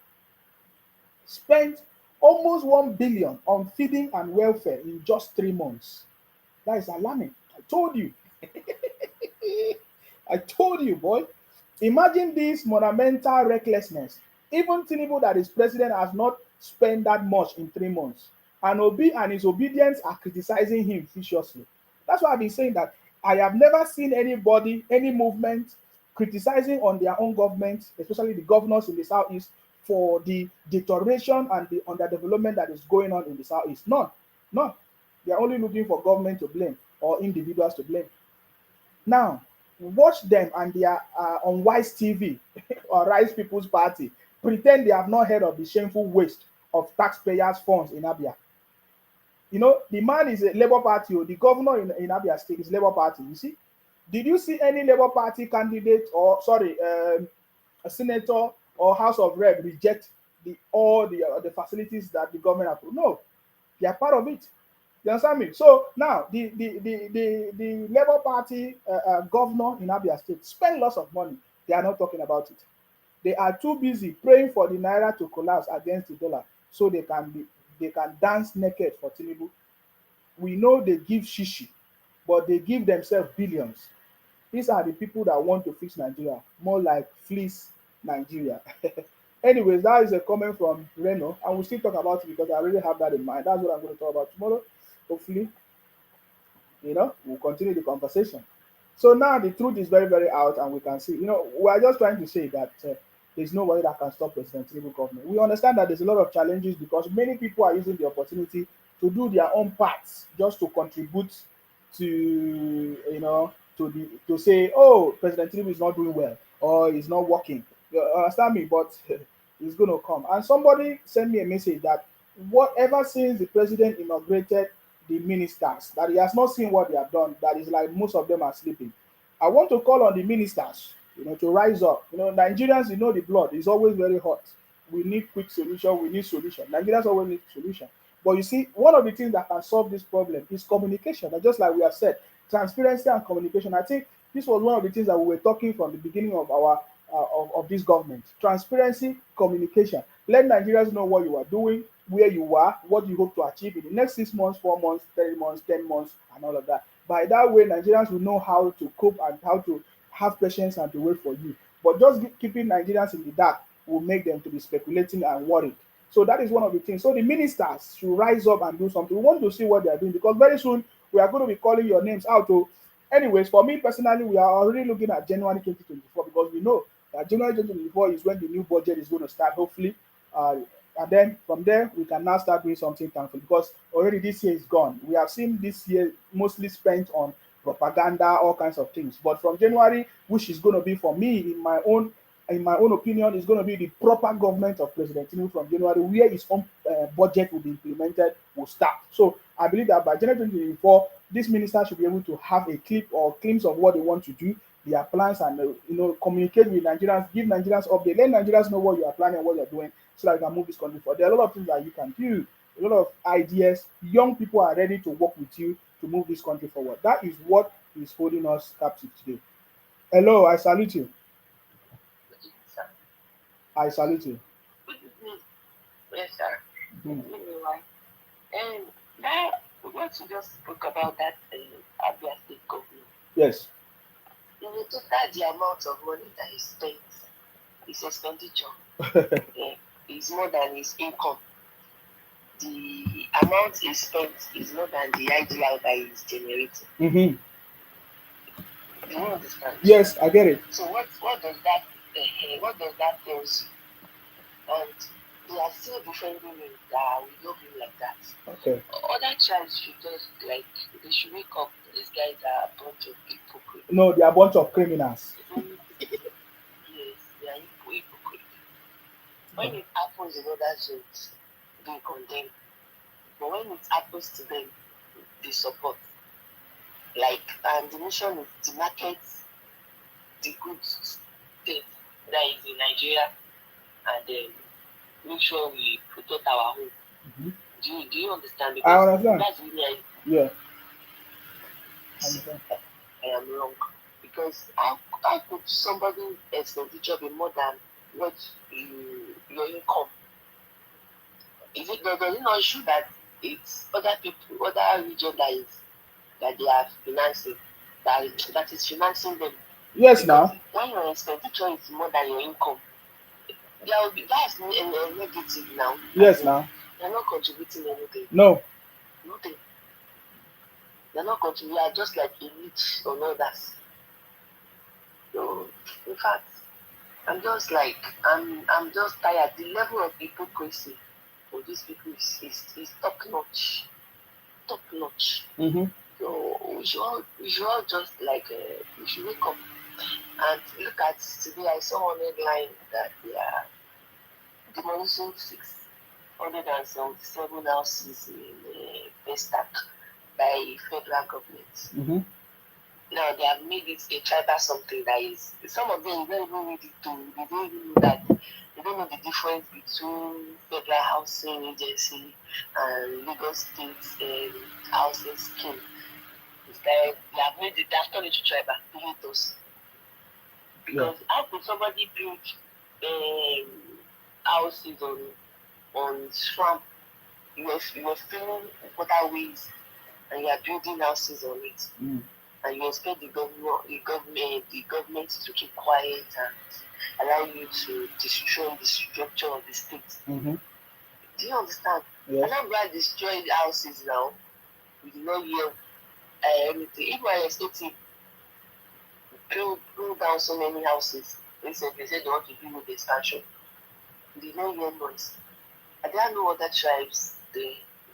spent almost 1 billion on feeding and welfare in just 3 months. That is alarming. I told you. I told you, boy. Imagine this monumental recklessness. Even Tinubu, that is president, has not spent that much in 3 months. And Obi and his obedience are criticizing him viciously. That's why I've been saying that I have never seen anybody, any movement, criticizing on their own government, especially the governors in the Southeast, for the deterioration and the underdevelopment that is going on in the Southeast. None. None. They are only looking for government to blame or individuals to blame. Now, watch them and their on Wise TV or Rise People's Party pretend they have not heard of the shameful waste of taxpayers' funds in Abia. You know, the man is a Labour Party, or the governor in Abia State is Labour Party. You see, did you see any Labour Party candidate or a senator or House of Rep reject the facilities that the government approved. No, they are part of it. You understand me? So now the Labour Party governor in Abia State spend lots of money. They are not talking about it. They are too busy praying for the naira to collapse against the dollar so they can dance naked for Tinubu. We know they give shishi, but they give themselves billions. These are the people that want to fix Nigeria, more like fleece Nigeria. Anyways, that is a comment from Reno, and we'll still talk about it because I really have that in mind. That's what I'm going to talk about tomorrow. Hopefully, we'll continue the conversation. So now the truth is very, very out, and we can see, we are just trying to say that there's nobody that can stop President Tinubu government. We understand that there's a lot of challenges because many people are using the opportunity to do their own parts just to contribute to, to say, oh, President Tinubu is not doing well or he's not working. You understand me? But it's going to come. And somebody sent me a message that whatever since the president inaugurated the ministers, that he has not seen what they have done, that is like most of them are sleeping. I want to call on the ministers, to rise up. Nigerians, the blood is always very hot. We need quick solution. We need solution. Nigerians always need solution. But you see, one of the things that can solve this problem is communication. And just like we have said, transparency and communication. I think this was one of the things that we were talking from the beginning of our of this government. Transparency, communication. Let Nigerians know what you are doing, where you are, what you hope to achieve in the next 6 months, 4 months, 3 months, 10 months, and all of that. By that way, Nigerians will know how to cope and how to have patience and to wait for you. But just keeping Nigerians in the dark will make them to be speculating and worried. So that is one of the things. So the ministers should rise up and do something. We want to see what they are doing because very soon we are going to be calling your names out. So, anyways, for me personally, we are already looking at January 2024 because we know that January 2024 is when the new budget is going to start, hopefully. And then from there, we can now start doing something thankful because already this year is gone. We have seen this year mostly spent on propaganda, all kinds of things. But from January, which is going to be for me, in my own opinion, is going to be the proper government of President Tinubu from January, where his own budget will be implemented, will start. So I believe that by January 2024, this minister should be able to have a clip or glimpse of what they want to do, their plans, and communicate with Nigerians, give Nigerians update, let Nigerians know what you are planning, what you're doing, so that you can move this country forward. There are a lot of things that you can do, a lot of ideas. Young people are ready to work with you to move this country forward. That is what is holding us captive today. Hello, I salute you. I salute you. Yes, sir. And that what you just spoke about that Abia State government. Yes. In the total, the amount of money that he spent, his expenditure, is more than his income. The amount he spent is more than the IGR that he's generating. Mm-hmm. Do you understand? Yes, I get it. So what does that tell you? And they are still defending him that we love him like that. Okay. Other tribes should just they should wake up. These guys are a bunch of hypocrites. No, they are a bunch of criminals. Yes, they are hypocrites. When it happens in other zones, they condemn. But when it happens to them, they support. The mission is to market the good thing that is in Nigeria and then make sure we protect our home. Mm-hmm. Do you understand? Because I understand. That's really yeah. I am wrong. Because how could somebody's expenditure be more than what your income? Is it does it not show that it's other people, other region that they are financing, that is financing them? Yes, because now. When your expenditure is more than your income, that's negative now. Yes, now. They're not contributing anything. No. Nothing. They're not contributing. They are just like elite on others. So, in fact, I'm just tired. The level of hypocrisy for these people is top notch. Top notch. Mm-hmm. So we should all just we should wake up and look at today. I saw one headline that they are demolishing 677 houses in Pestac by federal government. Mm-hmm. Now they have made it a tribal something that is some of them don't even need it to. They don't even know know the difference between federal housing agency and Lagos State housing scheme. It's like they have made it, they have turned it to tribal creators. Because how could somebody build houses on swamp? You were filling waterways and you are building houses on it. And you expect the government to keep quiet and allow you to destroy the structure of the state. Do you understand? Yes. And I'm glad destroyed houses now. We did not hear anything. If I expecting pull down so many houses, recently they said they want to do with expansion. We did not hear noise. And there are no other tribes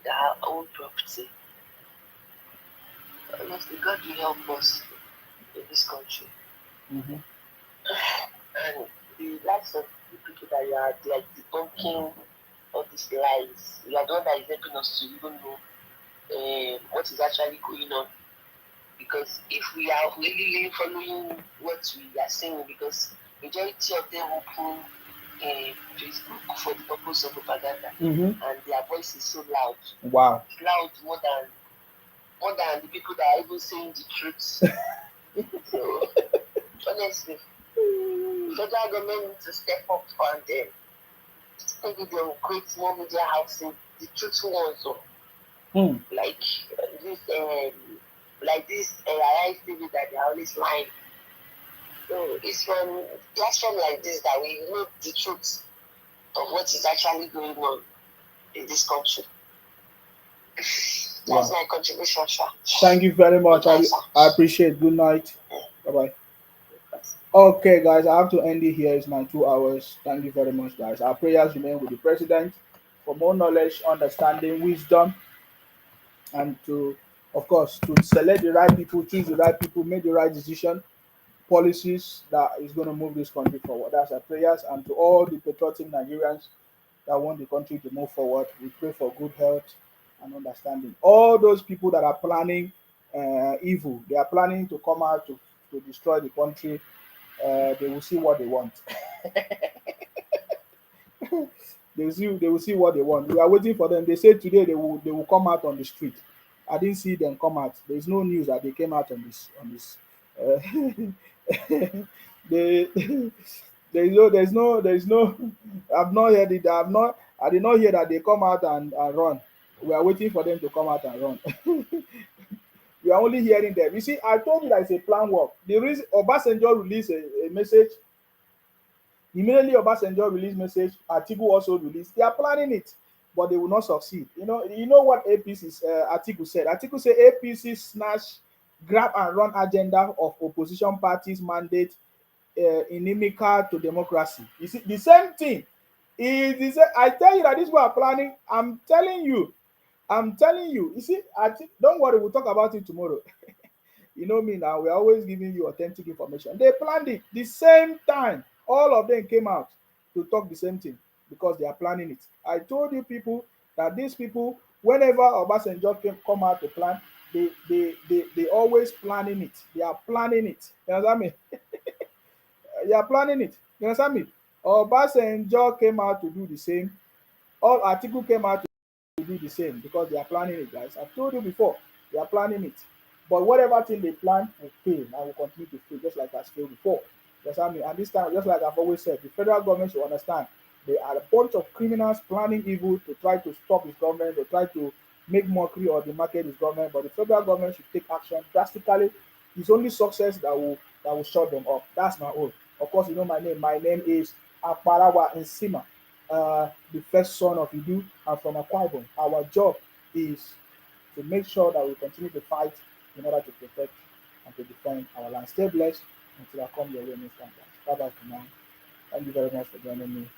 that own property. Honestly, God will help us in this country. And the likes of the people that you are like debunking all these lies, you are the one that is helping us to even know what is actually going on. Because if we are really following what we are saying, because majority of them open Facebook for the purpose of propaganda, and their voice is so loud. Wow. It's loud more than the people that are even saying the truth. So honestly, federal government needs to step up and maybe they will create more media housing, the truthful ones, like this AI TV that they are always lying. So it's from platform like this that we know the truth of what is actually going on in this country. That's my contribution, sir. Thank you very much. I appreciate. Good night. Bye bye. Okay, guys, I have to end it here. It's my 2 hours. Thank you very much, guys. Our prayers remain with the president for more knowledge, understanding, wisdom, and to, of course, to select the right people, choose the right people, make the right decision, policies that is going to move this country forward. That's our prayers. And to all the patriotic Nigerians that want the country to move forward, we pray for good health and understanding. All those people that are planning evil, they are planning to come out to destroy the country. They will see what they want. They will see what they want. We are waiting for them. They said today they will come out on the street. I didn't see them come out. There's no news that they came out on this. They there's no. I've not heard it. I did not hear that they come out and run. We are waiting for them to come out and run. We are only hearing them. You see, I told you that it's a plan work. The reason Obasanjo released a message. Immediately Obasanjo released message, Atiku also released. They are planning it, but they will not succeed. You know what APC's Atiku said? Atiku said APC snatch, grab and run agenda of opposition parties mandate inimical to democracy. You see, the same thing. I tell you that these people are planning. I'm telling you. You see, don't worry, we'll talk about it tomorrow. You know me now, we're always giving you authentic information. They planned it the same time. All of them came out to talk the same thing because they are planning it. I told you people that these people, whenever Obasanjo come out to plan, they always planning it. They are planning it. You understand me? They are planning it. You understand me? Obasanjo came out to do the same. All Atiku came out to do the same because they are planning it, guys. I've told you before, they are planning it. But whatever thing they plan will fail and will continue to fail, just like I failed before. You understand me? And this time, just like I've always said, the federal government should understand they are a bunch of criminals planning evil to try to stop his government, to try to make mockery or demarcate his government. But the federal government should take action drastically. It's only success that will shut them up. That's my own. Of course, you know my name. My name is Akparawa Nsima, the first son of Idu and from Akwa Ibom. Our job is to make sure that we continue to fight in order to protect and to defend our land. Stay blessed until I come your way next time. Bye bye for now. Thank you very much for joining me.